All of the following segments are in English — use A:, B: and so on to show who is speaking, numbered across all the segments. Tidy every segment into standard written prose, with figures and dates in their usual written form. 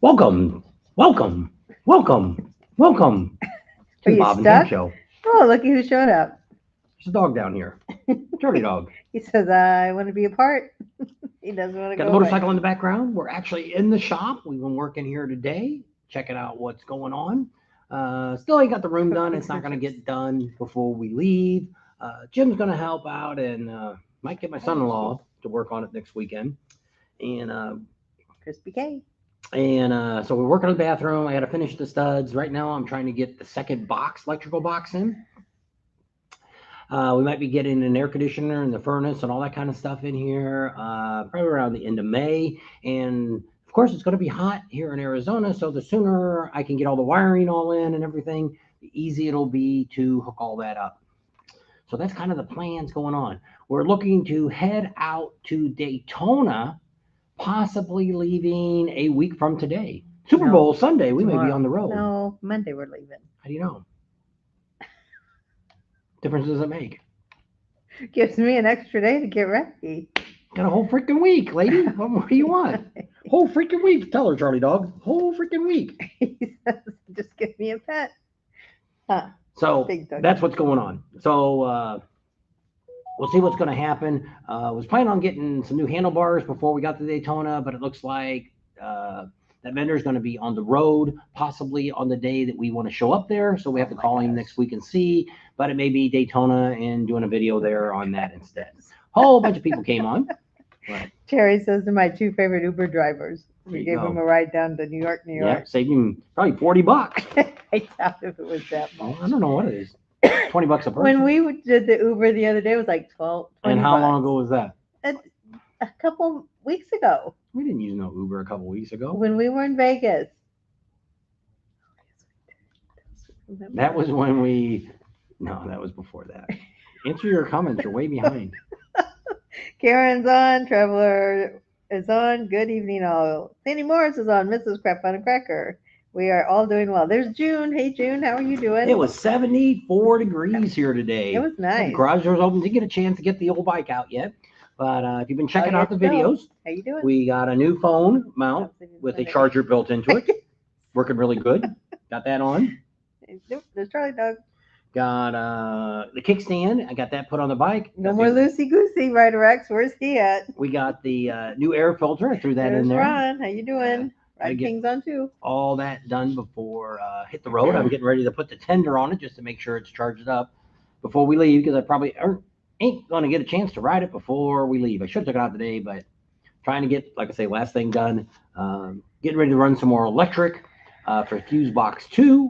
A: Welcome, welcome, welcome, welcome
B: Are
A: to the
B: you
A: Bob and Tim
B: stuck?
A: Show.
B: Oh, look who showed up.
A: There's a dog down here. Dirty dog.
B: He says, I want to be a part. He doesn't want to
A: Got the
B: go away.
A: motorcycle in the background. We're actually in the shop. We've been working here today, checking out what's going on. Still ain't got the room done. It's not going to get done before we leave. Jim's going to help out and might get my son-in-law to work on it next weekend. And
B: Crispy K.
A: so we're working on the bathroom. I got to finish the studs. Right now, I'm trying to get the second box, electrical box in. We might be getting an air conditioner and the furnace and all that kind of stuff in here, probably around the end of May. And of course, it's going to be hot here in Arizona. So the sooner I can get all the wiring all in and everything, the easier it'll be to hook all that up. So that's kind of the plans going on. We're looking to head out to Daytona, possibly leaving a week from today. Super
B: No,
A: Bowl Sunday, we may be
B: tomorrow.
A: on the road.
B: No, Monday we're leaving.
A: How do you know? Difference does it make?
B: Gives me an extra day to get ready.
A: Got a whole freaking week, lady. What more do you want? Whole freaking week. Tell her, Charlie Dog. Whole freaking week.
B: He says, just give me a pet. Huh.
A: So
B: Big dog.
A: that's what's going on. So we'll see what's going to happen. Was planning on getting some new handlebars before we got to Daytona, but it looks like that vendor is going to be on the road, possibly on the day that we want to show up there. So we have to call him next week and see. But it may be Daytona and doing a video there on that instead. Whole bunch of people came on. But,
B: Terry says they're my two favorite Uber drivers.
A: There
B: We
A: you
B: gave
A: go.
B: them a ride down to New York, New
A: yeah,
B: York.
A: saved him probably $40.
B: I doubt if it was that much.
A: I don't know what it is. $20 a person.
B: When we did the Uber the other day, it was like 12, 20
A: and how
B: bucks.
A: long ago was that?
B: A couple weeks ago
A: We didn't use no Uber a couple weeks ago.
B: when we were in Vegas.
A: That was when we. No, that was before that. Answer your comments. You're way behind.
B: Karen's on. Traveler is on. Good evening, all. Sandy Morris is on. Mrs. Crap on a Cracker. We are all doing well. There's June. Hey, June. How are you doing?
A: It was 74 degrees here today.
B: It was nice.
A: The garage doors open. Didn't get a chance to get the old bike out yet. But if you've been checking out the
B: you go.
A: videos,
B: How you doing?
A: we got a new phone mount with a charger built into it. Working really good. Got that on.
B: There's Charlie Dog.
A: Got the kickstand. I got that put on the bike.
B: No more loosey goosey, Ryder Rex. Where's he at?
A: We got the new air filter. I threw that
B: There's
A: in there.
B: Ron. How you doing?
A: Gotta
B: Ride
A: get
B: King's on too.
A: all that done before hit the road. I'm getting ready to put the tender on it just to make sure it's charged up before we leave, because I probably ain't going to get a chance to ride it before we leave. I should have took it out today, but trying to get, like I say, last thing done. Getting ready to run some more electric for fuse box 2,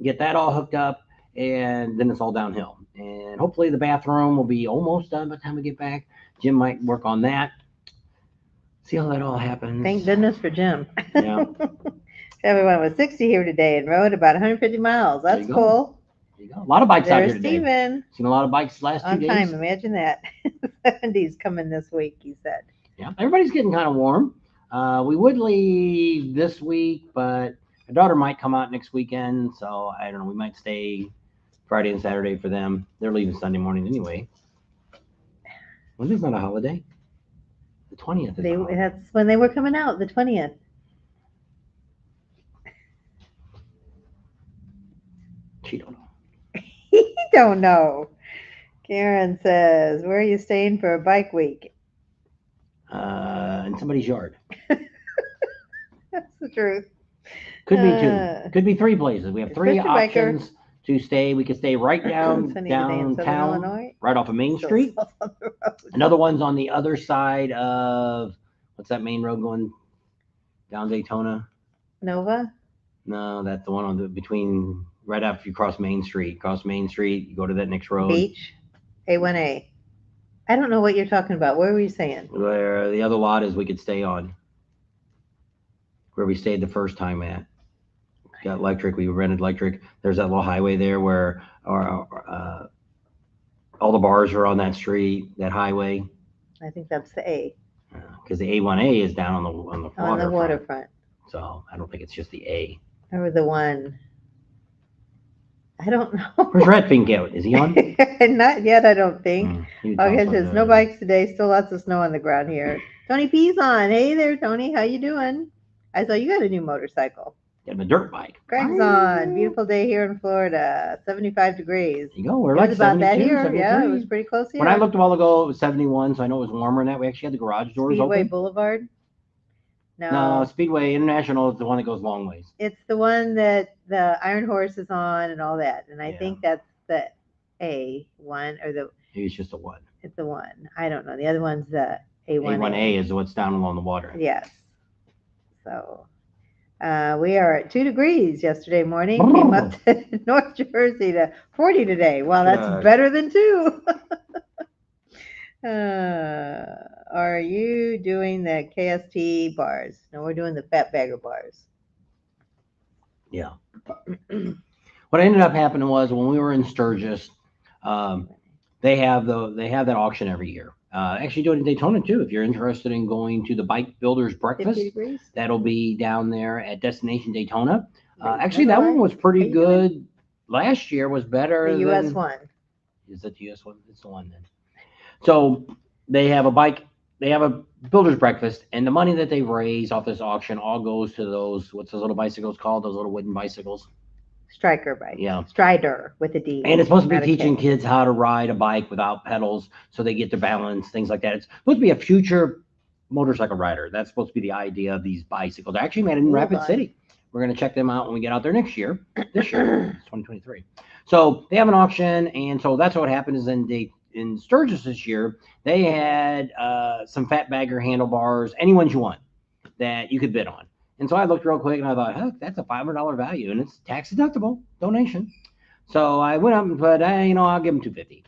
A: get that all hooked up, and then it's all downhill. And hopefully the bathroom will be almost done by the time we get back. Jim might work on that. See how that all happens.
B: Thank goodness for Jim.
A: Yeah.
B: Everyone was 60 here today and rode about 150 miles.
A: There
B: That's
A: you go.
B: cool.
A: There you go. A lot of bikes out
B: There's
A: here today.
B: Steven.
A: Seen a lot of bikes last 2
B: On
A: days.
B: time. Imagine that. 70s coming this week, he said.
A: Yeah, everybody's getting kind of warm. We would leave this week, but my daughter might come out next weekend, so I don't know. We might stay Friday and Saturday for them. They're leaving Sunday morning anyway. When is not a holiday? The 20th is a holiday.
B: That's when they were coming out, the 20th.
A: She don't know.
B: He don't know. Karen says, where are you staying for a bike week?
A: In somebody's yard.
B: That's the truth.
A: Could be 2. Could be 3 places. We have 3
B: Mr. Biker.
A: options to stay. We could stay right
B: Sunny today in Southern
A: downtown,
B: Illinois.
A: right off of Main
B: Still
A: Street.
B: on the road.
A: Another one's on the other side of, what's that main road going down Daytona?
B: Nova?
A: No, that's the one on the between right after you cross Main Street. Cross Main Street, you go to that next road.
B: Beach? A1A. I don't know what you're talking about. What were you saying?
A: Where the other lot is we could stay on. Where we stayed the first time at. Got electric, we rented electric. There's that little highway there where all the bars are on that street, that highway.
B: I think that's the A.
A: Because the A1A is down on the
B: On the waterfront.
A: So I don't think it's just the A.
B: Or the one. I don't know.
A: Where's Redfink out? Is he on?
B: Not yet, I don't think.
A: He
B: Okay,
A: talks
B: says
A: like
B: no
A: that.
B: bikes today. Still lots of snow on the ground here. Tony P's on. Hey there, Tony. How you doing? I saw you got a new motorcycle.
A: Got a dirt bike.
B: Greg's on. Beautiful day here in Florida. 75 degrees.
A: There you go. We're
B: It
A: like
B: was about that
A: 72,
B: here.
A: 73.
B: Yeah, it was pretty close here.
A: When I looked a while ago, it was 71, so I know it was warmer than that. We actually had the garage doors
B: Speedway
A: open.
B: Boulevard?
A: No, Speedway International is the one that goes long ways.
B: It's the one that the Iron Horse is on and all that. And I
A: Yeah.
B: think that's the A1 or the.
A: Maybe it's just a one.
B: It's the one. I don't know. The other one's the A1A.
A: A1A is what's down along the water.
B: Yes. So we are at 2 degrees yesterday morning. Came up to North Jersey to 40 today. Well, that's better than 2. Are you doing the KST bars? No, we're doing the fat bagger bars.
A: Yeah. What ended up happening was when we were in Sturgis, they have that auction every year. Actually, do it in Daytona too. If you're interested in going to the Bike Builders Breakfast, that'll be down there at Destination Daytona. Actually, that one was pretty good. Last year was better.
B: The US one.
A: Is that the US one? It's the one then. So they have a builder's breakfast, and the money that they raise off this auction all goes to those, what's those little bicycles called? Those little wooden bicycles.
B: Striker bike.
A: Yeah.
B: Strider with a D.
A: And it's supposed to be teaching kids how to ride a bike without pedals so they get their balance, things like that. It's supposed to be a future motorcycle rider. That's supposed to be the idea of these bicycles. They're actually made in Rapid City. We're going to check them out when we get out there next year. This year, it's 2023. So they have an auction, and so that's what happened is in Sturgis this year, they had some fat bagger handlebars, any ones you want that you could bid on. And so I looked real quick and I thought, heck, that's a $500 value and it's tax deductible donation. So I went up and put, hey, I'll give them $250.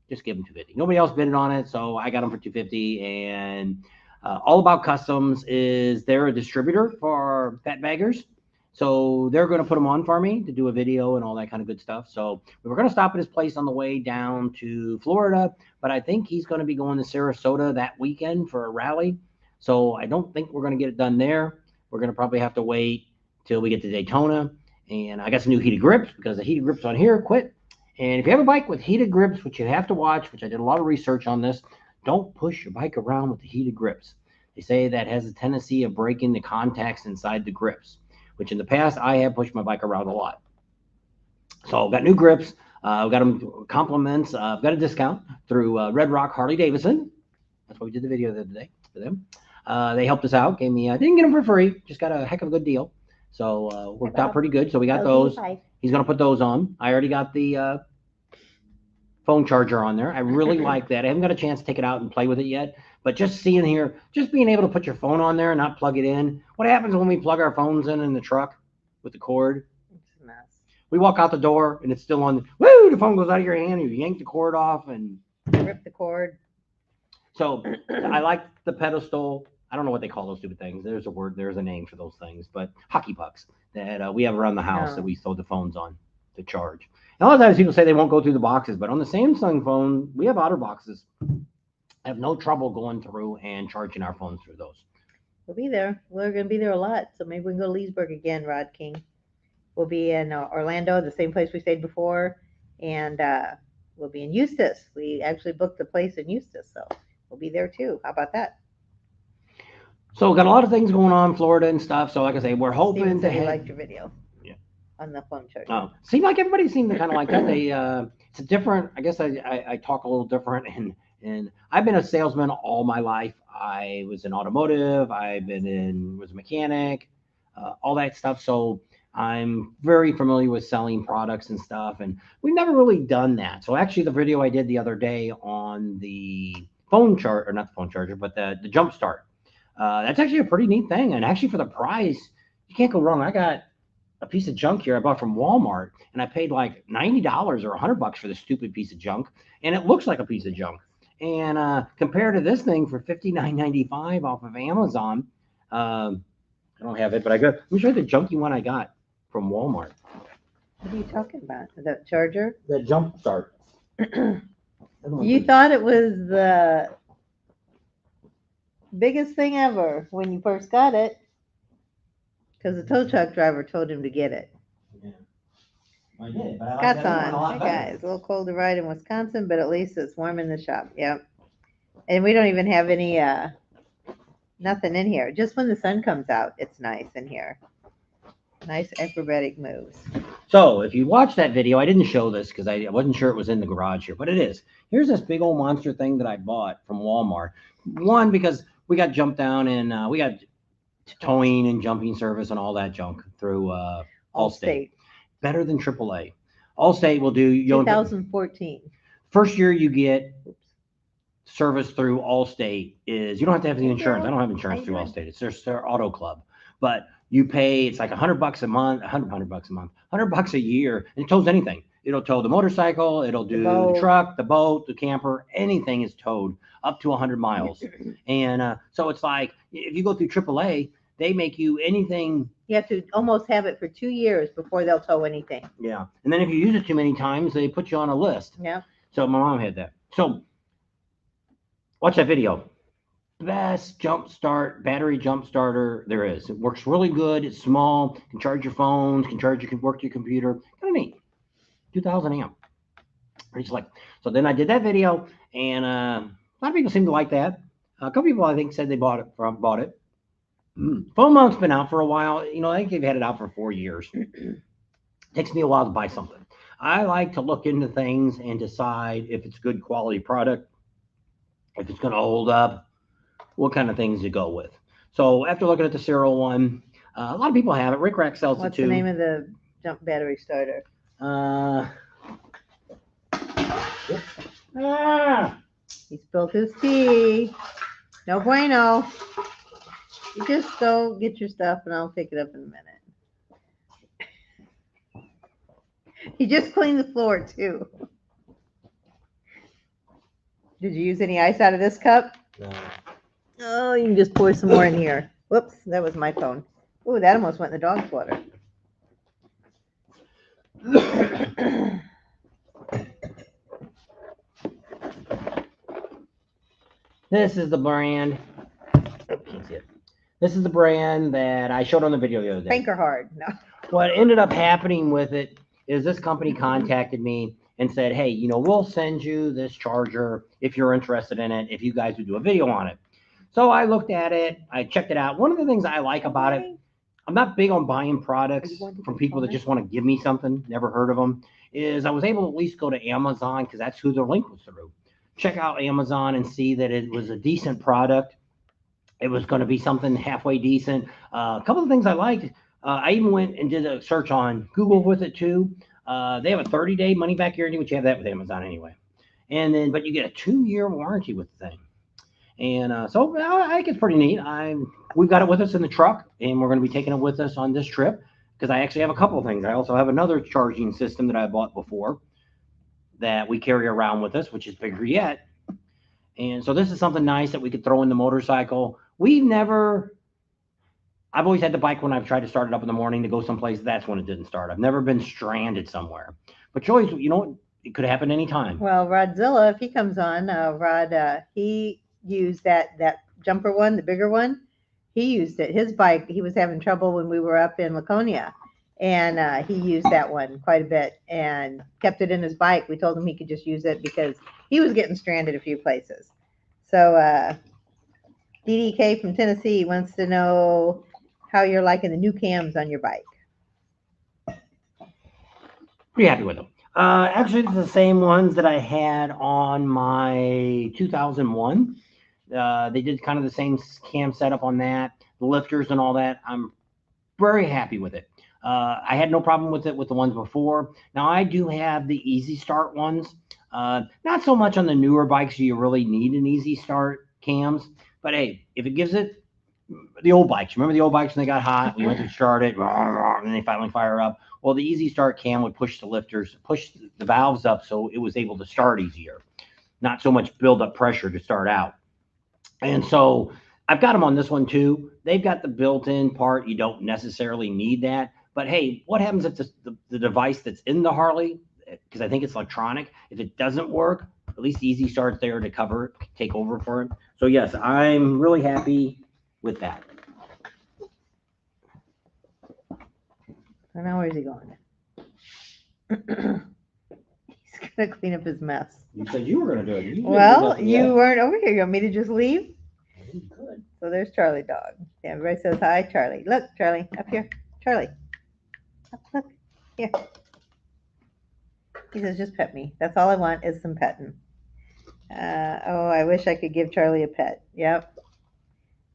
A: Just give them $250. Nobody else bidded on it, so I got them for $250. And All About Customs is they're a distributor for fat baggers. So they're going to put them on for me to do a video and all that kind of good stuff. So we were going to stop at his place on the way down to Florida, but I think he's going to be going to Sarasota that weekend for a rally. So I don't think we're going to get it done there. We're going to probably have to wait till we get to Daytona. And I got some new heated grips because the heated grips on here quit. And if you have a bike with heated grips, which you have to watch, which I did a lot of research on this, don't push your bike around with the heated grips. They say that has a tendency of breaking the contacts inside the grips, which in the past I have pushed my bike around a lot. So I've got new grips. I've got them compliments. I've got a discount through Red Rock Harley Davidson. That's why we did the video the other day for them. They helped us out. Gave me, I didn't get them for free, just got a heck of a good deal. So worked out pretty good. So we got those. He's going to put those on. I already got the phone charger on there. I really like that. I haven't got a chance to take it out and play with it yet. But just seeing here, just being able to put your phone on there and not plug it in. What happens when we plug our phones in the truck with the cord?
B: It's a mess.
A: We walk out the door and it's still on. Woo! The phone goes out of your hand. You yank the cord off and
B: rip the cord.
A: So I like the pedestal. I don't know what they call those stupid things. There's a word. There's a name for those things. But hockey pucks that we have around the house that we throw the phones on to charge. And a lot of times people say they won't go through the boxes, but on the Samsung phone, we have outer boxes. I have no trouble going through and charging our phones through those.
B: We'll be there. We're going to be there a lot. So maybe we can go to Leesburg again, Rod King. We'll be in Orlando, the same place we stayed before. And we'll be in Eustis. We actually booked the place in Eustis. So we'll be there too. How about that?
A: So got a lot of things going on in Florida and stuff. So like I say, we're hoping
B: Steven
A: to
B: said he liked your video.
A: Yeah.
B: On the phone charger.
A: Oh, seemed like everybody seemed to kind of like that. They it's a different. I guess I talk a little different, and I've been a salesman all my life. I was in automotive. Was a mechanic, all that stuff. So I'm very familiar with selling products and stuff. And we've never really done that. So actually, the video I did the other day on the phone charger, or not the phone charger, but the jump start. That's actually a pretty neat thing. And actually, for the price, you can't go wrong. I got a piece of junk here I bought from Walmart, and I paid like $90 or $100 for this stupid piece of junk, and it looks like a piece of junk. And compared to this thing for $59.95 off of Amazon, I don't have it, but let me show you the junky one I got from Walmart.
B: What are you talking about? The charger?
A: The jump start.
B: You thought it was the biggest thing ever when you first got it. Because the tow truck driver told him to get it.
A: Yeah. I did, but I like
B: Scott's
A: that one a
B: on.
A: lot
B: Hey
A: better.
B: guys, a little cold to ride in Wisconsin, but at least it's warm in the shop. Yep. And we don't even have any Nothing in here. Just when the sun comes out, it's nice in here. Nice acrobatic moves.
A: So if you watch that video, I didn't show this because I wasn't sure it was in the garage here, but it is. Here's this big old monster thing that I bought from Walmart. One, because we got jumped down and we got towing and jumping service and all that junk through Allstate. Better than AAA. Allstate will do.
B: 2014.
A: First year you get service through Allstate is you don't have to have the insurance. I don't have insurance through Allstate. It's their auto club, but you pay. It's like $100 a month, $100 a year, and it tows anything. It'll tow the motorcycle. It'll do the truck, the boat, the camper. Anything is towed up to 100 miles. And so it's like if you go through AAA, they make you anything.
B: You have to almost have it for 2 years before they'll tow anything.
A: Yeah, and then if you use it too many times, they put you on a list.
B: Yeah.
A: So my mom had that. So watch that video. Best battery jump starter there is. It works really good. It's small. Can charge your phones. Can work your computer. Kind of neat. 2,000 amp. Pretty slick. So then I did that video, and a lot of people seem to like that. A couple people I think said they bought it. Phone mount's been out for a while. I think they've had it out for 4 years. Takes me a while to buy something. I like to look into things and decide if it's good quality product, if it's going to hold up, what kind of things to go with. So after looking at the Serial one, a lot of people have it. Rick Rack sells it too.
B: What's the name of the jump battery starter? He spilled his tea. No bueno. You just go get your stuff and I'll pick it up in a minute. He just cleaned the floor too. Did you use any ice out of this cup?
A: No.
B: Oh, you can just pour some more in here. Whoops, that was my phone. Oh, that almost went in the dog's water.
A: This is the brand. Can't see it. This is the brand that I showed on the video the other day.
B: Banker hard. No.
A: What ended up happening with it is this company contacted me and said, hey, we'll send you this charger if you're interested in it, if you guys would do a video on it. So I looked at it. I checked it out. One of the things I like about it, I'm not big on buying products from people that just want to give me something, never heard of them, is I was able to at least go to Amazon because that's who the link was through. Check out Amazon and see that it was a decent product. It was going to be something halfway decent. A couple of things I liked. I even went and did a search on Google with it too. They have a 30-day money-back guarantee, which you have that with Amazon anyway. But you get a 2-year warranty with the thing. And so I think it's pretty neat. We've got it with us in the truck, and we're going to be taking it with us on this trip because I actually have a couple of things. I also have another charging system that I bought before that we carry around with us, which is bigger yet. And so this is something nice that we could throw in the motorcycle. I've always had the bike when I've tried to start it up in the morning to go someplace. That's when it didn't start. I've never been stranded somewhere. But Joyce, it could happen anytime.
B: Well, Rodzilla, if he comes on, he used that jumper one, the bigger one. He used it. His bike, he was having trouble when we were up in Laconia. And he used that one quite a bit and kept it in his bike. We told him he could just use it because he was getting stranded a few places. So DDK from Tennessee wants to know how you're liking the new cams on your bike.
A: Pretty happy with them. Actually, it's the same ones that I had on my 2001. They did kind of the same cam setup on that, the lifters and all that. I'm very happy with it. I had no problem with it with the ones before. Now, I do have the Easy Start ones. Not so much on the newer bikes do you really need an Easy Start cams. But, hey, if it gives it, the old bikes. Remember the old bikes when they got hot? We went to start it, and they finally fire up. Well, the Easy Start cam would push the lifters, push the valves up so it was able to start easier. Not so much build up pressure to start out. And so I've got them on this one too. They've got the built-in part. You don't necessarily need that. But hey, what happens if the device that's in the Harley, because I think it's electronic, if it doesn't work, at least Easy Start's there to cover it, take over for it. So yes, I'm really happy with that.
B: So now where's he going? He's going to clean up his mess.
A: You said you were going to do it.
B: Well, you weren't over here. You want me to just leave?
A: You could.
B: So there's Charlie dog. Yeah, everybody says hi, Charlie. Look, Charlie, up here. Charlie, look, here. He says, just pet me. That's all I want is some petting. Oh, I wish I could give Charlie a pet. Yep,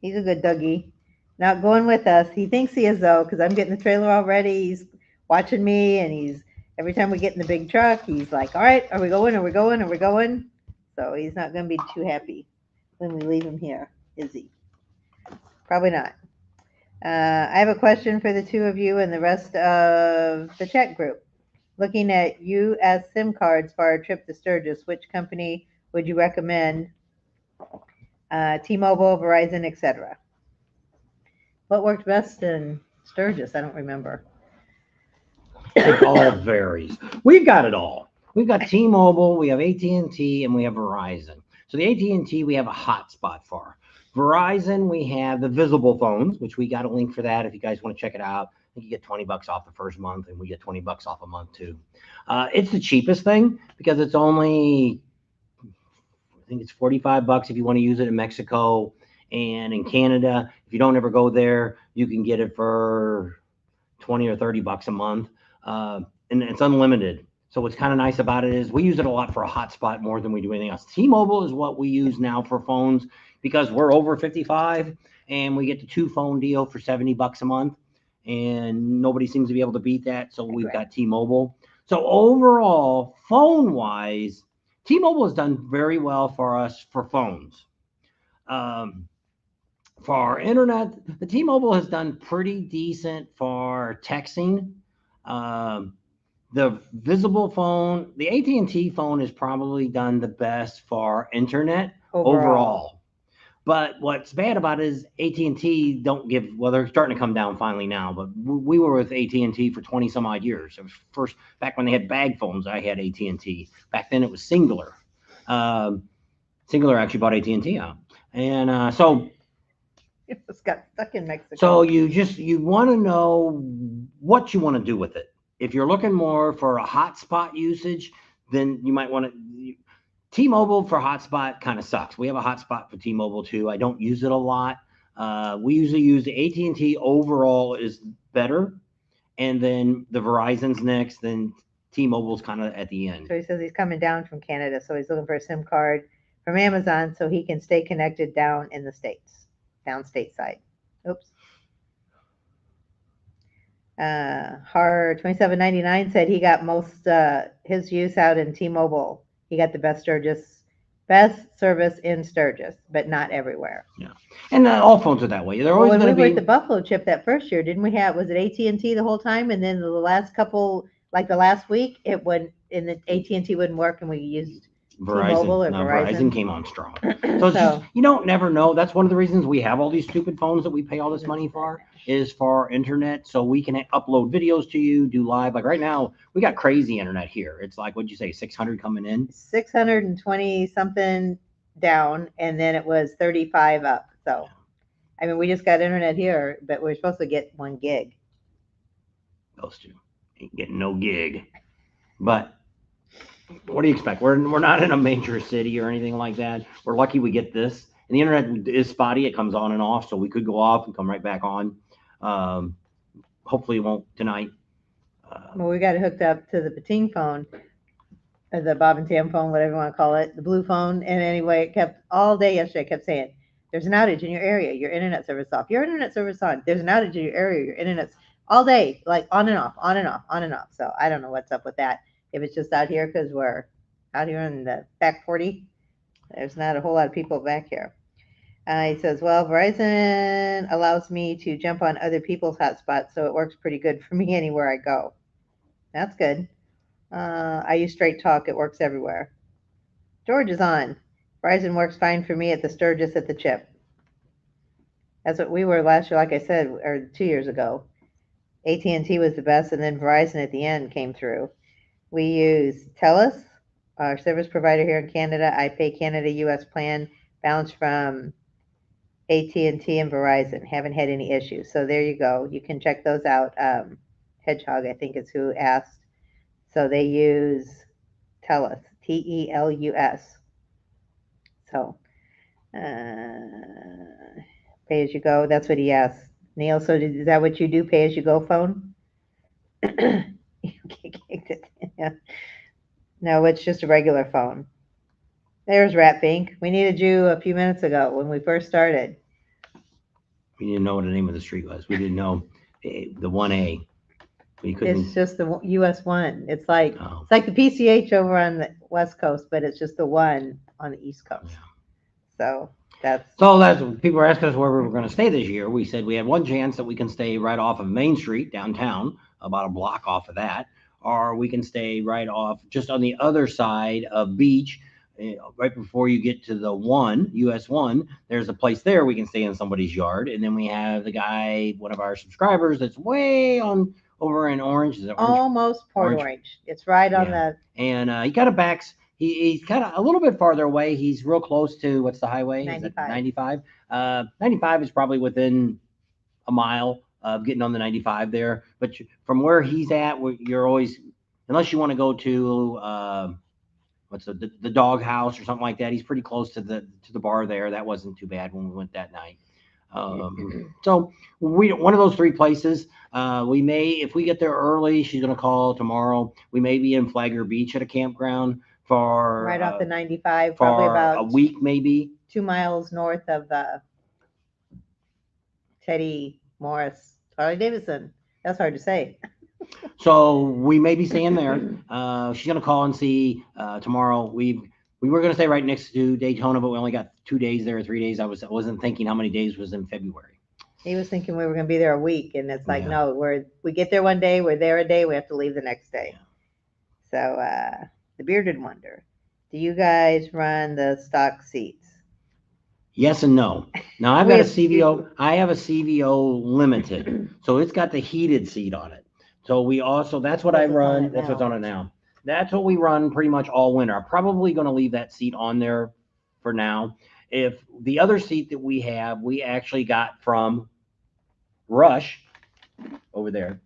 B: he's a good doggy. Not going with us. He thinks he is though, because I'm getting the trailer already. He's watching me, and he's every time we get in the big truck, he's like, "All right, are we going? Are we going? Are we going?" So he's not going to be too happy when we leave him here, is he? Probably not. I have a question for the two of you and the rest of the chat group. Looking at U.S. SIM cards for our trip to Sturgis, which company would you recommend? T-Mobile, Verizon, etc. What worked best in Sturgis? I don't remember.
A: It all varies. We've got it all. We've got T-Mobile, we have AT&T, and we have Verizon. So the AT&T we have a hotspot for. Verizon, we have the visible phones, which we got a link for that if you guys want to check it out. I think you get $20 off the first month, and we get $20 off a month too. It's the cheapest thing because it's only, I think it's $45 if you want to use it in Mexico and in Canada. If you don't ever go there, you can get it for 20 or $30 a month, and it's unlimited. So what's kind of nice about it is we use it a lot for a hotspot more than we do anything else. T-Mobile is what we use now for phones because we're over 55 and we get the 2 phone deal for $70 a month, and nobody seems to be able to beat that. So we've got T-Mobile. So overall, phone wise, T-Mobile has done very well for us for phones. For our internet, the T-Mobile has done pretty decent for texting. The visible phone, the AT&T phone has probably done the best for internet overall. But what's bad about it is AT&T don't give, well, they're starting to come down finally now, but we were with AT&T for 20 some odd years. It was first, back when they had bag phones, I had AT&T. Back then it was Singular. Singular actually bought AT&T out. And so
B: It just got stuck in Mexico.
A: So you want to know what you want to do with it. If you're looking more for a hotspot usage, then you might want to. T-Mobile for hotspot kind of sucks. We have a hotspot for T-Mobile too. I don't use it a lot. We usually use the AT&T overall is better, and then the Verizon's next. Then T-Mobile's kind of at the end.
B: So he says he's coming down from Canada, so he's looking for a SIM card from Amazon so he can stay connected down in the States, down stateside. Oops. Har 2799 said he got most his use out in T-Mobile. He got the best service in Sturgis, but not everywhere.
A: Yeah, and all phones are that way. They're always
B: when
A: going
B: we
A: to
B: were
A: be.
B: at the Buffalo Chip that first year, didn't we have? Was it AT&T the whole time? And then the last couple, like the last week, it would in the AT&T wouldn't work, and we used T-Mobile or
A: Verizon came on strong. So it's just, you don't never know. That's one of the reasons we have all these stupid phones that we pay all this money for, is for our internet, so we can upload videos to you, do live. Like right now, we got crazy internet here. It's like, what'd you say, 600 coming in?
B: 620 something down, and then it was 35 up. So, I mean, we just got internet here, but we're supposed to get 1 gig.
A: Those two ain't getting no gig, but. What do you expect? We're not in a major city or anything like that. We're lucky we get this. And the internet is spotty. It comes on and off, so we could go off and come right back on. Hopefully it won't tonight.
B: Well, we got it hooked up to the Pating phone, or the Bob and Tam phone, whatever you want to call it, the blue phone. And anyway, it kept all day yesterday, kept saying, there's an outage in your area, your internet service off, your internet service on, there's an outage in your area, your internet's all day, like on and off, on and off, on and off. So I don't know what's up with that. If it's just out here because we're out here in the back 40, there's not a whole lot of people back here. He says, well, Verizon allows me to jump on other people's hotspots, so it works pretty good for me anywhere I go. That's good. I use Straight Talk. It works everywhere. George is on. Verizon works fine for me at the Sturgis at the Chip. That's what we were last year, like I said, or 2 years ago. AT&T was the best, and then Verizon at the end came through. We use TELUS, our service provider here in Canada. I pay Canada US plan, bounce from AT&T and Verizon. Haven't had any issues. So there you go. You can check those out. Hedgehog, I think, is who asked. So they use TELUS, TELUS. So Pay as you go. That's what he asked. Neil, so is that what you do? Pay as you go phone? Yeah. No, it's just a regular phone. There's Rat Pink. We needed you a few minutes ago when we first started.
A: We didn't know what the name of the street was. We didn't know the 1A. We couldn't.
B: It's just the US one. It's like
A: Oh.
B: it's like the PCH over on the West Coast, but it's just the one on the East Coast.
A: Yeah.
B: So that's
A: People were asking us where we were going to stay this year. We said we had one chance that we can stay right off of Main Street downtown, about a block off of that, or we can stay right off just on the other side of Beach, right before you get to the US 1. There's a place there we can stay in somebody's yard, and then we have the guy, one of our subscribers, that's way on over in Orange. Is it Orange?
B: almost Port Orange. It's right on
A: Yeah.
B: the.
A: And he kind of backs. He's kind of a little bit farther away. He's real close to what's the highway?
B: 95.
A: 95. 95 is probably within a mile of getting on the 95 there. But from where he's at, you're always, unless you want to go to what's the dog house or something like that. He's pretty close to the bar there. That wasn't too bad when we went that night. So one of those three places. We may, if we get there early, she's gonna call tomorrow. We may be in Flagler Beach at a campground for
B: Right off the 95, probably
A: for
B: about
A: a week, maybe.
B: 2 miles north of Teddy Morris, Harley Davidson. That's hard to say.
A: So we may be staying there. She's gonna call and see tomorrow. We were gonna stay right next to Daytona, but we only got 2 days there, 3 days. I wasn't thinking how many days was in February.
B: He was thinking we were going to be there a week, and it's like,
A: Yeah.
B: no, we get there one day, we're there a day, we have to leave the next day. So the Bearded Wonder. Do you guys run the stock seats?
A: Yes and no. Now I've
B: We
A: got a
B: have-
A: CVO. I have a CVO limited, so it's got the heated seat on it. So we also, that's what I
B: That's what's on
A: run.
B: it
A: That's what's
B: now.
A: on it now. That's what we run pretty much all winter. I'm probably going to leave that seat on there for now. If the other seat that we have, we actually got from Rush, over there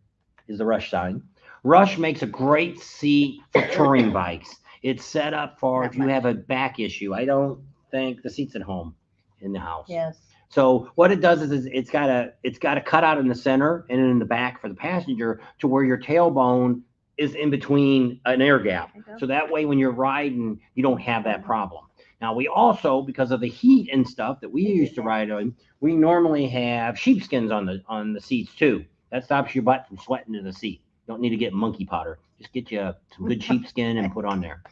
A: is the Rush sign. Rush makes a great seat for touring bikes. It's set up for if you have a back issue. I don't think the seat's at home in the house.
B: Yes.
A: So what it does is it's got a cutout in the center and in the back for the passenger to where your tailbone is in between an air gap. So that way when you're riding, you don't have that problem. Now we also, because of the heat and stuff that we used to ride on, we normally have sheepskins on the seats too. That stops your butt from sweating in the seat. You don't need to get monkey powder. Just get you some good sheepskin and put on there.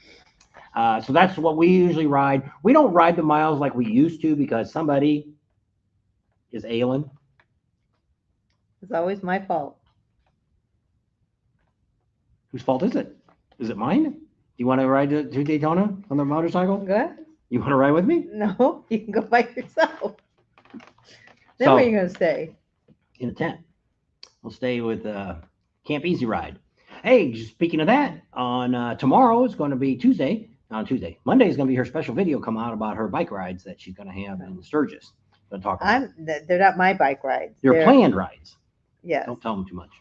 A: So that's what we usually ride. We don't ride the miles like we used to because somebody is ailing.
B: It's always my fault.
A: Whose fault is it? Is it mine? Do you want to ride to Daytona on the motorcycle?
B: Go ahead.
A: You want to ride with me?
B: No, you can go by yourself. Then
A: So-
B: where are you going to stay?
A: In a tent. We'll stay with Camp Easy Ride. Hey, speaking of that, on tomorrow is going to be Tuesday. Monday is going to be her special video come out about her bike rides that she's going to have in Sturgis. Going to talk about.
B: They're not my bike rides.
A: They're planned rides.
B: Yes.
A: Don't tell them too much.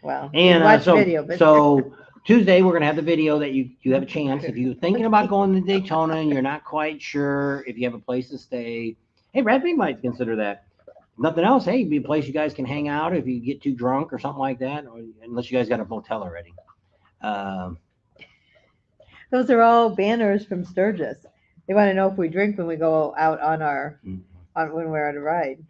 B: Well,
A: And
B: watch
A: so,
B: the video, but
A: so Tuesday we're gonna have the video that you have a chance if you're thinking about going to Daytona and you're not quite sure if you have a place to stay. Hey, Red Big might consider that. Nothing else. Hey, be a place you guys can hang out if you get too drunk or something like that, or unless you guys got a motel already.
B: those are all banners from Sturgis. They want to know if we drink when we go out on our when we're on a ride.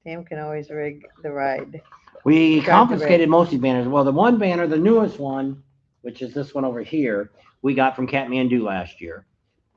B: Sam can always rig the ride.
A: We
B: Drive the
A: confiscated most of these banners. Well, the one banner, the newest one, which is this one over here, we got from Kathmandu last year.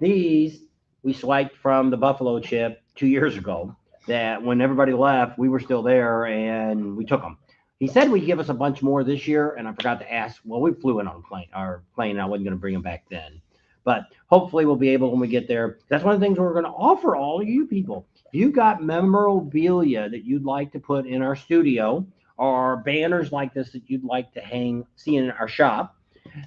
A: These we swiped from the Buffalo chip 2 years ago. That when everybody left, we were still there and we took them. He said we'd give us a bunch more this year, and I forgot to ask. Well, we flew in on our plane. And I wasn't going to bring them back then, but hopefully we'll be able when we get there. That's one of the things we're going to offer all of you people. If you got memorabilia that you'd like to put in our studio, or banners like this that you'd like to see in our shop,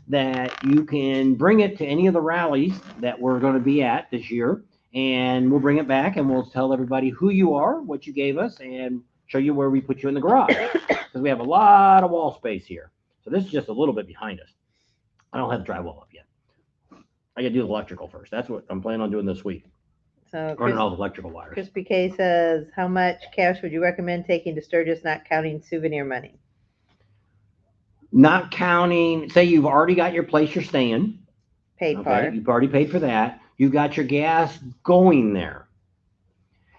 A: that you can bring it to any of the rallies that we're going to be at this year, and we'll bring it back and we'll tell everybody who you are, what you gave us, and show you where we put you in the garage, because we have a lot of wall space here. So this is just a little bit behind us. I don't have the drywall up yet. I got to do the electrical first. That's what I'm planning on doing this week.
B: So
A: running all the electrical wires.
B: Crispy K says, how much cash would you recommend taking to Sturgis, not counting souvenir money?
A: Not counting, say you've already got your place you're staying.
B: Paid
A: Okay,
B: for.
A: you've already paid for that. You've got your gas going there.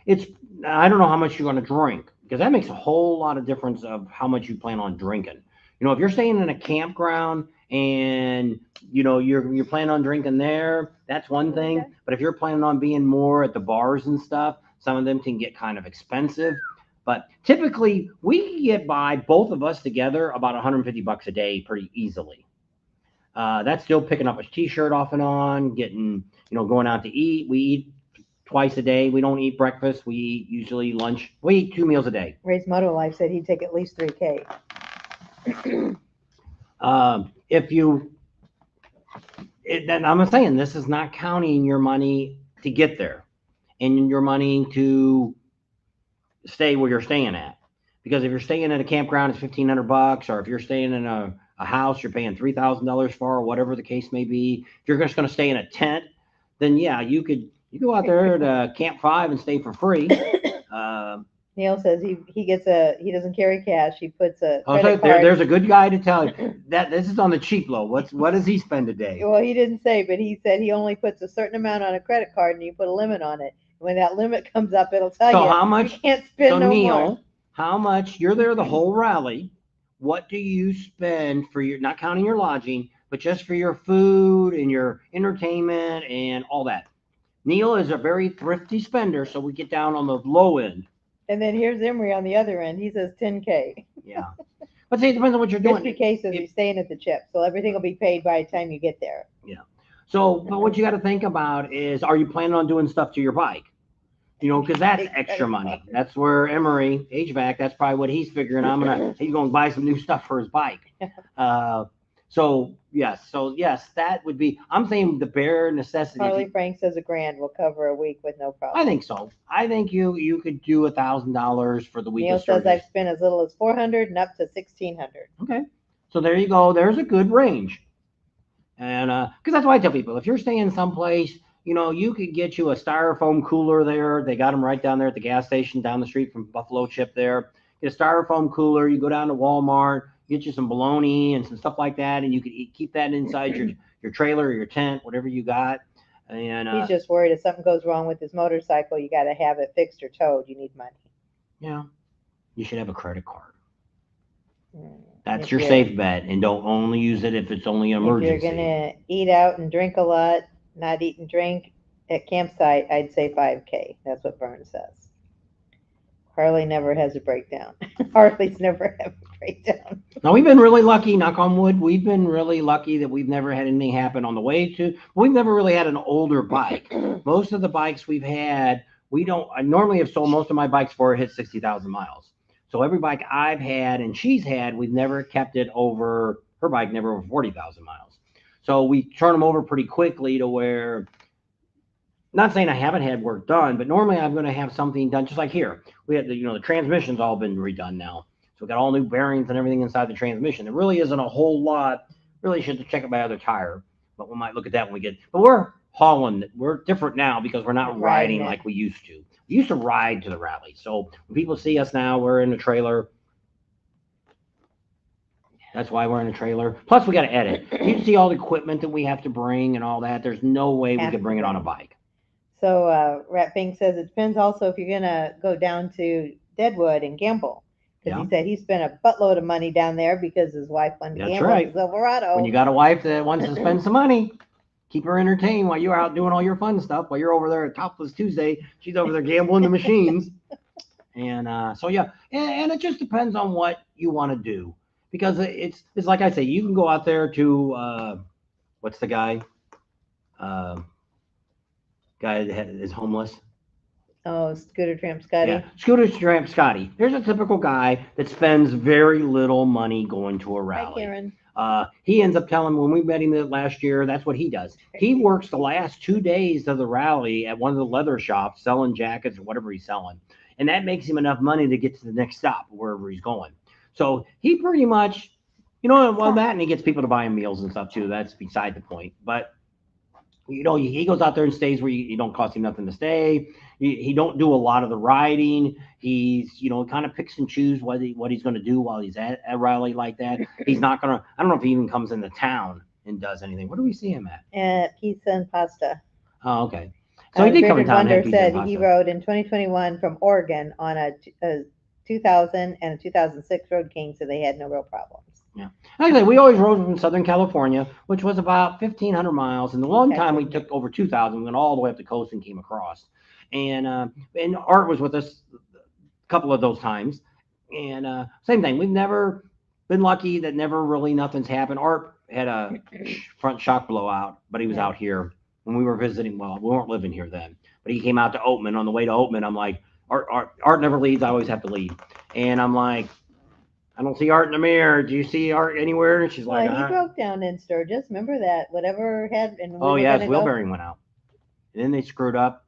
A: I don't know how much you're going to drink, because that makes a whole lot of difference of how much you plan on drinking. You know, if you're staying in a campground and you're planning on drinking there, that's one thing.
B: Okay.
A: But if you're planning on being more at the bars and stuff, some of them can get kind of expensive. But typically, we can get by, both of us together, about $150 a day pretty easily. That's still picking up a t-shirt off and on, getting, going out to eat. We eat twice a day. We don't eat breakfast. We eat usually lunch. We eat 2 meals a day.
B: Ray's Moto Life said he'd take at least $3K.
A: Then I'm saying this is not counting your money to get there and your money to stay where you're staying at. Because if you're staying at a campground, it's $1,500, or if you're staying in a house, you're paying $3,000 for, or whatever the case may be. If you're just going to stay in a tent, then yeah, you go out there to Camp 5 and stay for free.
B: Neil says he doesn't carry cash. He puts a credit card.
A: There's a good guy to tell you that this is on the cheap low. What does he spend a day?
B: Well, he didn't say, but he said he only puts a certain amount on a credit card, and you put a limit on it. When that limit comes up, it'll tell you.
A: So how much?
B: You can't spend
A: so
B: no
A: Neil,
B: more.
A: how much? You're there the whole rally. What do you spend for your, not counting your lodging, but just for your food and your entertainment and all that? Neil is a very thrifty spender, so we get down on the low end.
B: And then here's Emery on the other end. He says $10K.
A: Yeah. But see, it depends on what you're doing.
B: Crispy K says he's staying at the Chip, so everything will be paid by the time you get there.
A: Yeah. So, but what you got to think about is, are you planning on doing stuff to your bike? Because that's extra money. That's where Emery, HVAC, that's probably what he's figuring. He's going to buy some new stuff for his bike. So yes, that would be, I'm saying the bare necessity.
B: Harley Frank says $1,000 will cover a week with no problem.
A: I think so. I think you could do $1,000 for the week.
B: Neil says I've spent as little as $400 and up to $1,600.
A: Okay. So there you go. There's a good range. And because that's why I tell people, if you're staying someplace, you could get you a styrofoam cooler there. They got them right down there at the gas station down the street from Buffalo Chip there. Get a styrofoam cooler. You go down to Walmart, get you some bologna and some stuff like that, and you could keep that inside your trailer or your tent, whatever you got. And
B: he's just worried if something goes wrong with his motorcycle, you got to have it fixed or towed. You need money.
A: Yeah. You should have a credit card. That's your safe bet, and don't only use it if it's only an emergency.
B: If you're going to eat out and drink a lot, not eat and drink at campsite, I'd say $5K. That's what Vern says. Harley never has a breakdown. Harley's never had a breakdown.
A: Now, we've been really lucky, knock on wood. We've been really lucky that we've never had anything happen on the way to. We've never really had an older bike. Most of the bikes we've had, I normally have sold most of my bikes before it hit 60,000 miles. So every bike I've had and she's had, we've never kept it over, her bike never over 40,000 miles. So we turn them over pretty quickly to where, not saying I haven't had work done, but normally I'm going to have something done just like here. We had the transmission's all been redone now. So we got all new bearings and everything inside the transmission. There really isn't a whole lot. Really should check out my other tire, but we might look at that when we get, but we're hauling. We're different now because we're not riding like we used to. We used to ride to the rally. So when people see us now, we're in a trailer. That's why we're in a trailer. Plus, we got to edit. You see all the equipment that we have to bring and all that. There's no way we could bring it on a bike.
B: So Rat Pink says it depends also if you're going to go down to Deadwood and gamble. Because he said he spent a buttload of money down there because his wife wanted to gamble in Silverado.
A: When you got a wife that wants to spend some money, keep her entertained while you're out doing all your fun stuff. While you're over there at Topless Tuesday, she's over there gambling the machines. And so, yeah. And it just depends on what you want to do. Because it's like I say, you can go out there to, what's the guy? Guy that is homeless.
B: Oh, Scooter Tramp Scotty.
A: Yeah, Scooter Tramp Scotty. There's a typical guy that spends very little money going to a rally.
B: Hi, Karen.
A: He ends up telling, when we met him last year, that's what he does. He works the last 2 days of the rally at one of the leather shops selling jackets or whatever he's selling. And that makes him enough money to get to the next stop, wherever he's going. So he pretty much, and he gets people to buy him meals and stuff too. That's beside the point. But he goes out there and stays where you don't cost him nothing to stay. He don't do a lot of the riding. He's kind of picks and choose what he's going to do while he's at a rally like that. He's not going to. I don't know if he even comes into town and does anything. Where do we see him at?
B: At Pizza and Pasta.
A: Oh, okay. So he did come in
B: Bearded
A: town and
B: Wonder
A: have pizza and
B: said he
A: pasta.
B: rode in 2021 from Oregon on a 2000 and a 2006 Road King, so they had no real problems.
A: Yeah. Actually, we always rode from Southern California, which was about 1,500 miles. And the one time we took over 2,000, we went all the way up the coast and came across. And Art was with us a couple of those times. And same thing. We've never been lucky that never really nothing's happened. Art had a front shock blowout, but he was out here when we were visiting. Well, we weren't living here then, but he came out to Oatman. On the way to Oatman, I'm like, Art never leads. I always have to lead. And I'm like, I don't see Art in the mirror. Do you see Art anywhere? And she's like,
B: he broke down in Sturgis. Remember that? Whatever had. And
A: oh, yeah, his wheel bearing went out. And then they screwed up.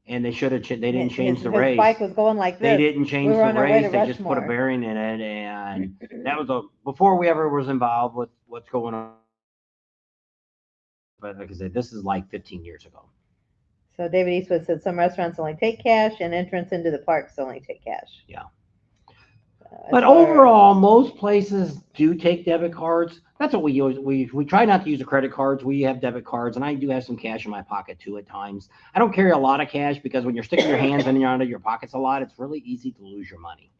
A: And they should have. They didn't change the race.
B: His bike was going like this.
A: They didn't change the race. They just put a bearing in it, and that was before we ever was involved with what's going on. But like I said, this is like 15 years ago.
B: So David Eastwood said some restaurants only take cash, and entrance into the parks only take cash.
A: Yeah. But overall, most places do take debit cards. That's what we use. We try not to use the credit cards. We have debit cards, and I do have some cash in my pocket too at times. I don't carry a lot of cash because when you're sticking your hands in and out of your pockets a lot, it's really easy to lose your money.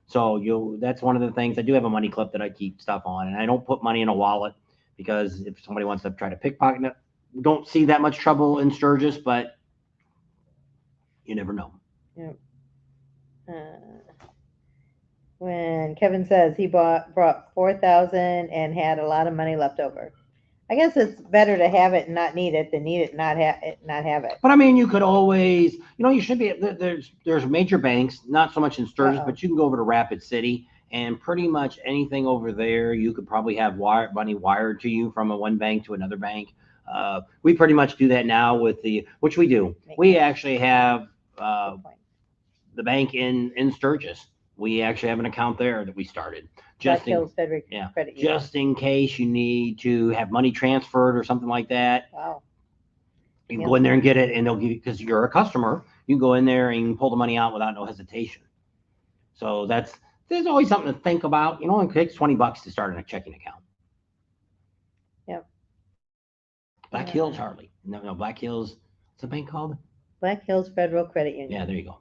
A: So that's one of the things. I do have a money clip that I keep stuff on, and I don't put money in a wallet because if somebody wants to try to pickpocket it, we don't see that much trouble in Sturgis, but you never know.
B: Yeah. When Kevin says he brought 4,000 and had a lot of money left over. I guess it's better to have it and not need it than need it and not have it.
A: But I mean, you could always, you should be there's major banks, not so much in Sturgis, but you can go over to Rapid City and pretty much anything over there, you could probably have money wired to you from one bank to another bank. We pretty much do that now which we do. We actually have the bank in Sturgis. We actually have an account there that we started. Just in case you need to have money transferred or something like that.
B: Wow.
A: You can go in there and get it, and they'll give you, because you're a customer, you go in there and pull the money out without no hesitation. So there's always something to think about. It takes $20 to start a checking account.
B: Yep.
A: Black Hills, Harley. No, Black Hills. What's the bank called?
B: Black Hills Federal Credit Union.
A: Yeah, there you go.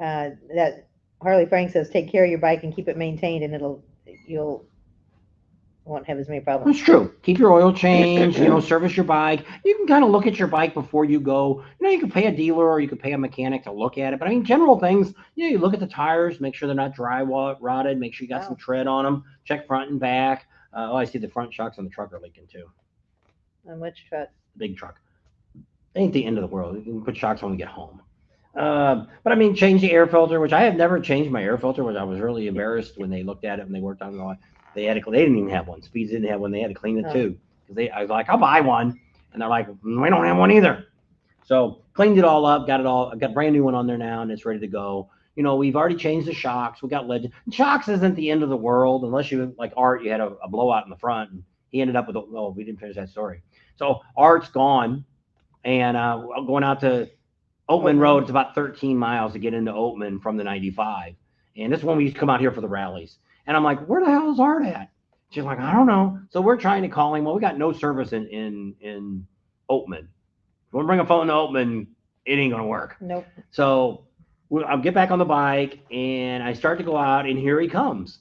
B: That Harley Frank says, take care of your bike and keep it maintained, and you'll won't have as many problems.
A: It's true. Keep your oil changed, service your bike. You can kind of look at your bike before you go. You can pay a dealer or you can pay a mechanic to look at it. But I mean, general things, you look at the tires, make sure they're not dry rotted, make sure you got some tread on them, check front and back. I see the front shocks on the truck are leaking too.
B: On which truck?
A: Big truck. Ain't the end of the world. You can put shocks on when you get home. But I mean, change the air filter, which I have never changed my air filter, which I was really embarrassed when they looked at it and they worked on it. They didn't even have one. Speeds didn't have one. They had to clean it too. I was like, I'll buy one. And they're like, we don't have one either. So cleaned it all up, got it all. I've got a brand new one on there now and it's ready to go. We've already changed the shocks. We got Legend. Shocks isn't the end of the world unless you, like Art, you had a blowout in the front and he ended up with, we didn't finish that story. So Art's gone and going out to Oatman Road. It's about 13 miles to get into Oatman from the 95. And this is when we used to come out here for the rallies. And I'm like, where the hell is Art at? She's like, I don't know. So we're trying to call him. Well, we got no service in Oatman. If we bring a phone to Oatman, it ain't going to work.
B: Nope.
A: So I'll get back on the bike and I start to go out and here he comes.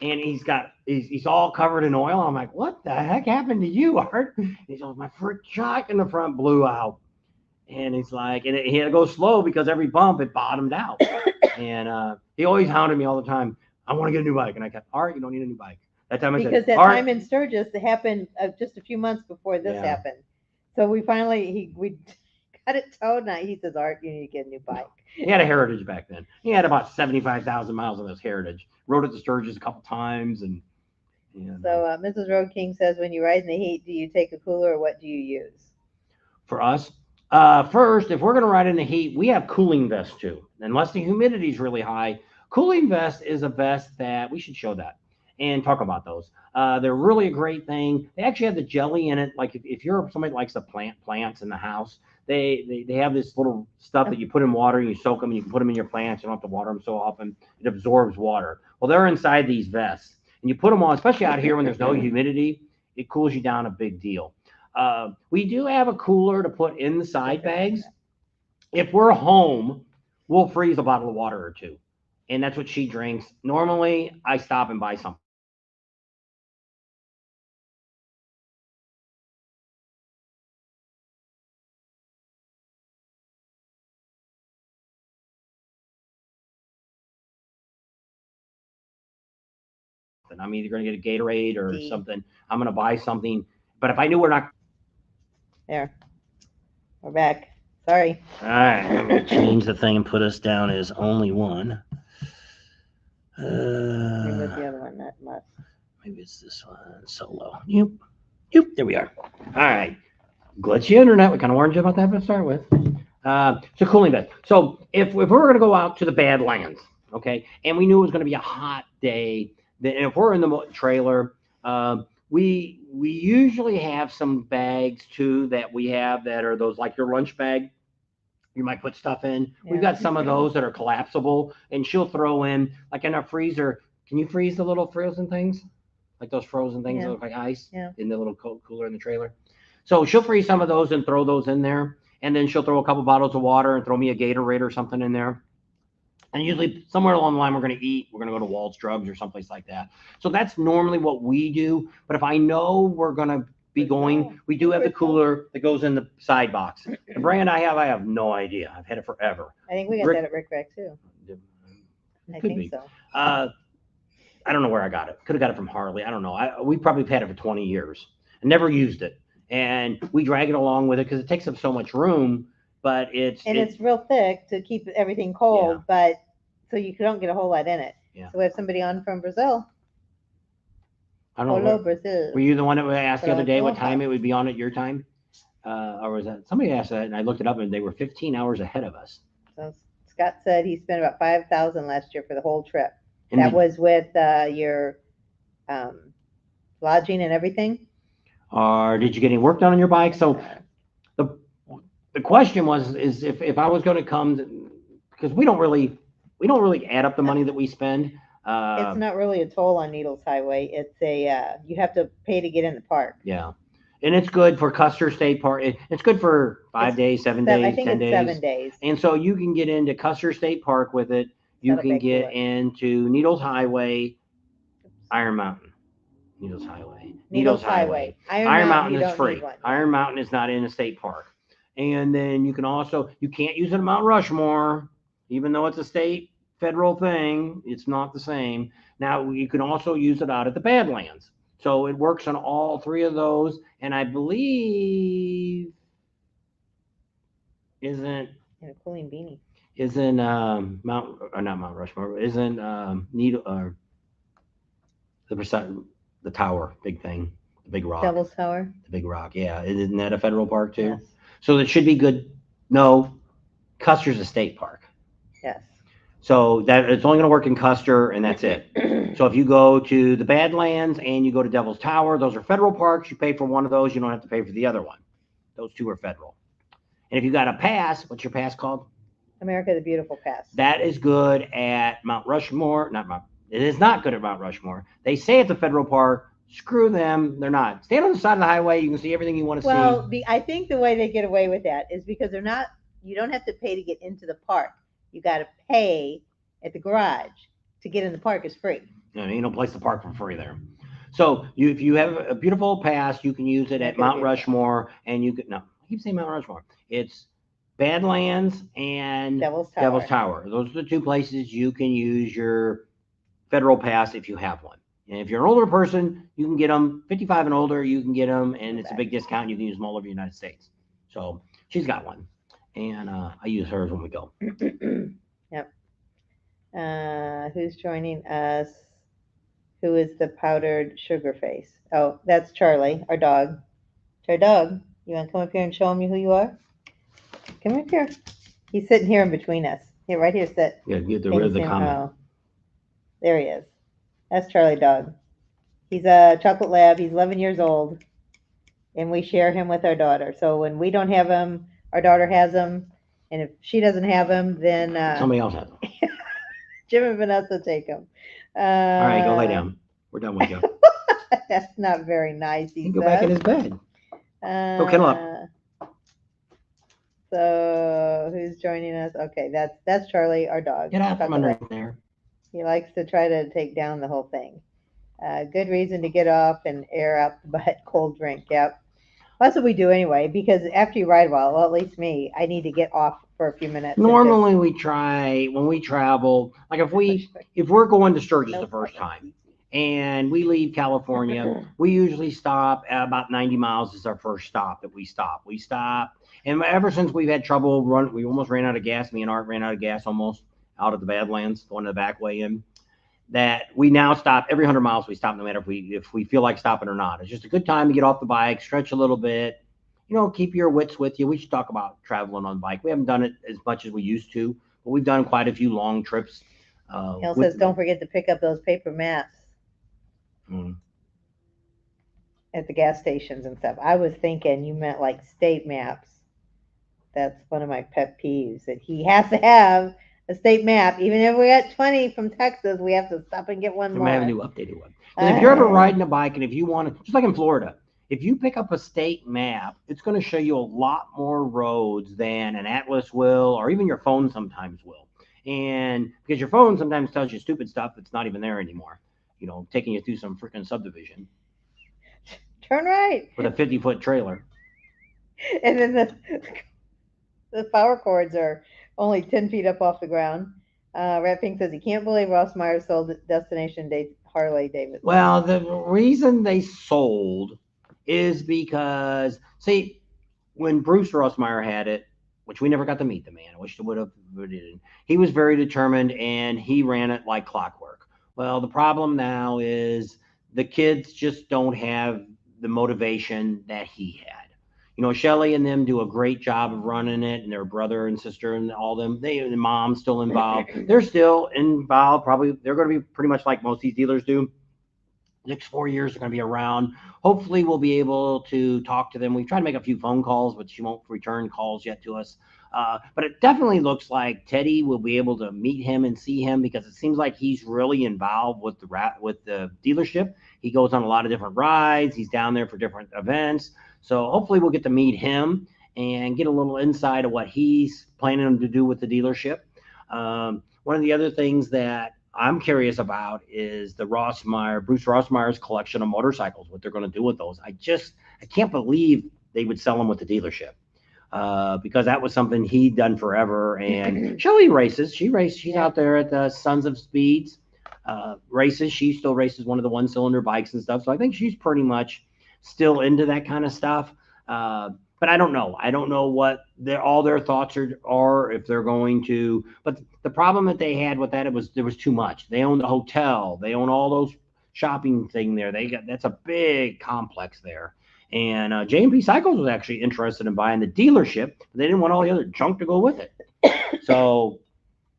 A: And he's all covered in oil. I'm like, what the heck happened to you, Art? And he's like, my front shock in the front blew out. And he's like, and he had to go slow because every bump it bottomed out. And he always hounded me all the time. I want to get a new bike. And I kept, Art, you don't need a new bike. That time I said,
B: because that
A: Art,
B: time in Sturgis happened just a few months before this happened. So we finally, we got it towed. Now he says, Art, you need to get a new bike.
A: He had a Heritage back then. He had about 75,000 miles on his Heritage. Rode it to Sturgis a couple times. And
B: so Mrs. Road King says, when you ride in the heat, do you take a cooler or what do you use?
A: For us, first, if we're going to ride in the heat, we have cooling vests too. Unless the humidity is really high, cooling vest is a vest that we should show that. and talk about those. They're really a great thing. They actually have the jelly in it. Like if you're somebody that likes to plant plants in the house, they have this little stuff that you put in water and you soak them and you can put them in your plants. You don't have to water them so often. It absorbs water. Well, they're inside these vests, and you put them on, especially out here when there's no humidity. It cools you down a big deal. We do have a cooler to put in the side bags. If we're home, we'll freeze a bottle of water or two, and that's what she drinks. Normally, I stop and buy something. I'm either going to get a Gatorade or something. I'm going to buy something. But if I knew we're not.
B: There. We're back. Sorry.
A: All right. I'm going to change the thing and put us down as only one.
B: Maybe the other one, that must.
A: Maybe it's this one. Solo. Yep. There we are. All right. Glitchy internet. We kind of warned you about that to start with. So cooling bed. So if we were going to go out to the Badlands, okay, and we knew it was going to be a hot day, then if we're in the trailer, we usually have some bags too that we have that are those like your lunch bag. You might put stuff in.
B: Yeah.
A: We've got some of those that are collapsible, and she'll throw in like in our freezer. Can you freeze the little frozen things? Like those frozen things that look like ice in the little cooler in the trailer. So she'll freeze some of those and throw those in there. And then she'll throw a couple bottles of water and throw me a Gatorade or something in there. And usually somewhere along the line, we're going to eat. We're going to go to Walt's Drugs or someplace like that. So that's normally what we do. But if I know we're going to be going, we do have the cooler that goes in the side box. The brand I have no idea. I've had it forever.
B: I think we got that at Rick Rack too. I think so.
A: I don't know where I got it. Could have got it from Harley. I don't know. We probably have had it for 20 years. I never used it. And we drag it along with it because it takes up so much room, but it's
B: real thick to keep everything cold, but so you don't get a whole lot in it.
A: Yeah.
B: So we have somebody on from Brazil.
A: I don't know.
B: Brazil.
A: Were you the one that asked the other day what time it would be on at your time? Or was that somebody asked that and I looked it up and they were 15 hours ahead of us.
B: So Scott said he spent about $5,000 last year for the whole trip. And that was with your lodging and everything. Or
A: did you get any work done on your bike? So the question is if I was going to come, because we don't really add up the money that we spend.
B: It's not really a toll on Needles Highway. It's you have to pay to get in the park.
A: Yeah, and it's good for Custer State Park. It's good for 5 days, 7 days,
B: I think
A: 10 days.
B: 7 days.
A: And so you can get into Custer State Park with it. You can get into Needles Highway, Iron Mountain. Needles Highway. Iron Mountain is free. Iron Mountain is not in a state park. And then you can't use it at Mount Rushmore, even though it's a state federal thing. It's not the same. Now you can also use it out at the Badlands. So it works on all three of those. And I believe
B: and a cooling beanie.
A: Isn't not Mount Rushmore, isn't the tower, big thing, the big rock.
B: Devil's Tower.
A: The big rock, yeah. Isn't that a federal park too?
B: Yes.
A: So it should be good. No, Custer's a state park.
B: Yes.
A: So that it's only going to work in Custer, and that's it. So if you go to the Badlands and you go to Devil's Tower, those are federal parks. You pay for one of those, you don't have to pay for the other one. Those two are federal. And if you got a pass, what's your pass called?
B: America the Beautiful Pass.
A: That is good at Mount Rushmore. It is not good at Mount Rushmore. They say it's a federal park. Screw them. They're not. Stand on the side of the highway. You can see everything you want to see.
B: Well, I think the way they get away with that is because you don't have to pay to get into the park. You got to pay at the garage to get in the park is free.
A: You don't place to park for free there. So if you have a beautiful pass, you can use it at Mount Rushmore, and I keep saying Mount Rushmore. It's Badlands and
B: Devil's
A: Tower. Those are the two places you can use your federal pass if you have one. And if you're an older person, you can get them 55 and older. You can get them, and it's a big discount. You can use them all over the United States. So she's got one, and I use hers when we go.
B: Yep. Who's joining us? Who is the powdered sugar face? Oh, that's Charlie, our dog. Our dog. You want to come up here and show him who you are? Come up here. He's sitting here in between us. Here, sit.
A: Yeah, get rid of the comment.
B: Oh, there he is. That's Charlie Dog. He's a chocolate lab. He's 11 years old, and we share him with our daughter. So when we don't have him, our daughter has him, and if she doesn't have him, then
A: Somebody else has them.
B: Jim and Vanessa take him.
A: All right, go lay down. We're done with you.
B: That's not very nice.
A: He
B: He
A: can go back in his bed. Go kennel up.
B: So who's joining us? Okay, that's Charlie, our dog.
A: Get out from underneath there.
B: He likes to try to take down the whole thing. Good reason to get off and air out the butt. Cold drink. Yep. That's what we do anyway, because after you ride a while, well, at least me, I need to get off for a few minutes.
A: Normally we try when we travel, like if we're going to Sturgis the first time and we leave California, we usually stop at about 90 miles is our first stop that we stop. We stop. And ever since we've had trouble we almost ran out of gas. Me and Art ran out of gas almost out of the Badlands, going to the back way in. That we now stop every 100 miles. We stop no matter if we feel like stopping or not. It's just a good time to get off the bike, stretch a little bit, keep your wits with you. We should talk about traveling on bike. We haven't done it as much as we used to, but we've done quite a few long trips.
B: Hill says, don't forget to pick up those paper maps at the gas stations and stuff. I was thinking you meant like state maps. That's one of my pet peeves, that he has to have a state map. Even if we got 20 from Texas, we have to stop and get one more.
A: We have a new updated one. If you're ever riding a bike and if you want to, just like in Florida, if you pick up a state map, it's going to show you a lot more roads than an atlas will, or even your phone sometimes will. And because your phone sometimes tells you stupid stuff that's not even there anymore, taking you through some freaking subdivision.
B: Turn right.
A: With a 50-foot trailer.
B: And then the power cords are only 10 feet up off the ground. Rat Pink says he can't believe Ross Meyer sold Destination Harley Davidson.
A: Well, the reason they sold is because, see, when Bruce Rossmeyer had it, which we never got to meet the man, I wish we would have, he was very determined and he ran it like clockwork. Well, the problem now is the kids just don't have the motivation that he had. Shelly and them do a great job of running it, and their brother and sister and all them, the mom's still involved. They're still involved. Probably they're going to be pretty much like most of these dealers do. Next 4 years they're going to be around. Hopefully we'll be able to talk to them. We've tried to make a few phone calls, but she won't return calls yet to us. But it definitely looks like Teddy will be able to meet him and see him, because it seems like he's really involved with the dealership. He goes on a lot of different rides. He's down there for different events. So hopefully we'll get to meet him and get a little insight of what he's planning to do with the dealership. One of the other things that I'm curious about is Bruce Rossmeyer's collection of motorcycles, what they're going to do with those. I can't believe they would sell them with the dealership, because that was something he'd done forever. And Shelly races. She's out there at the Sons of Speeds races. She still races one of the one-cylinder bikes and stuff. So I think she's pretty much still into that kind of stuff. But I don't know. I don't know what all their thoughts are if they're going to. But the problem that they had with that, there was too much. They own the hotel. They own all those shopping thing there. That's a big complex there. And J&P Cycles was actually interested in buying the dealership, but they didn't want all the other junk to go with it. So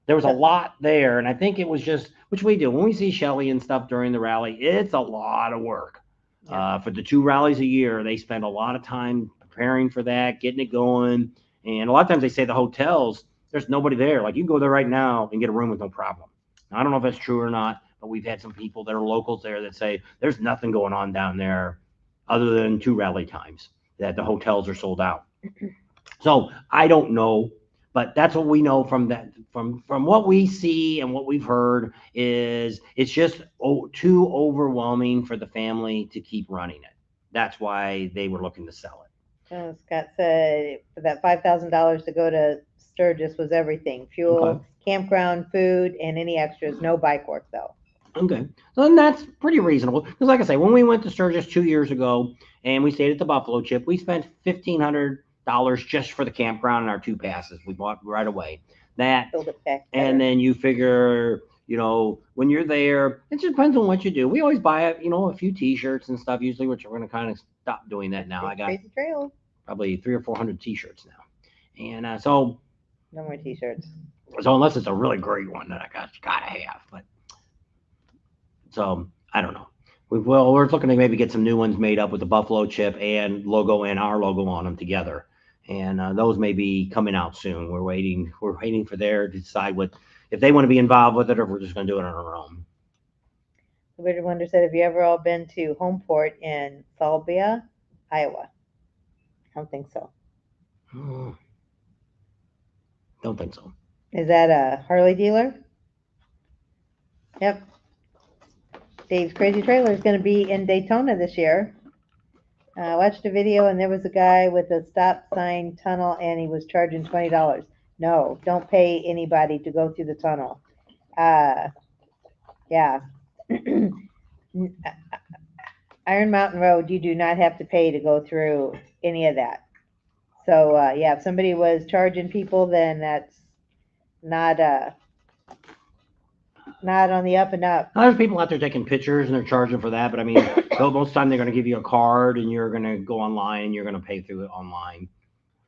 A: there was a lot there, and I think it was just, which we do when we see Shelly and stuff during the rally. It's a lot of work. For the 2 rallies a year, they spend a lot of time preparing for that, getting it going. And a lot of times they say the hotels, there's nobody there. Like, you can go there right now and get a room with no problem. Now, I don't know if that's true or not, but we've had some people that are locals there that say there's nothing going on down there other than 2 rally times, that the hotels are sold out. So I don't know, but that's what we know from that, from what we see and what we've heard, is it's just too overwhelming for the family to keep running it. That's why they were looking to sell it.
B: Scott said for that $5,000 to go to Sturgis was everything: fuel, campground, food, and any extras. No bike work though.
A: Okay, so then that's pretty reasonable. Because like I say, when we went to Sturgis 2 years ago and we stayed at the Buffalo Chip, we spent $1,500 just for the campground and our 2 passes we bought right away. That, and then you figure, when you're there, it just depends on what you do. We always buy a few T-shirts and stuff usually, which we're going to kind of stop doing that now. I got probably 300 or 400 T-shirts now, and so
B: no more T-shirts.
A: So unless it's a really great one that I gotta have, but so I don't know. We're looking to maybe get some new ones made up with the buffalo chip and logo and our logo on them together, and those may be coming out soon. We're waiting for their to decide what if they want to be involved with it or if we're just going to do it on our own.
B: The Bearded Wonder said, have you ever all been to Homeport in Salbia, Iowa? I don't think so.
A: Hmm, don't think so.
B: Is that a Harley dealer? Yep. Dave's Crazy Trailer is going to be in Daytona this year. I watched a video and there was a guy with a stop sign tunnel and he was charging $20. No, don't pay anybody to go through the tunnel. Yeah. Iron Mountain Road, you do not have to pay to go through any of that. So yeah, if somebody was charging people, then that's not not on the up and up.
A: Now, there's people out there taking pictures and they're charging for that, but I mean, most of the time they're going to give you a card and you're going to go online and you're going to pay through it online.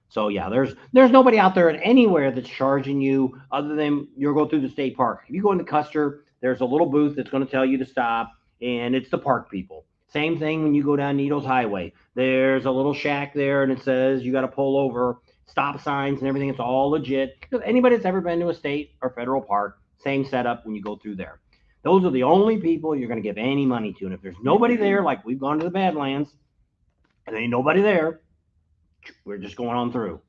A: So yeah, there's nobody out there anywhere that's charging you other than you'll go through the state park. If you go into Custer, there's a little booth that's going to tell you to stop, and it's the park people. Same thing when you go down Needles Highway. There's a little shack there, and it says you got to pull over, stop signs and everything. It's all legit. Anybody that's ever been to a state or federal park, same setup when you go through there. Those are the only people you're going to give any money to. And if there's nobody there, like we've gone to the Badlands, and there ain't nobody there, we're just going on through.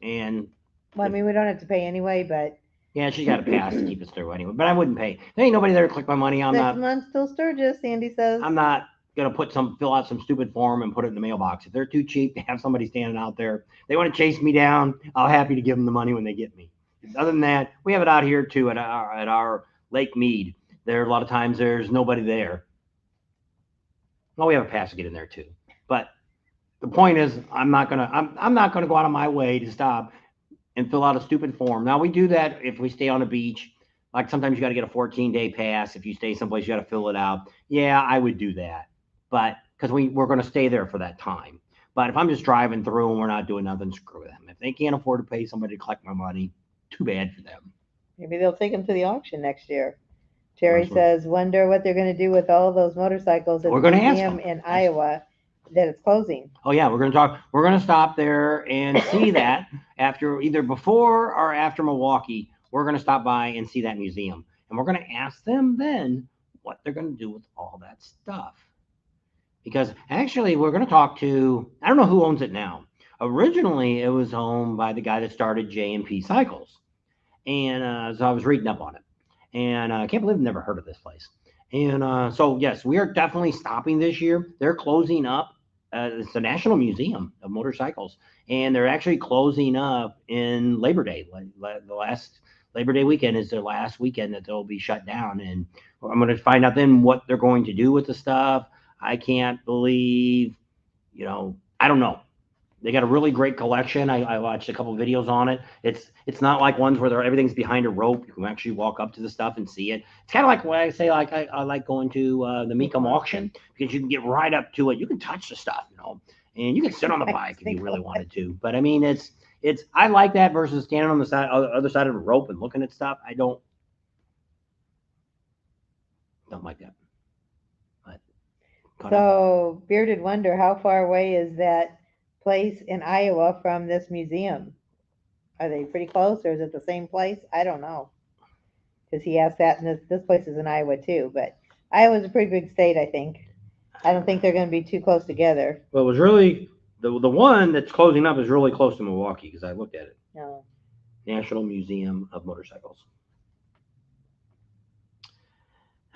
A: And
B: Well, I mean, we don't have to pay anyway, but
A: yeah, she's got a pass to keep us through anyway. But I wouldn't pay. There ain't nobody there to collect my money.
B: 6 months till Sturgis, Sandy says.
A: I'm not gonna fill out some stupid form and put it in the mailbox. If they're too cheap to have somebody standing out there, they want to chase me down. I'll happy to give them the money when they get me. Other than that, we have it out here too at our Lake Mead. There a lot of times there's nobody there. Well, we have a pass to get in there too. But the point is, I'm not gonna go out of my way to stop and fill out a stupid form. Now we do that if we stay on a beach. Like sometimes you got to get a 14-day pass. If you stay someplace, you got to fill it out. Yeah, I would do that, but because we're going to stay there for that time. But if I'm just driving through and we're not doing nothing, screw them. If they can't afford to pay somebody to collect my money, too bad for them.
B: Maybe they'll take them to the auction next year. Terry
A: That's what-
B: says, wonder what they're going to do with all those motorcycles at
A: We're
B: the
A: gonna ask
B: museum
A: them.
B: in Iowa that it's closing.
A: Oh yeah, we're going to talk. We're going to stop there and see that after either before or after Milwaukee. We're going to stop by and see that museum, and we're going to ask them then what they're going to do with all that stuff. Because actually, we're going to talk to. I don't know who owns it now. Originally, it was owned by the guy that started J&P Cycles, and so I was reading up on it, and I can't believe I've never heard of this place. And so yes, we are definitely stopping this year. They're closing up. It's the National Museum of Motorcycles, and they're actually closing up in Labor Day. The last Labor Day weekend is their last weekend that they'll be shut down, and I'm going to find out then what they're going to do with the stuff. I can't believe, I don't know. They got a really great collection. I watched a couple of videos on it. It's not like ones where everything's behind a rope. You can actually walk up to the stuff and see it. It's kind of like what I say. Like I like going to the Mecum auction because you can get right up to it. You can touch the stuff, and you can sit on the bike if you really wanted to. But I mean, it's I like that versus standing on the other side of the rope and looking at stuff. I don't like that. But
B: So, Bearded Wonder, how far away is that place in Iowa from this museum? Are they pretty close, or is it the same place? I don't know. Because he asked that, and this place is in Iowa too. But Iowa's a pretty big state, I think. I don't think they're going to be too close together.
A: Well, it was really the one that's closing up is really close to Milwaukee because I looked at it.
B: No.
A: National Museum of Motorcycles.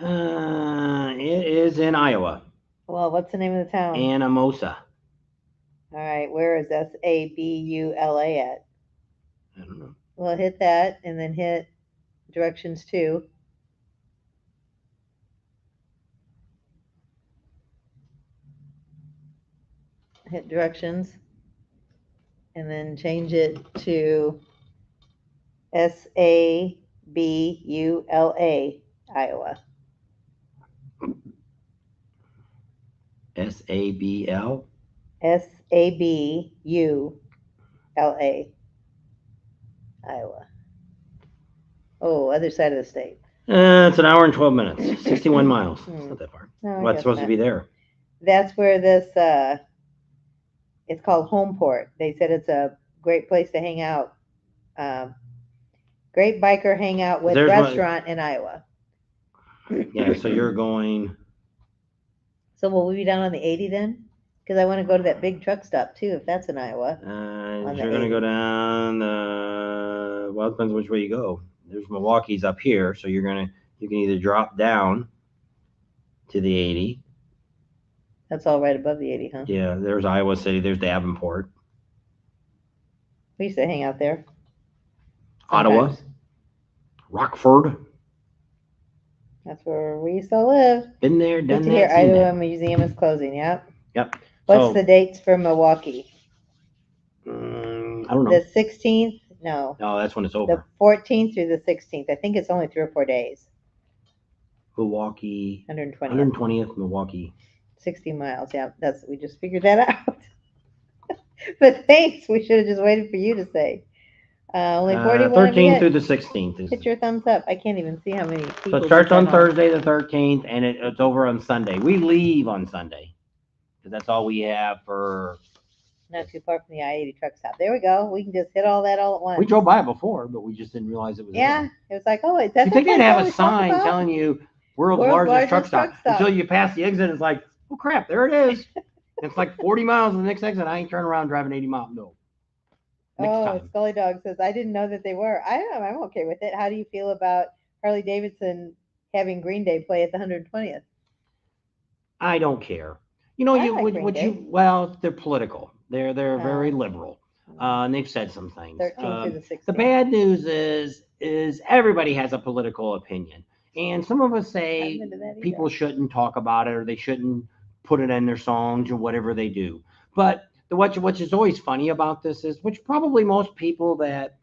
A: It is in Iowa.
B: Well, what's the name of the town?
A: Anamosa.
B: All right, where is Sabula at?
A: I don't know.
B: Well, hit that, and then hit directions 2. Hit directions, and then change it to Sabula, Iowa.
A: SABL.
B: Sabula, Iowa. Oh, other side of the state.
A: It's an hour and 12 minutes, 61 miles. It's not that far.
B: No, I
A: What's
B: guess
A: supposed to
B: not.
A: be there?
B: That's where this, it's called Homeport. They said it's a great place to hang out. Um, great biker hangout with
A: There's my-
B: restaurant in Iowa.
A: Yeah, so you're going.
B: So will we be down on the 80 then? Because I want to go to that big truck stop too, if that's in Iowa. On the
A: You're going to
B: 80.
A: go down the. Well, it depends which way you go. There's Milwaukee's up here, so you can either drop down to the 80.
B: That's all right above the 80, huh?
A: Yeah, there's Iowa City. There's Davenport,
B: We used to hang out there.
A: Ottawa,
B: Sometimes.
A: Rockford.
B: That's where we used to live.
A: Been there,
B: Good
A: done
B: to hear
A: that, seen
B: Iowa
A: that.
B: Museum is closing. Yep.
A: Yep.
B: What's
A: So,
B: the dates for Milwaukee?
A: I don't know.
B: The 16th? No.
A: No, that's when it's
B: The
A: over.
B: 14th through the 16th. I think it's only 3 or 4 days.
A: Milwaukee,
B: 120th.
A: 120th, Milwaukee.
B: 60 miles. Yeah, we just figured that out. But thanks. We should have just waited for you to say. Only 41 of you
A: 13th through the 16th.
B: hit your thumbs up. I can't even see how many
A: So
B: people.
A: it starts
B: just
A: on
B: went home.
A: Thursday the 13th, and it's over on Sunday. We leave on Sunday because that's all we have for.
B: Not too far from the I-80 truck stop. There we go. We can just hit all that all at once.
A: We drove by it before, but we just didn't realize it was
B: Yeah,
A: there.
B: it was like, oh, is that
A: You
B: the
A: think they'd
B: place
A: have
B: I
A: a
B: always talk
A: sign
B: about?
A: telling you world's
B: World's
A: largest truck
B: largest
A: stop
B: truck stop.
A: until you pass the exit? It's like, oh crap, there it is. It's like 40 miles to the next exit. I ain't turning around driving 80 miles. No. Next
B: Oh,
A: time.
B: Scully Dog says, I didn't know that they were. I'm okay with it. How do you feel about Harley Davidson having Green Day play at the 120th?
A: I don't care. You know,
B: I like Green Day.
A: well, they're political. They're very
B: Oh.
A: liberal. And they've said some things.
B: 13th through the 16th.
A: The bad news is everybody has a political opinion, and some of us say
B: Haven't been to that
A: people
B: either.
A: shouldn't talk about it or they shouldn't put it in their songs or whatever they do. But what is always funny about this is, which probably most people that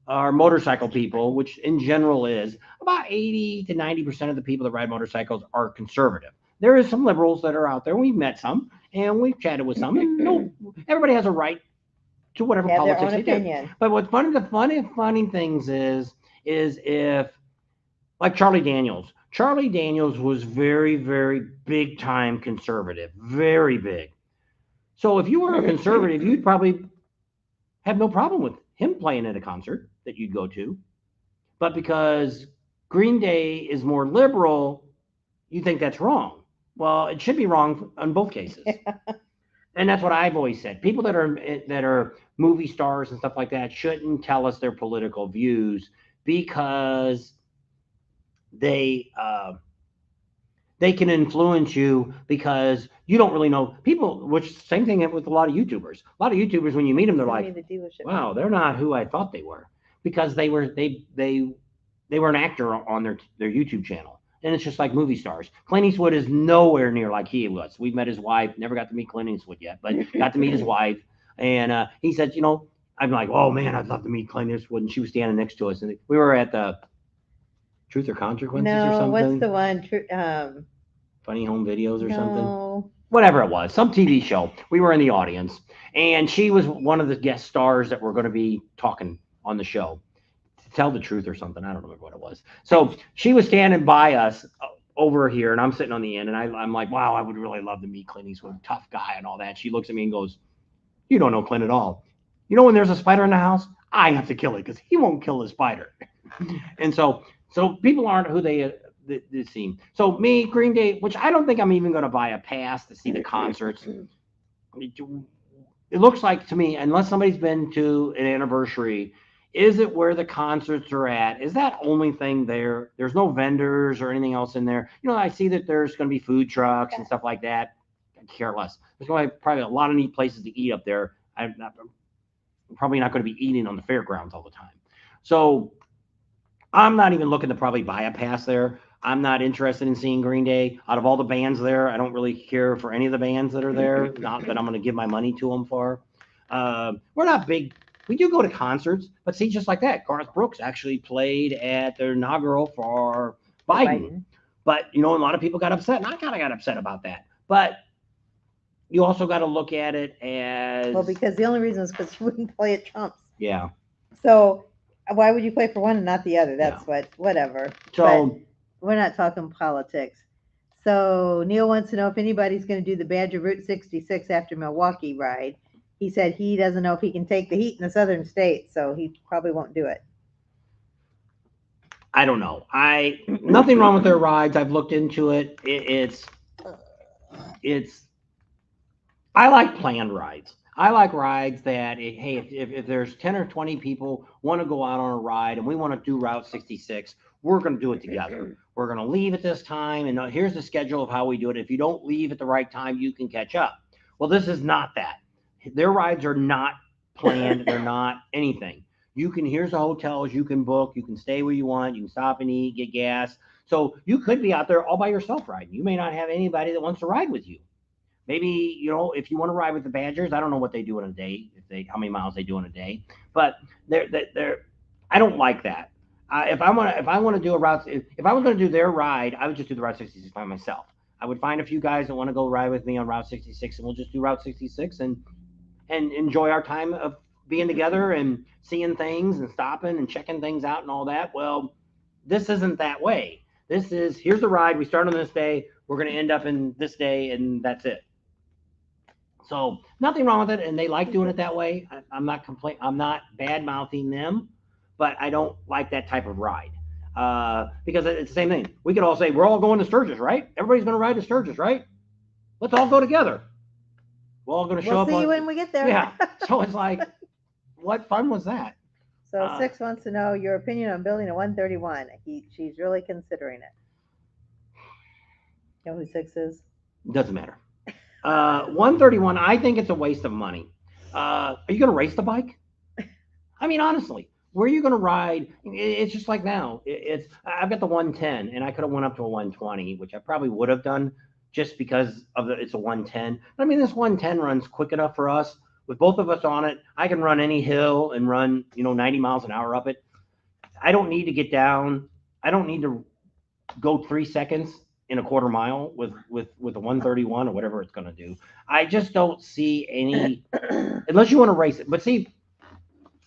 A: are motorcycle people, which in general is about 80 to 90% of the people that ride motorcycles are conservative. There is some liberals that are out there. We've met some and we've chatted with some, and no, everybody has a right to whatever
B: Have their
A: politics
B: own
A: they do.
B: opinion.
A: But what's funny things is if, like Charlie Daniels. Charlie Daniels was very, very big time conservative, very big. So if you were a conservative, you'd probably have no problem with him playing at a concert that you'd go to. But because Green Day is more liberal, you think that's wrong. Well, it should be wrong on both cases. And that's what I've always said. People that are movie stars and stuff like that shouldn't tell us their political views because they can influence you because you don't really know people. Which same thing with a lot of YouTubers. A lot of YouTubers, when you meet them, they're
B: Send me
A: like,
B: the dealership.
A: "Wow, they're not who I thought they were," because they were an actor on their YouTube channel. And it's just like movie stars. Clint Eastwood is nowhere near like he was. We've met his wife. Never got to meet Clint Eastwood yet, but got to meet his wife. And he said, I'm like, oh man, I'd love to meet Clint Eastwood. And she was standing next to us, and we were at the Truth or Consequences or
B: No,
A: something.
B: what's the one?
A: Funny Home Videos or something.
B: No.
A: Whatever it was, some TV show. We were in the audience, and she was one of the guest stars that were going to be talking on the show. To tell the truth or something, I don't remember what it was. So she was standing by us over here, and I'm sitting on the end, and I'm like, wow, I would really love to meet Clint Eastwood, tough guy and all that. She looks at me and goes, you don't know Clint at all. You know when there's a spider in the house, I have to kill it because he won't kill the spider. And so people aren't who they seem. So me, Green Day, which I don't think I'm even going to buy a pass to see the concerts. It looks like to me, unless somebody's been to an anniversary, is it where the concerts are at? Is that only thing there? There's no vendors or anything else in there. I see that there's going to be food trucks and stuff like that. I care less. There's going to be probably a lot of neat places to eat up there. I'm probably not going to be eating on the fairgrounds all the time. So I'm not even looking to probably buy a pass there. I'm not interested in seeing Green Day. Out of all the bands there, I don't really care for any of the bands that are there. Not that I'm going to give my money to them for. We're not big. We do go to concerts, but see, just like that, Garth Brooks actually played at their inaugural for Biden. But, a lot of people got upset, and I kind of got upset about that. But you also got to look at it as...
B: Well, because the only reason is because you wouldn't play at Trump's.
A: Yeah.
B: So why would you play for one and not the other? That's whatever.
A: So
B: we're not talking politics. So Neil wants to know if anybody's going to do the Badger Route 66 after Milwaukee ride. He said he doesn't know if he can take the heat in the southern states, so he probably won't do it.
A: I don't know. Nothing wrong with their rides. I've looked into it. It's. I like planned rides. I like rides that, hey, if there's 10 or 20 people want to go out on a ride and we want to do Route 66, we're going to do it together. We're going to leave at this time, and here's the schedule of how we do it. If you don't leave at the right time, you can catch up. Well, this is not that. Their rides are not planned. They're not anything. Here's the hotels you can book. You can stay where you want. You can stop and eat, get gas. So you could be out there all by yourself riding. You may not have anybody that wants to ride with you. Maybe, if you want to ride with the Badgers, I don't know what they do in a day, how many miles they do in a day, but I don't like that. If I want to do a route, if I was going to do their ride, I would just do the Route 66 by myself. I would find a few guys that want to go ride with me on Route 66, and we'll just do Route 66 and enjoy our time of being together and seeing things and stopping and checking things out and all that. Well, this isn't that way. Here's the ride. We start on this day. We're going to end up in this day, and that's it. So nothing wrong with it, and they like doing it that way. I'm not bad mouthing them, but I don't like that type of ride because it's the same thing. We could all say we're all going to Sturgis, right? Everybody's going to ride to Sturgis, right? Let's all go together. We're all going to show up.
B: We'll see you when we get there.
A: Yeah. So it's like, what fun was that?
B: So 6 wants to know your opinion on building a 131. She's really considering it. You know who 6 is?
A: Doesn't matter. 131, I think it's a waste of money. Are you going to race the bike? I mean, honestly, where are you going to ride? It's just like now. I've got the 110, and I could have went up to a 120, which I probably would have done just because it's a 110. But I mean, this 110 runs quick enough for us. With both of us on it, I can run any hill and run, 90 miles an hour up it. I don't need to get down. I don't need to go 3 seconds in a quarter mile with a 131 or whatever it's going to do. I just don't see any, unless you want to race it. But see,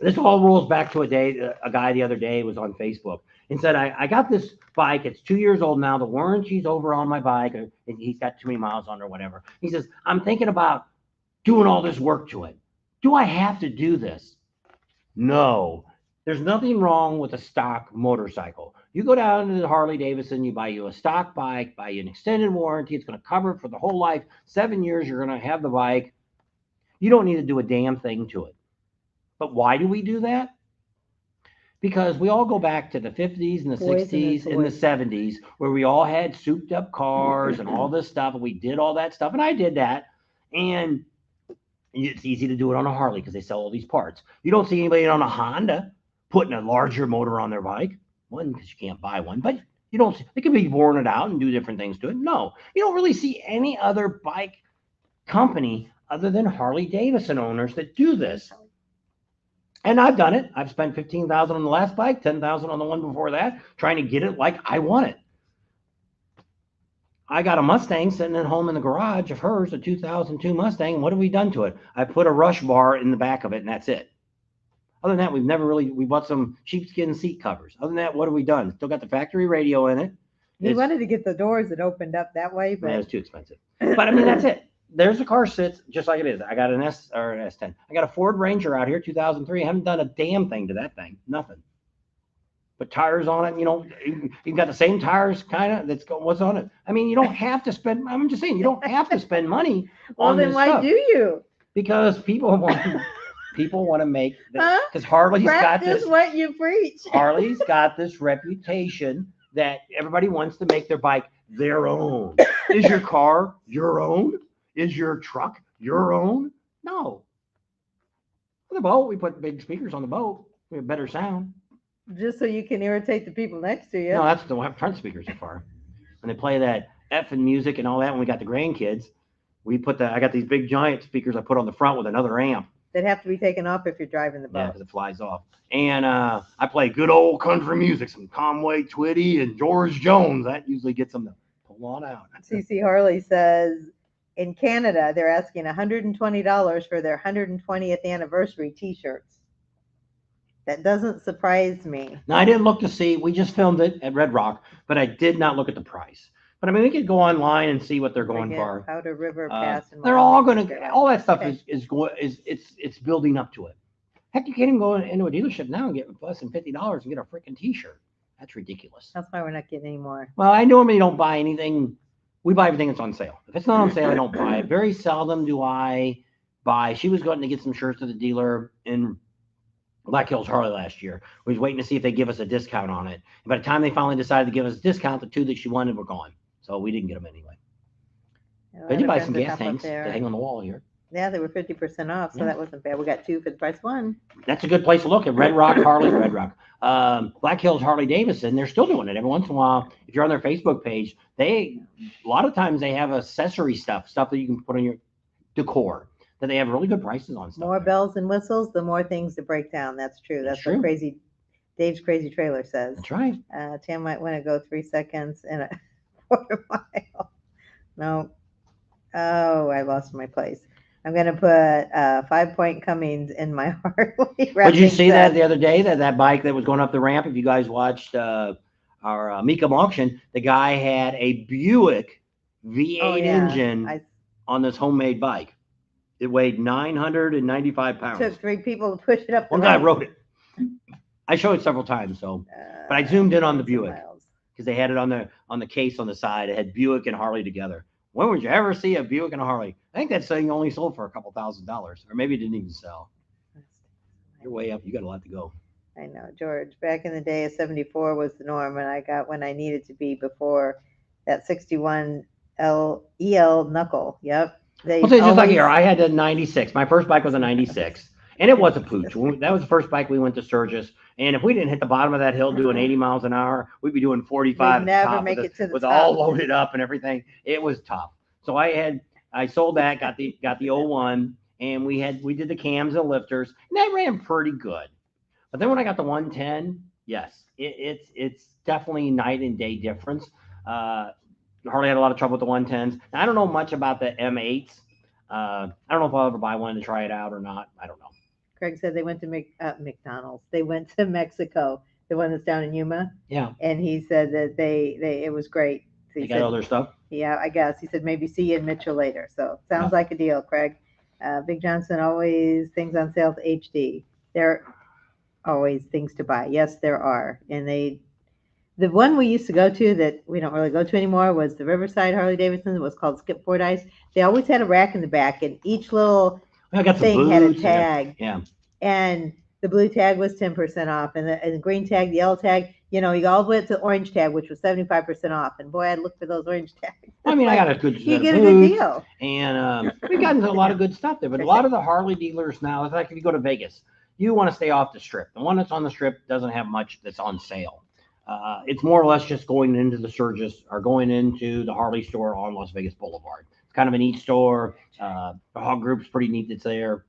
A: this all rolls back to a guy the other day was on Facebook and said, I got this bike. It's 2 years old now. The warranty's over on my bike. And he's got too many miles on it or whatever. He says, I'm thinking about doing all this work to it. Do I have to do this? No. There's nothing wrong with a stock motorcycle. You go down to the Harley Davidson, you buy you a stock bike, buy you an extended warranty. It's going to cover it for the whole life. 7 years, you're going to have the bike. You don't need to do a damn thing to it. But why do we do that? Because we all go back to the 50s and the 60s and the 70s where we all had souped up cars and all this stuff. And we did all that stuff. And I did that. And it's easy to do it on a Harley because they sell all these parts. You don't see anybody on a Honda putting a larger motor on their bike. One, because you can't buy one, but they can be worn it out and do different things to it. No, you don't really see any other bike company other than Harley Davidson owners that do this. And I've done it. I've spent $15,000 on the last bike, $10,000 on the one before that, trying to get it like I want it. I got a Mustang sitting at home in the garage of hers, a 2002 Mustang. And what have we done to it? I put a Rush bar in the back of it, and that's it. Other than that, we bought some sheepskin seat covers. Other than that, what have we done? Still got the factory radio in it.
B: We wanted to get the doors that opened up that way, but
A: it was too expensive. But I mean, that's it. There's the car sits just like it is. I got an S10. I got a Ford Ranger out here, 2003. I haven't done a damn thing to that thing. Nothing. Put tires on it. You've got the same tires kind of. What's on it? I mean, you don't have to spend. I'm just saying, you don't have to spend money on this stuff.
B: Well, then why do you?
A: Because people want to make because Harley's got this.
B: Practice what you preach.
A: Harley's got this reputation that everybody wants to make their bike their own. Is your car your own? Is your truck your own? No. The boat, we put big speakers on the boat. We have better sound.
B: Just so you can irritate the people next to you.
A: No, that's the front speakers so far. When they play that effing music and all that, when we got the grandkids, I got these big giant speakers I put on the front with another amp.
B: That have to be taken off if you're driving the boat.
A: Yeah, because it flies off. And I play good old country music, some Conway Twitty and George Jones. That usually gets them to pull on out.
B: CC Harley says, in Canada, they're asking $120 for their 120th anniversary T-shirts. That doesn't surprise me.
A: Now, I didn't look to see. We just filmed it at Red Rock, but I did not look at the price. But I mean, we could go online and see what they're going
B: Forget
A: for.
B: Powder River Pass. And
A: They're all going
B: Wyoming.
A: to. All that stuff
B: Okay.
A: is going. It's building up to it. Heck, you can't even go into a dealership now and get less than $50 and get a freaking T-shirt. That's ridiculous.
B: That's why we're not getting any more.
A: Well, I normally don't buy anything. We buy everything that's on sale. If it's not on sale, I don't buy it. Very seldom do I buy. She was going to get some shirts to the dealer in Black Hills Harley last year. We was waiting to see if they give us a discount on it. And by the time they finally decided to give us a discount, the two that she wanted were gone. So we didn't get them anyway. I did buy some gas tanks to hang on the wall here.
B: Yeah, they were 50% off, so that wasn't bad. We got 2 for the price of 1.
A: That's a good place to look at Red Rock Harley, Black Hills Harley Davidson. They're still doing it every once in a while. If you're on their Facebook page, a lot of times they have accessory stuff that you can put on your decor. That they have really good prices on stuff.
B: More bells and whistles, the more things to break down. That's true. That's what Dave's Crazy Trailer says.
A: That's right.
B: Tim might want to go 3 seconds in a quarter mile. No. Oh, I lost my place. I'm going to put 5-point Cummings in my Harley.
A: Did you see that the other day, that bike that was going up the ramp? If you guys watched our Mecum auction, the guy had a Buick V8 engine on this homemade bike. It weighed 995 pounds.
B: Took 3 people to push it up.
A: One guy rode it. I showed it several times, but I zoomed in on the Buick because they had it on the case on the side. It had Buick and Harley together. When would you ever see a Buick and a Harley? I think that thing only sold for a couple $1,000s, or maybe it didn't even sell. You're way up. You got a lot to go.
B: I know, George. Back in the day, a 74 was the norm, and I got when I needed to be before that 61 EL knuckle. Yep.
A: Well, so just like here, I had a 96. My first bike was a 96, and it was a pooch. That was the first bike we went to Sturgis. And if we didn't hit the bottom of that hill doing 80 miles an hour, we'd be doing 45
B: never make it to the
A: with
B: top.
A: all loaded up and everything. It was tough. So I sold that, got the 01, and we did the cams and lifters, and that ran pretty good. But then when I got the 110, yes, it's definitely night and day difference. Harley had a lot of trouble with the 110s. Now, I don't know much about the M8s. I don't know if I'll ever buy one to try it out or not. I don't know.
B: Craig said they went to McDonald's. They went to Mexico, the one that's down in Yuma.
A: Yeah.
B: And he said that it was great. So
A: they got all their stuff?
B: Yeah, I guess. He said maybe see you in Mitchell later. So sounds like a deal, Craig. Big Johnson, always things on sale to HD. There are always things to buy. Yes, there are. And the one we used to go to that we don't really go to anymore was the Riverside Harley Davidson. It was called Skipboard Ice. They always had a rack in the back, and each little thing had a tag.
A: Yeah.
B: And the blue tag was 10% off, and the green tag, the yellow tag, you all went to the orange tag, which was 75% off. And boy, I'd look for those orange tags.
A: I mean, I got a good
B: you get a good deal.
A: And we've gotten to a lot of good stuff there. But a lot of the Harley dealers now, it's like if you go to Vegas, you want to stay off the strip. The one that's on the strip doesn't have much that's on sale. It's more or less just going into the Sturgis or going into the Harley store on Las Vegas Boulevard. It's kind of a neat store. The Hog Group's pretty neat that's there.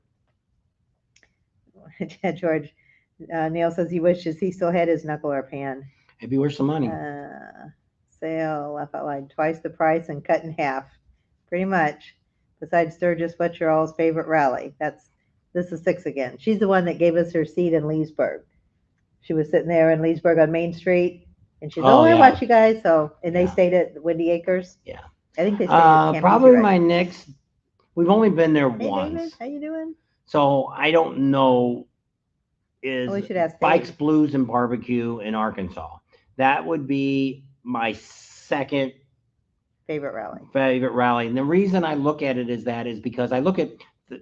B: Yeah, George. Neil says he wishes he still had his knuckle or pan.
A: Maybe worth some money.
B: Sale, laugh out loud, twice the price and cut in half. Pretty much. Besides Sturgis, what's your all's favorite rally? This is 6 again. She's the one that gave us her seat in Leesburg. She was sitting there in Leesburg on Main Street, and she's I watch you guys. And they stayed at Windy Acres.
A: Yeah,
B: I think they stayed at Camp
A: probably
B: Easy,
A: my next. We've only been there
B: Hey,
A: once.
B: David, how you doing?
A: So I don't know.
B: We should ask
A: Bikes,
B: Dave.
A: Blues, and Barbecue in Arkansas. That would be my second
B: favorite rally.
A: And the reason I look at it is because I look at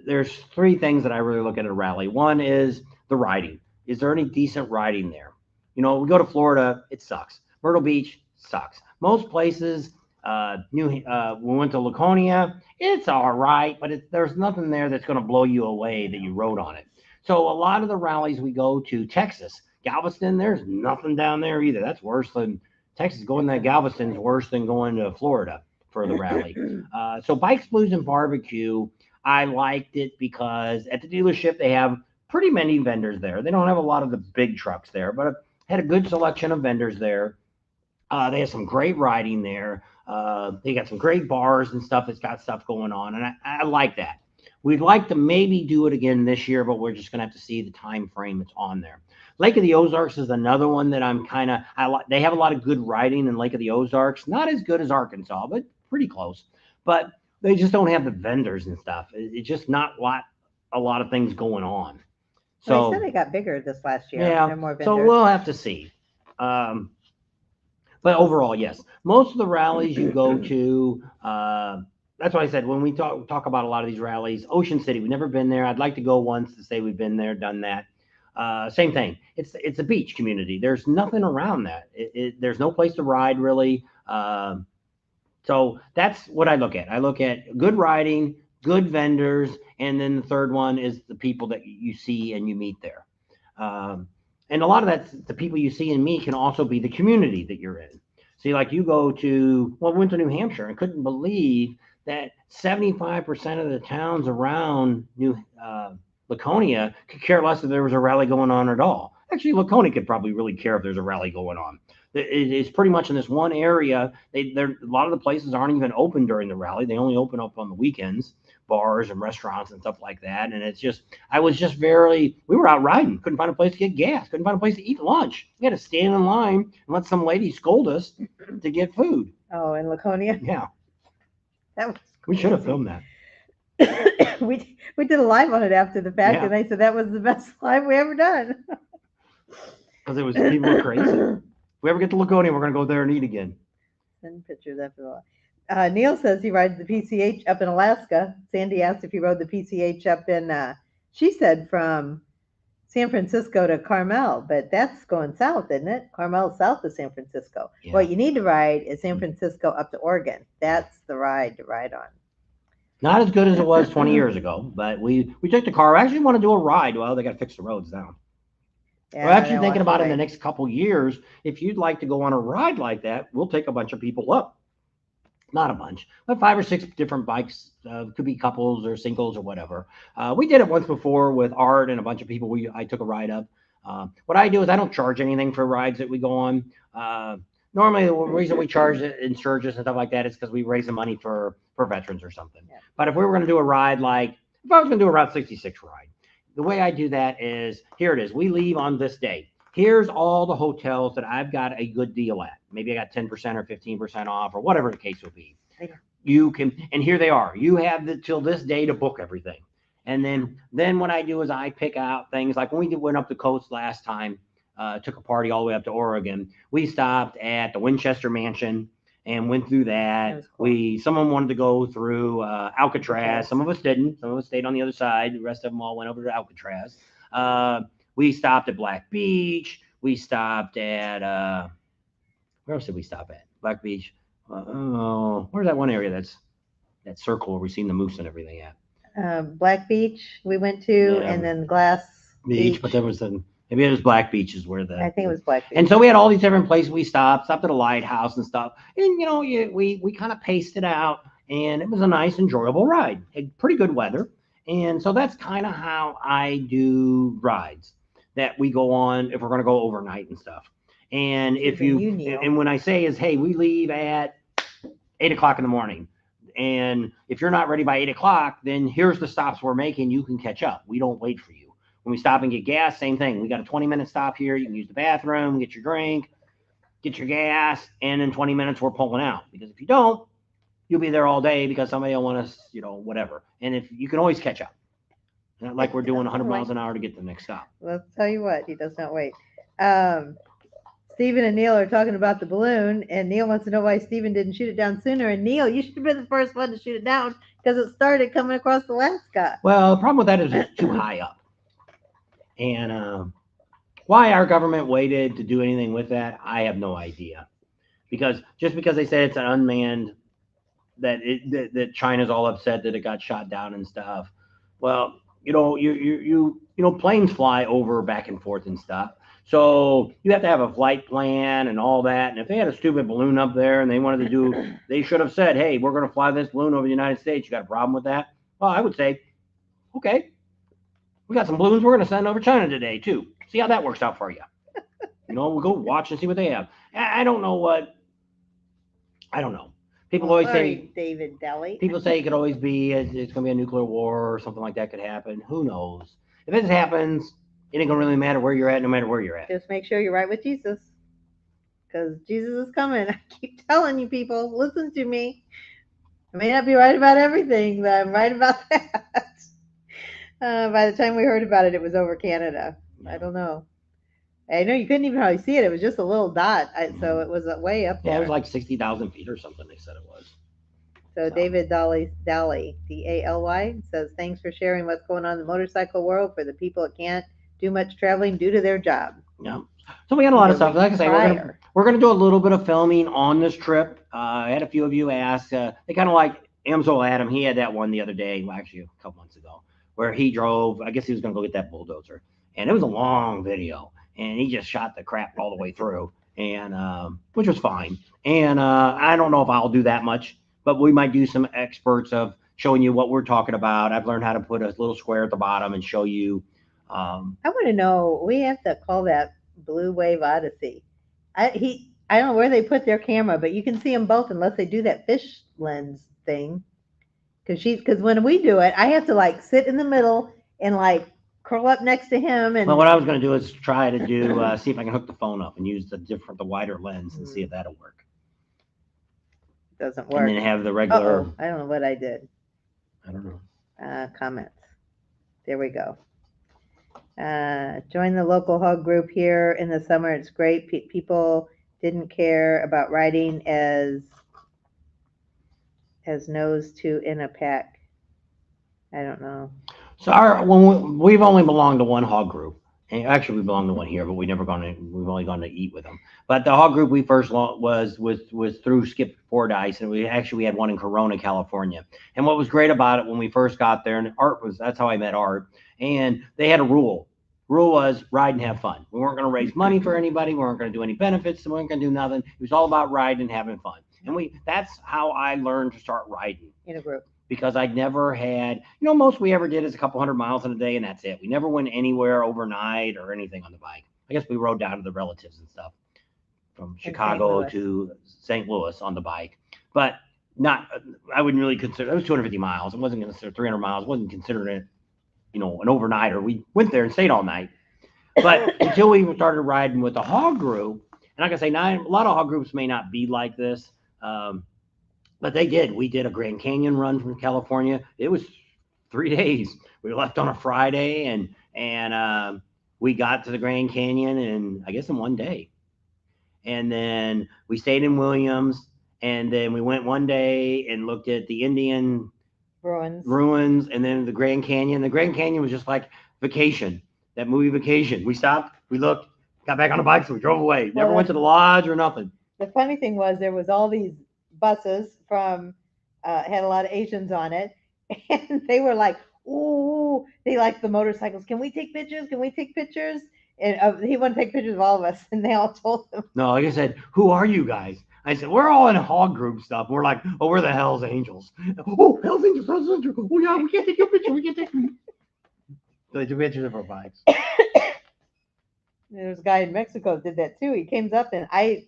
A: there's 3 things that I really look at a rally. One is the riding. Is there any decent riding there? We go to Florida, it sucks. Myrtle Beach sucks. Most places, we went to Laconia, it's all right, but there's nothing there that's going to blow you away that you rode on it. So a lot of the rallies we go to, Texas, Galveston, there's nothing down there either. That's worse than Texas. Going to Galveston is worse than going to Florida for the rally. So Bikes, Blues, and Barbecue, I liked it because at the dealership they have pretty many vendors there. They don't have a lot of the big trucks there, but had a good selection of vendors there. They have some great riding there. They got some great bars and stuff that's got stuff going on, and I like that. We'd like to maybe do it again this year, but we're just going to have to see the time frame it's on there. Lake of the Ozarks is another one that I'm kind of, they have a lot of good riding in Lake of the Ozarks. Not as good as Arkansas, but pretty close. But they just don't have the vendors and stuff. It's just not a lot of things going on.
B: Well,
A: So
B: they said they got bigger this last year.
A: yeah,
B: There are more vendors.
A: so we'll have to see. But overall, yes, most of the rallies you go to, that's why I said when we talk about a lot of these rallies, Ocean City, we've never been there. I'd like to go once to say we've been there, done that. Same thing. It's a beach community. There's nothing around that. There's no place to ride really. So that's what I look at. I look at good riding, good vendors, and then the third one is the people that you see and you meet there. And a lot of that's the people you see and meet can also be the community that you're in. See, like you go to, well, we went to New Hampshire and couldn't believe that 75% of the towns around Laconia could care less if there was a rally going on at all. Actually, Laconia could probably really care if there's a rally going on. It's pretty much in this one area. A lot of the places aren't even open during the rally. They only open up on the weekends, bars and restaurants and stuff like that. And we were out riding, couldn't find a place to get gas, couldn't find a place to eat lunch. We had to stand in line and let some lady scold us to get food.
B: Oh, in Laconia?
A: Yeah.
B: That was
A: we should have filmed that.
B: we did a live on it after the fact, and they said that was the best live we ever done.
A: Because people were crazy. If we ever get to Laconia, we're going to go there and eat again.
B: Send pictures after the live. Neil says he rides the PCH up in Alaska. Sandy asked if he rode the PCH up in, she said from San Francisco to Carmel, but that's going south, isn't it? Carmel's south of San Francisco. Yeah. What you need to ride is San Francisco up to Oregon. That's the ride to ride on.
A: Not as good as it was 20 years ago, but we took the car. I actually want to do a ride. Well, they got to fix the roads now. Yeah, we're actually thinking about in the next couple years, if you'd like to go on a ride like that, we'll take a bunch of people up. Not a bunch, but 5 or 6 different bikes. Could be couples or singles or whatever. We did it once before with Art and a bunch of people. I took a ride up. What I do is I don't charge anything for rides that we go on. Normally, the reason we charge it in Sturgis and stuff like that is because we raise the money for veterans or something. Yeah. But if we were going to do a ride, if I was going to do a Route 66 ride, the way I do that is, here it is. We leave on this day. Here's all the hotels that I've got a good deal at. Maybe I got 10% or 15% off or whatever the case will be. Yeah. You can, and here they are. You have till this day to book everything. And then what I do is I pick out things like when we went up the coast last time, took a party all the way up to Oregon. We stopped at the Winchester Mansion and went through that. Cool. Someone wanted to go through Alcatraz. Some of us didn't. Some of us stayed on the other side. The rest of them all went over to Alcatraz. We stopped at Black Beach. We stopped at where else did we stop at? Black Beach. Where's that one area that circle where we seen the moose and everything at?
B: Black Beach we went to, and then Glass Beach.
A: But there was maybe it was Black Beach is where
B: I think it was Black Beach.
A: And so we had all these different places we stopped at a lighthouse and stuff. And, we kind of paced it out, and it was a nice, enjoyable ride. Had pretty good weather. And so that's kind of how I do rides that we go on if we're going to go overnight and stuff. And and when I say is, hey, we leave at 8 o'clock in the morning. And if you're not ready by 8 o'clock, then here's the stops we're making. You can catch up. We don't wait for you. When we stop and get gas, same thing. We got a 20-minute stop here. You can use the bathroom, get your drink, get your gas, and in 20 minutes we're pulling out. Because if you don't, you'll be there all day because somebody will want us, whatever. And if you can always catch up. Not like we're doing 100 miles an hour to get to the next stop.
B: Let's tell you what, he does not wait. Stephen and Neil are talking about the balloon, and Neil wants to know why Stephen didn't shoot it down sooner. And Neil, you should have been the first one to shoot it down because it started coming across Alaska.
A: Well, the problem with that is it's too high up. And why our government waited to do anything with that, I have no idea. Because they said it's an unmanned, that China's all upset that it got shot down and stuff. Well, planes fly over back and forth and stuff. So you have to have a flight plan and all that. And if they had a stupid balloon up there and they wanted to they should have said, hey, we're going to fly this balloon over the United States. You got a problem with that? Well, I would say, okay, we got some balloons we're going to send over China today too. See how that works out for you. We'll go watch and see what they have. I don't know. People
B: Oh,
A: always
B: sorry,
A: say
B: David Daly.
A: people say it could always be it's going to be a nuclear war or something like that could happen. Who knows? If it happens, it ain't going to really matter where you're at, no matter where you're at.
B: Just make sure you're right with Jesus, because Jesus is coming. I keep telling you, people, listen to me. I may not be right about everything, but I'm right about that. By the time we heard about it, it was over Canada. I don't know. I know you couldn't even hardly see it. It was just a little dot, so it was way up there.
A: Yeah, it was like 60,000 feet or something. They said it was.
B: So David Daly, Daly, says, thanks for sharing what's going on in the motorcycle world for the people that can't do much traveling due to their job.
A: Yeah. So we had a lot of stuff. Like I say, we're gonna do a little bit of filming on this trip. I had a few of you ask. They kind of like Amsel Adam. He had that one the other day, well, actually a couple months ago, where he drove. I guess he was gonna go get that bulldozer, and it was a long video, and he just shot the crap all the way through, and which was fine. And I don't know if I'll do that much, but we might do some experts of showing you what we're talking about. I've learned how to put a little square at the bottom and show you.
B: I want to know. We have to call that Blue Wave Odyssey. I don't know where they put their camera, but you can see them both unless they do that fish lens thing. Because when we do it, I have to like sit in the middle and like curl up next to him. And
A: well, what I was going to do is try to do see if I can hook the phone up and use the wider lens and see if that'll work.
B: Doesn't work.
A: And then have the regular.
B: Uh-oh. I don't know what I did.
A: I don't know.
B: Comments. There we go. Join the local hug group here in the summer. It's great. People didn't care about riding as nose to in a pack. I don't know.
A: So we've only belonged to one hog group. And actually, we belong to one here, but we've only gone to eat with them. But the hog group we first was through Skip Fordyce, and we had one in Corona, California. And what was great about it when we first got there, and that's how I met Art. And they had a rule. Rule was ride and have fun. We weren't going to raise money for anybody. We weren't going to do any benefits. We weren't going to do nothing. It was all about riding and having fun. And that's how I learned to start riding
B: in a group.
A: Because I'd never had, most we ever did is a couple 100 miles in a day, and that's it. We never went anywhere overnight or anything on the bike. I guess we rode down to the relatives and stuff from Chicago to St. Louis on the bike, but I wouldn't really consider, it was 250 miles. It wasn't considered 300 miles. It wasn't considered it, an overnighter. We went there and stayed all night, but until we started riding with the hog group, and like I say, a lot of hog groups may not be like this, but they did. We did a Grand Canyon run from California. It was 3 days. We left on a Friday, and we got to the Grand Canyon in 1 day. And then we stayed in Williams, and then we went one day and looked at the Indian ruins, and then the Grand Canyon. The Grand Canyon was just like Vacation, that movie Vacation. We stopped, we looked, got back on the bikes, and we drove away. Never went to the lodge or nothing.
B: The funny thing was there was all these buses from had a lot of Asians on it, and they were like, "Ooh," they liked the motorcycles. Can we take pictures? Can we take pictures? And he wanted to take pictures of all of us, and they all told him.
A: No, like I said, who are you guys? I said, we're all in hog group stuff. We're like, oh, we're the Hells Angels. Oh, Hells Angels, Hells Angels. Oh, yeah, we can't take your picture. We can't take. So they took pictures of our bikes.
B: There was a guy in Mexico that did that too. He came up, and I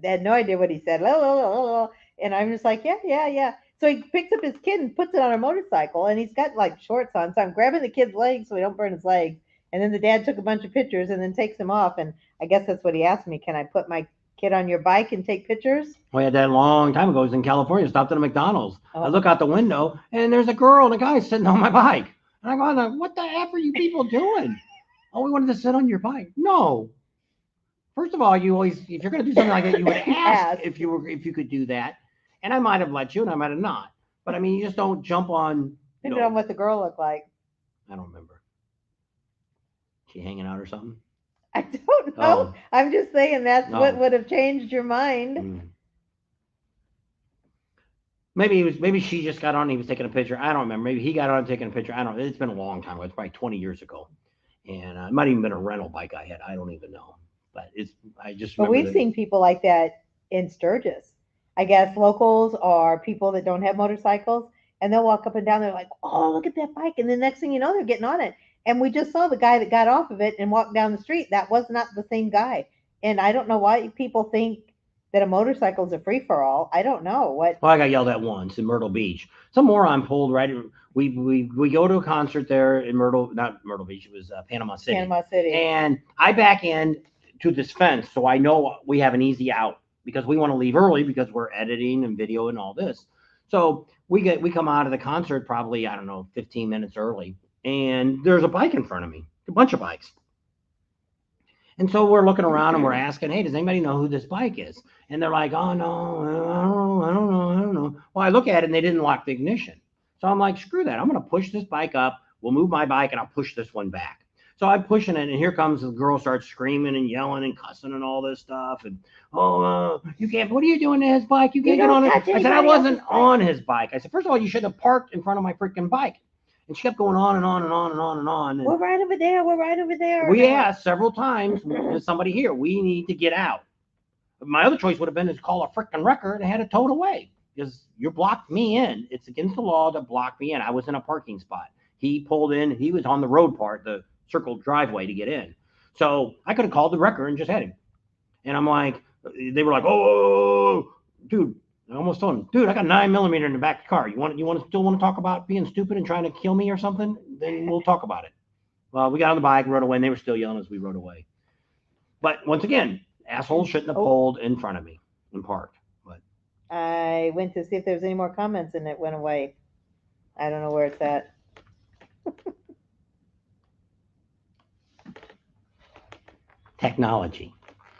B: had no idea what he said. And I'm just like, yeah. So he picks up his kid and puts it on a motorcycle, and he's got like shorts on. So I'm grabbing the kid's legs so we don't burn his legs. And then the dad took a bunch of pictures and then takes him off. And I guess that's what he asked me. Can I put my kid on your bike and take pictures?
A: We had that a long time ago. It was in California. Stopped at a McDonald's. Oh. I look out the window, and there's a girl and a guy sitting on my bike. And I go, what the F are you people doing? Oh, we wanted to sit on your bike. No. First of all, you always, if you're going to do something like that, you would ask if you could do that. And I might have let you, and I might have not. But I mean, you just don't jump on.
B: Depending on what the girl looked like.
A: I don't remember. She hanging out or something?
B: I don't know. Oh. I'm just saying that's what would have changed your mind.
A: Maybe she just got on and he was taking a picture. I don't remember. Maybe he got on and taking a picture. I don't know. It's been a long time ago. It's probably 20 years ago. And it might have even been a rental bike I had. I don't even know. But
B: we've seen people like that in Sturgis. I guess locals are people that don't have motorcycles, and they'll walk up and down. They're like, oh, look at that bike. And the next thing you know, they're getting on it. And we just saw the guy that got off of it and walked down the street. That was not the same guy. And I don't know why people think that a motorcycle's a free for all. I don't know what.
A: Well, I got yelled at once in Myrtle Beach. Some moron pulled right. We go to a concert there in not Myrtle Beach. It was Panama City.
B: Panama City.
A: And I back in to this fence, so I know we have an easy out because we want to leave early because we're editing and video and all this. So we come out of the concert probably, I don't know, 15 minutes early, and there's a bike in front of me, a bunch of bikes. And so we're looking around and we're asking, hey, does anybody know who this bike is? And they're like, oh, no, I don't know. Well, I look at it and they didn't lock the ignition. So I'm like, screw that. I'm going to push this bike up. We'll move my bike and I'll push this one back. So I'm pushing it, and here comes the girl, starts screaming and yelling and cussing and all this stuff. And, you can't, what are you doing to his bike? You can't get on it. I said, I wasn't on his bike. I said, first of all, you shouldn't have parked in front of my freaking bike. And she kept going on and on and on and on and on. And
B: we're right over there. We're right over there.
A: we asked several times, there's somebody here. We need to get out. My other choice would have been to call a freaking wrecker and had it towed away because you blocked me in. It's against the law to block me in. I was in a parking spot. He pulled in. He was on the road part, the circle driveway to get in. So I could have called the wrecker and just had him. And I'm like, they were like, oh, dude. I almost told him, dude, I got 9mm in the back of the car. You still want to talk about being stupid and trying to kill me or something? Then we'll talk about it. Well, we got on the bike, rode away, and they were still yelling as we rode away. But once again, assholes shouldn't have pulled in front of me and parked. But
B: I went to see if there was any more comments, and it went away. I don't know where it's at.
A: technology.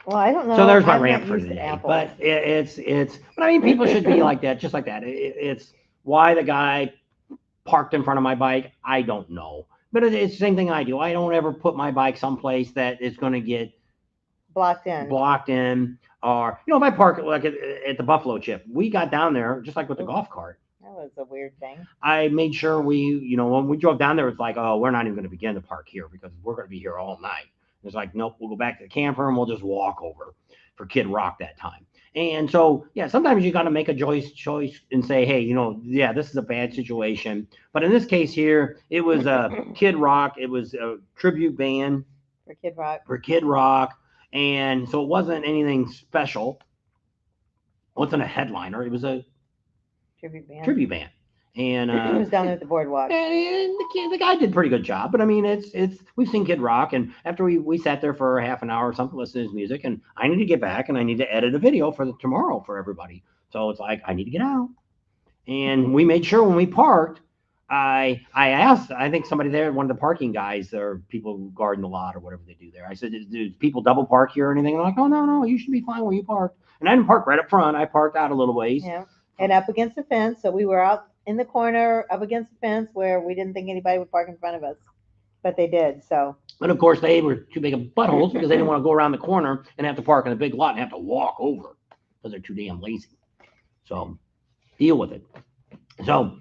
B: Well, I don't know.
A: So there's my
B: I've
A: rant
B: not
A: for
B: used
A: today.
B: Apple.
A: But but I mean, people should be like that, just like that. It's why the guy parked in front of my bike. I don't know. But it's the same thing I do. I don't ever put my bike someplace that is going to get
B: blocked in.
A: Or, if I park like at the Buffalo Chip, we got down there just like with the golf cart.
B: That was a weird thing.
A: I made sure when we drove down there, it's like, oh, we're not even going to begin to park here because we're going to be here all night. It's like, nope, we'll go back to the camper and we'll just walk over for Kid Rock that time. And so, yeah, sometimes you got to make a choice and say, hey, this is a bad situation. But in this case here, it was a Kid Rock. It was a tribute band
B: for Kid Rock.
A: And so it wasn't anything special. It wasn't a headliner. It was a tribute band. And
B: it was down at the boardwalk.
A: And the guy did a pretty good job. But I mean, we've seen Kid Rock, and after we sat there for half an hour or something, listening to his music, and I need to get back and I need to edit a video for tomorrow for everybody. So it's like I need to get out. And we made sure when we parked, I asked, I think somebody there, one of the parking guys or people who guard the lot or whatever they do there. I said, do people double park here or anything? And they're like, oh, no, you should be fine where you parked. And I didn't park right up front. I parked out a little ways.
B: Yeah, and up against the fence. So we were out in the corner up against the fence where we didn't think anybody would park in front of us, but they did. So,
A: and of course they were too big of buttholes because they didn't want to go around the corner and have to park in a big lot and have to walk over because they're too damn lazy. So deal with it. So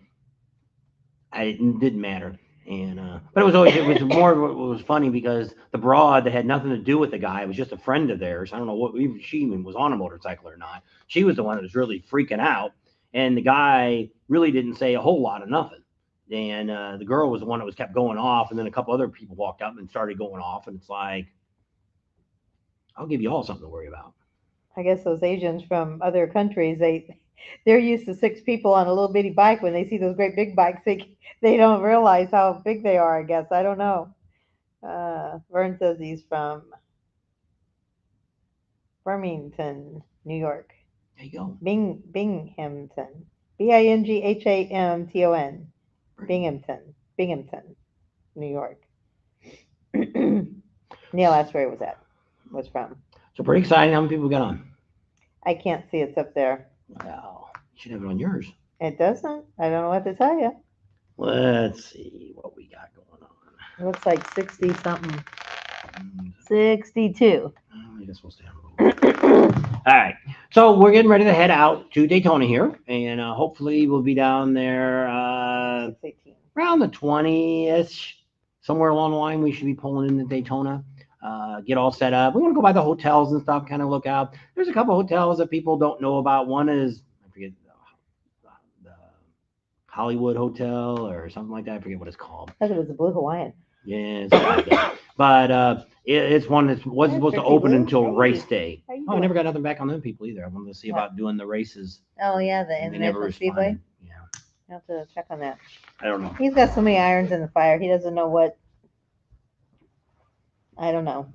A: it didn't matter. And but it was funny because the broad that had nothing to do with the guy, it was just a friend of theirs. I don't know if she even was on a motorcycle or not. She was the one that was really freaking out. And the guy really didn't say a whole lot of nothing. And the girl was the one that was kept going off. And then a couple other people walked up and started going off. And it's like, I'll give you all something to worry about.
B: I guess those Asians from other countries, they're used to 6 people on a little bitty bike. When they see those great big bikes, they don't realize how big they are, I guess. I don't know. Vern says he's from Farmington, New York.
A: There you go.
B: Binghamton. Binghamton. Binghamton, New York. Neil asked where it was from.
A: So pretty exciting. How many people got on?
B: I can't see. It's up there.
A: Wow. You should have it on yours.
B: It doesn't. I don't know what to tell you.
A: Let's see what we got going on.
B: It looks like 60 something. 62.
A: I guess we'll stay on a little bit. All right. So we're getting ready to head out to Daytona here. And hopefully we'll be down there around the 20-ish. Somewhere along the line, we should be pulling into Daytona. Get all set up. We want to go by the hotels and stuff, kind of look out. There's a couple hotels that people don't know about. One is, I forget, the Hollywood Hotel or something like that. I forget what it's called.
B: I thought it was the Blue Hawaiian.
A: Yeah, something like that. But it's one that wasn't supposed to
B: Pretty
A: open
B: Blue.
A: until
B: Hey,
A: race day.
B: how you
A: Oh, I never
B: doing?
A: got nothing back on them people either. I wanted to see
B: What?
A: about doing the races.
B: Oh yeah, the
A: And they never
B: International Speedway.
A: responded. Yeah,
B: I have to check on that.
A: I don't know.
B: He's got so many irons in the fire. He doesn't know what. I don't know.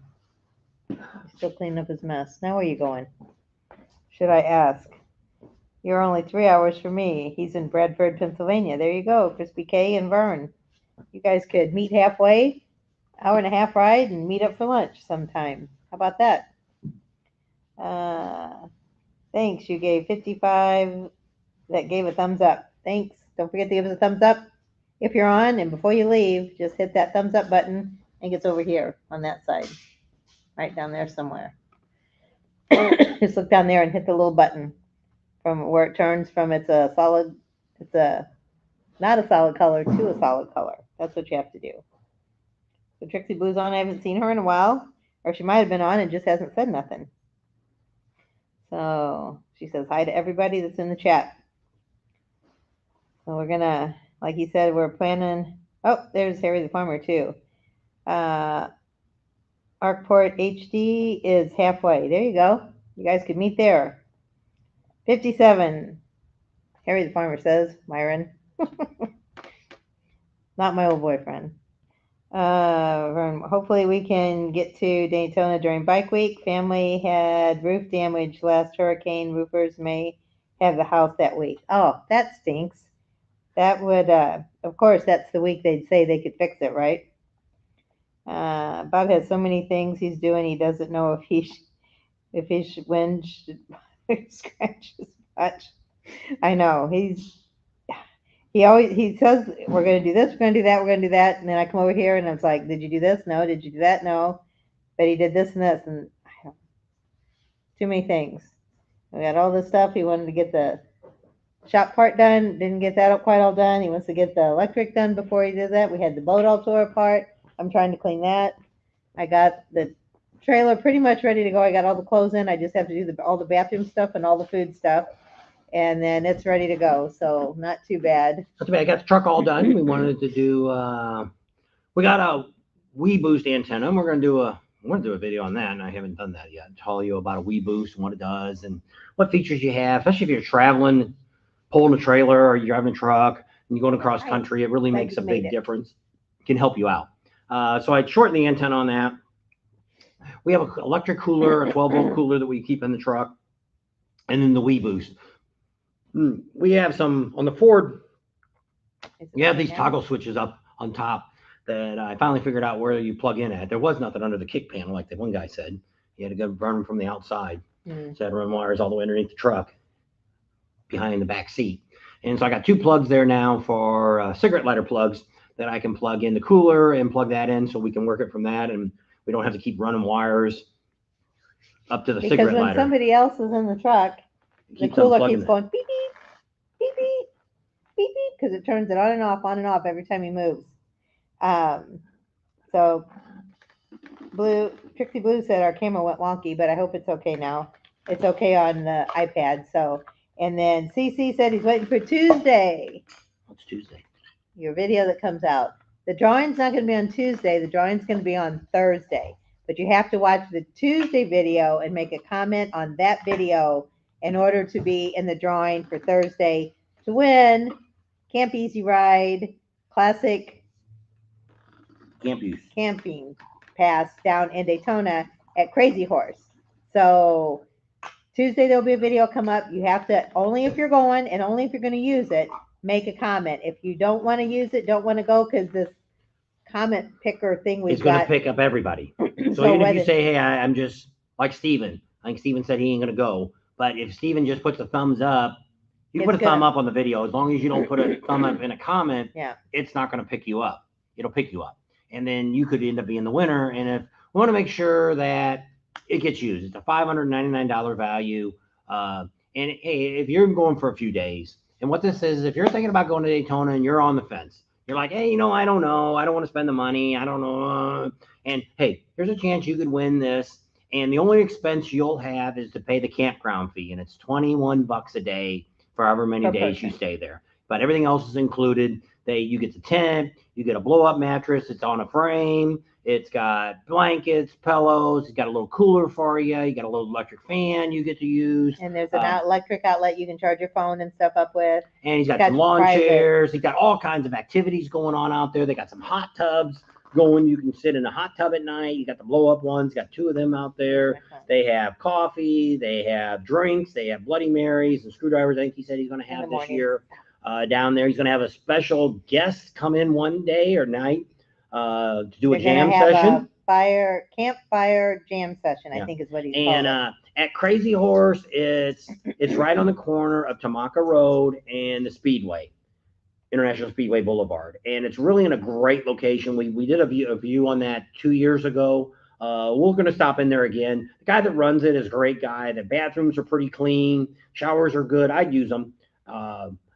B: He's still cleaning up his mess. Now where are you going? Should I ask? You're only 3 hours from me. He's in Bradford, Pennsylvania. There you go, Crispy K and Vern. You guys could meet halfway, hour and a half ride, and meet up for lunch sometime. How about that? Thanks. You gave 55 that gave a thumbs up. Thanks. Don't forget to give us a thumbs up if you're on. And before you leave, just hit that thumbs up button and gets over here on that side, right down there somewhere. Just look down there and hit the little button from where it turns from it's a not a solid color to a solid color. That's what you have to do. So Trixie Blue's on. I haven't seen her in a while, or she might have been on and just hasn't said nothing. So she says hi to everybody that's in the chat. So we're gonna, like he said, we're planning. Oh, there's Harry the Farmer too. Arkport HD is halfway. There you go. You guys could meet there. 57. Harry the Farmer says, Myron. Not my old boyfriend. Hopefully we can get to Daytona during bike week. Family had roof damage last hurricane. Roofers may have the house that week. Oh, that stinks. That would, of course, that's the week they'd say they could fix it, right? Bob has so many things he's doing. He doesn't know if his wind should scratch his butt. I know he says we're going to do this, we're going to do that, we're going to do that, and then I come over here and it's like, did you do this? No. Did you do that? No. But he did this and this, and too many things. We got all this stuff. He wanted to get the shop part done, didn't get that quite all done. He wants to get the electric done before he did that. We had the boat all tore apart. I'm trying to clean that. I got the trailer pretty much ready to go. I got all the clothes in. I just have to do all the bathroom stuff and all the food stuff. And then it's ready to go. So not too bad.
A: Not too bad. I got the truck all done. We wanted to do, we got a Wii Boost antenna. We're going to do a video on that, and I haven't done that yet. Tell you about a Wii Boost and what it does and what features you have, especially if you're traveling, pulling a trailer, or you're driving a truck and you're going across country. It really makes a big difference. It can help you out. So I shortened the antenna on that. We have an electric cooler, a 12-volt cooler that we keep in the truck, and then the Wii Boost. We have some on the Ford. We have these toggle switches up on top that I finally figured out where you plug in at. There was nothing under the kick panel, like the one guy said. You had to go run them from the outside. So I had to run wires all the way underneath the truck, behind the back seat. And so I got 2 plugs there now for cigarette lighter plugs that I can plug in the cooler and plug that in so we can work it from that, and we don't have to keep running wires up to the cigarette lighter.
B: Because when somebody else is in the truck, the cooler keeps going beep, beep, beep, beep, beep, beep, because it turns it on and off every time he moves. So Trixie Blue said our camera went wonky, but I hope it's okay now. It's okay on the iPad. So, and then CC said he's waiting for Tuesday.
A: What's Tuesday?
B: Your video that comes out. The drawing's not going to be on Tuesday. The drawing's going to be on Thursday. But you have to watch the Tuesday video and make a comment on that video in order to be in the drawing for Thursday to win Camp Easy Ride Classic Camping Pass down in Daytona at Crazy Horse. So Tuesday there'll be a video come up. You have to, only if you're going and only if you're going to use it, make a comment. If you don't want to use it, don't want to go, because this comment picker thing we've got.
A: It's going to pick up everybody. So even if you say, hey, I'm just like Steven. I think Steven said he ain't going to go. But if Steven just puts a thumbs up, you put a thumb up on the video. As long as you don't put a thumb up in a comment, it's not going to pick you up. It'll pick you up. And then you could end up being the winner. And if we want to make sure that it gets used, it's a $599 value. And hey, if you're going for a few days, and what this is, if you're thinking about going to Daytona and you're on the fence, you're like, hey, I don't know. I don't want to spend the money. I don't know. And hey, here's a chance you could win this. And the only expense you'll have is to pay the campground fee. And it's $21 a day for however many days you stay there. but everything else is included. You get the tent, you get a blow up mattress. It's on a frame. It's got blankets, pillows. It's got a little cooler for you. You got a little electric fan you get to use.
B: And there's an electric outlet you can charge your phone and stuff up with.
A: And he's got some lawn chairs. He's got all kinds of activities going on out there. They got some hot tubs going. You can sit in a hot tub at night. You got the blow up ones. Got 2 of them out there. They have coffee. They have drinks. They have Bloody Marys and screwdrivers. I think he said he's going to have this year down there. He's going to have a special guest come in one day or night to do a jam session.
B: Campfire jam session, I think is what he's calling it.
A: At Crazy Horse, it's right on the corner of Tamaka Road and the Speedway, International Speedway Boulevard, and it's really in a great location. We did a view on that 2 years ago. We're going to stop in there again. The guy that runs it is a great guy. The bathrooms are pretty clean. Showers are good. I'd use them.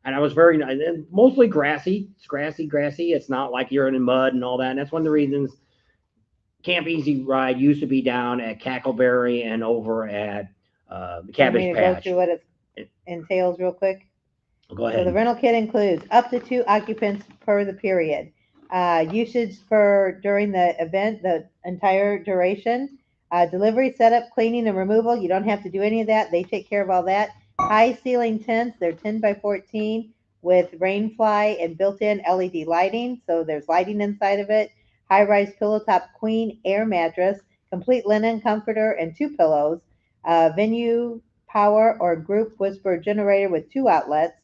A: And I was and mostly grassy. It's grassy. It's not like you're in mud and all that. And that's one of the reasons Camp Easy Ride used to be down at Cackleberry and over at the Cabbage Patch.
B: Go through what it entails real quick.
A: Go ahead.
B: So the rental kit includes up to 2 occupants per the period. Usage during the event, the entire duration. Delivery, setup, cleaning, and removal. You don't have to do any of that. They take care of all that. High ceiling tents. They're 10 by 14 with rainfly and built-in LED lighting. So there's lighting inside of it. High-rise pillow top queen air mattress, complete linen comforter, and 2 pillows. Venue power or group whisper generator with 2 outlets.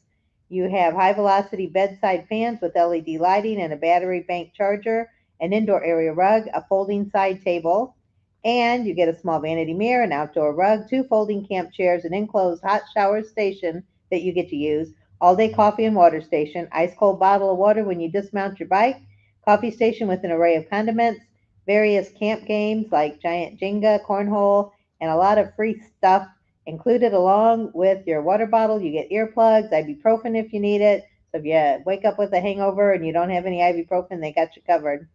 B: You have high-velocity bedside fans with LED lighting and a battery bank charger, an indoor area rug, a folding side table, and you get a small vanity mirror, an outdoor rug, 2 folding camp chairs, an enclosed hot shower station that you get to use, all-day coffee and water station, ice-cold bottle of water when you dismount your bike, coffee station with an array of condiments, various camp games like giant Jenga, cornhole, and a lot of free stuff included along with your water bottle. You get earplugs, ibuprofen if you need it. So if you wake up with a hangover and you don't have any ibuprofen, they got you covered.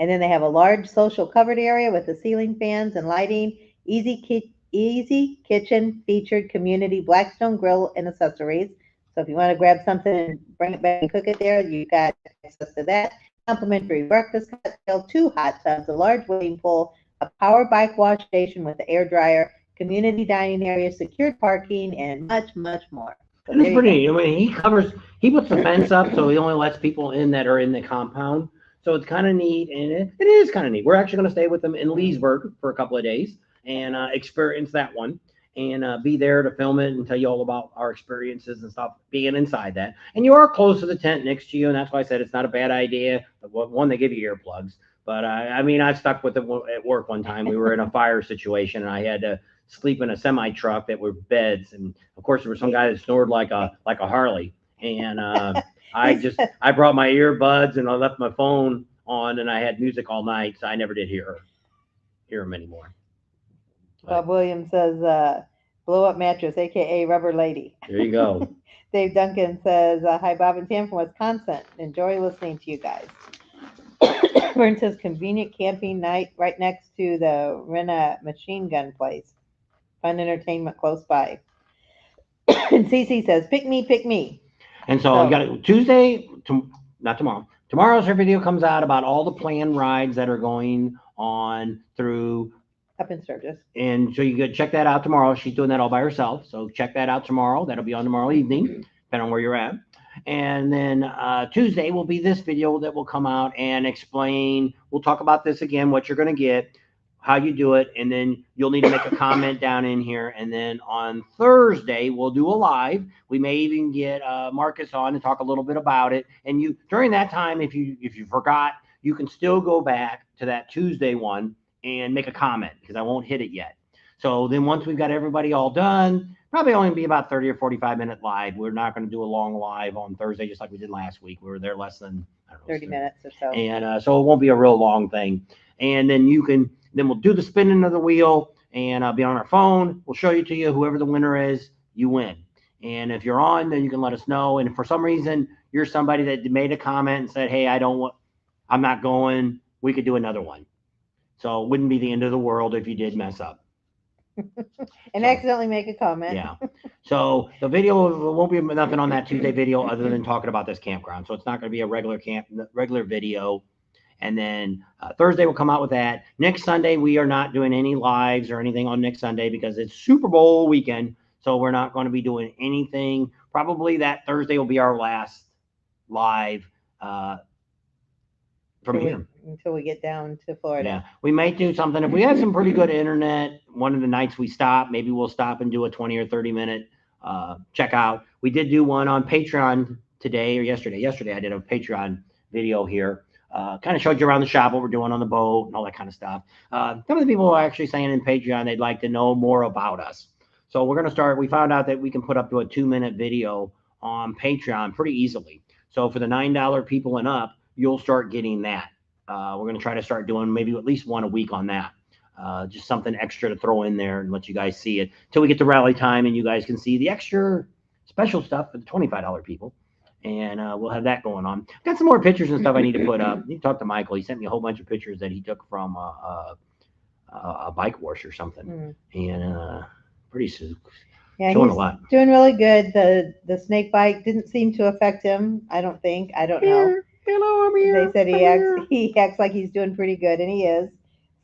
B: And then they have a large social covered area with the ceiling fans and lighting, easy kitchen featured community Blackstone grill and accessories. So if you want to grab something and bring it back and cook it there, you've got access to that. Complimentary breakfast cocktail, 2 hot tubs, a large waiting pool, a power bike wash station with the air dryer, community dining area, secured parking, and much, much more. So
A: it's pretty neat. I mean, he puts the fence up, so he only lets people in that are in the compound. So it's kind of neat, and it is kind of neat. We're actually going to stay with them in Leesburg for a couple of days and experience that one and be there to film it and tell you all about our experiences and stuff being inside that. And you are close to the tent next to you, and that's why I said it's not a bad idea. One, they give you earplugs. But, I mean, I stuck with it at work one time. We were in a fire situation, and I had to sleep in a semi-truck that were beds. And, of course, there was some guy that snored like a Harley. And I brought my earbuds and I left my phone on and I had music all night, so I never did hear him anymore.
B: Bob Williams says, blow up mattress, aka rubber lady.
A: There you go.
B: Dave Duncan says, hi Bob and Tam from Wisconsin. Enjoy listening to you guys. Vern says convenient camping night right next to the Rena machine gun place. Fun entertainment close by. And CC says, pick me.
A: And so we got it Tuesday, not tomorrow. Tomorrow's her video comes out about all the planned rides that are going on through
B: up in Sturgis.
A: And so you could check that out tomorrow. She's doing that all by herself. So check that out tomorrow. That'll be on tomorrow evening, depending on where you're at. And then Tuesday will be this video that will come out and explain. We'll talk about this again, what you're going to get, how you do it, and then you'll need to make a comment down in here. And then on Thursday, we'll do a live. We may even get Marcus on to talk a little bit about it. And you during that time, if you forgot, you can still go back to that Tuesday one and make a comment because I won't hit it yet. So then once we've got everybody all done, probably only be about 30 or 45-minute live. We're not going to do a long live on Thursday, just like we did last week. We were there less than
B: 30 minutes or so.
A: And so it won't be a real long thing. And then then we'll do the spinning of the wheel and I'll be on our phone. We'll show you to you. Whoever the winner is, you win. And if you're on, then you can let us know. And if for some reason you're somebody that made a comment and said, hey, I'm not going, we could do another one. So it wouldn't be the end of the world if you did mess up.
B: And
A: So,
B: accidentally make a comment.
A: yeah. So the video won't be nothing on that Tuesday video other than talking about this campground. So it's not going to be a regular video. And then Thursday we'll come out with that. Next Sunday we are not doing any lives or anything on next Sunday because it's Super Bowl weekend. So we're not going to be doing anything. Probably that Thursday will be our last live from here.
B: Until we get down to Florida.
A: Yeah, we might do something. If we have some pretty good internet, one of the nights we stop, maybe we'll stop and do a 20 or 30-minute checkout. We did do one on Patreon today or yesterday. Yesterday I did a Patreon video here. Kind of showed you around the shop, what we're doing on the boat and all that kind of stuff. Some of the people are actually saying in Patreon they'd like to know more about us. So we're going to start. We found out that we can put up to a 2-minute video on Patreon pretty easily. So for the $9 people and up, you'll start getting that. We're going to try to start doing maybe at least one a week on that. Just something extra to throw in there and let you guys see it until we get to rally time and you guys can see the extra special stuff for the $25 people. And we'll have that going on. Got some more pictures and stuff I need to put up. You talk to Michael. He sent me a whole bunch of pictures that he took from a bike wash or something. And pretty soon.
B: Yeah,
A: showing
B: he's
A: a lot.
B: doing really good. The snake bite didn't seem to affect him. I don't think. I don't know.
A: Hello, I'm here.
B: They said he acts like he's doing pretty good, and he is.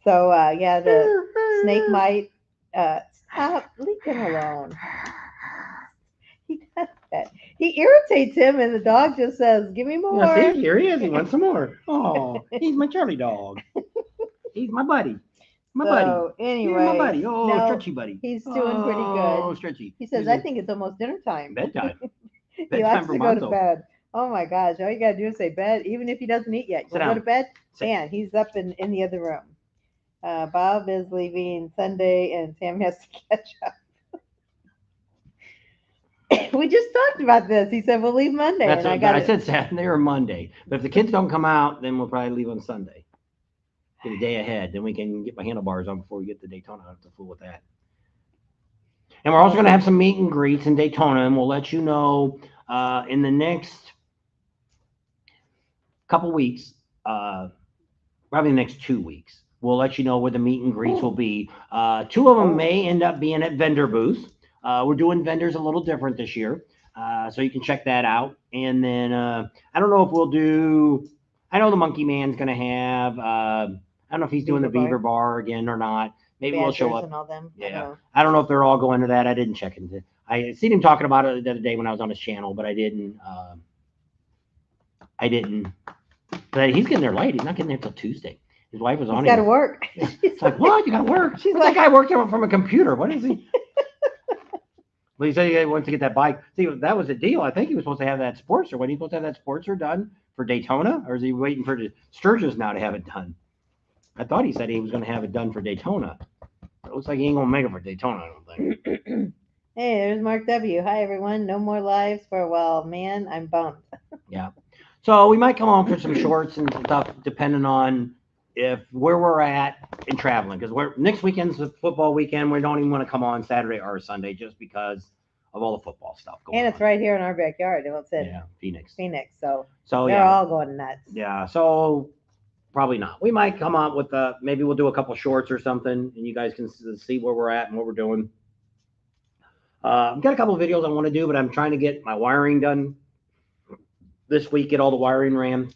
B: So yeah, the snake might stop. Leave him alone. He does that. He irritates him, and the dog just says, "Give me more."
A: Yeah, see, here he is. He wants some more. Oh, he's my Charlie dog. He's my buddy. My buddy.
B: So anyway,
A: You're my buddy. Oh,
B: no,
A: stretchy buddy.
B: he's doing pretty good.
A: Oh, stretchy.
B: He says, "I think it's almost dinner time."
A: Bedtime.
B: He
A: Bedtime
B: likes
A: for
B: to go to
A: Monzo.
B: bed. Oh my gosh! All you gotta do is say bed, even if he doesn't eat yet. You
A: Sit
B: want to go
A: down.
B: to bed?
A: Sit.
B: Man, he's up in the other room. Bob is leaving Sunday, and Sam has to catch up. We just talked about this. He said we'll leave Monday,
A: That's
B: and
A: what, I said Saturday or Monday. But if the kids don't come out, then we'll probably leave on Sunday. Get a day ahead. Then we can get my handlebars on before we get to Daytona. I have to fool with that. And we're also going to have some meet and greets in Daytona, and we'll let you know in the next couple weeks, probably the next 2 weeks. We'll let you know where the meet and greets will be. 2 of them may end up being at vendor booths. We're doing vendors a little different this year, so you can check that out. And then I don't know if we'll do. I know the Monkey Man's going to have. I don't know if he's doing the Beaver Bar again or not. Maybe we'll show up.
B: And all them.
A: Yeah, I don't know if they're all going to that. I didn't check into. I seen him talking about it the other day when I was on his channel, but I didn't. But he's getting there late. He's not getting there till Tuesday. His wife was on.
B: He's got to work.
A: It's like, what? You got to work? She's like, that guy worked from a computer. What is he? Well, he said he wants to get that bike. See, that was the deal. I think he was supposed to have that Sportster. When he supposed to have that Sportster done for Daytona, or is he waiting for the Sturgis now to have it done? I thought he said he was going to have it done for Daytona. It looks like he ain't going to make it for Daytona, I don't think.
B: Hey, there's Mark W. Hi, everyone. No more lives for a while. Man, I'm bummed.
A: Yeah. So we might come on for some shorts and stuff, depending on where we're at in traveling. Because next weekend's a football weekend. We don't even want to come on Saturday or Sunday just because of all the football stuff going on.
B: And it's right here in our backyard. It's in
A: Phoenix.
B: So they're
A: yeah.
B: all going nuts.
A: Yeah. So probably not. We might come up with maybe we'll do a couple shorts or something, and you guys can see where we're at and what we're doing. I've got a couple of videos I want to do, but I'm trying to get my wiring done this week. Get all the wiring ran.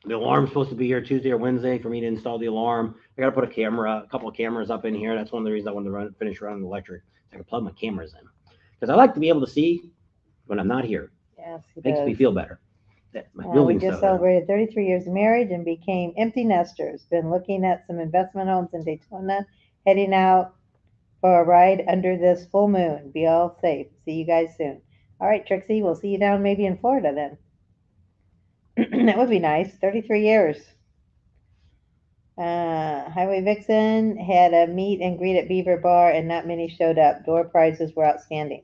A: The alarm's supposed to be here Tuesday or Wednesday for me to install the alarm. I got to put a couple of cameras up in here. That's one of the reasons I wanted to finish running electric. So I can plug my cameras in because I like to be able to see when I'm not here.
B: Yes, it
A: makes me feel better.
B: We just celebrated 33 years of marriage and became empty nesters. Been looking at some investment homes in Daytona, heading out for a ride under this full moon. Be all safe. See you guys soon. All right, Trixie, we'll see you down maybe in Florida then. That would be nice. 33 years. Highway Vixen had a meet and greet at Beaver Bar and not many showed up. Door prizes were outstanding.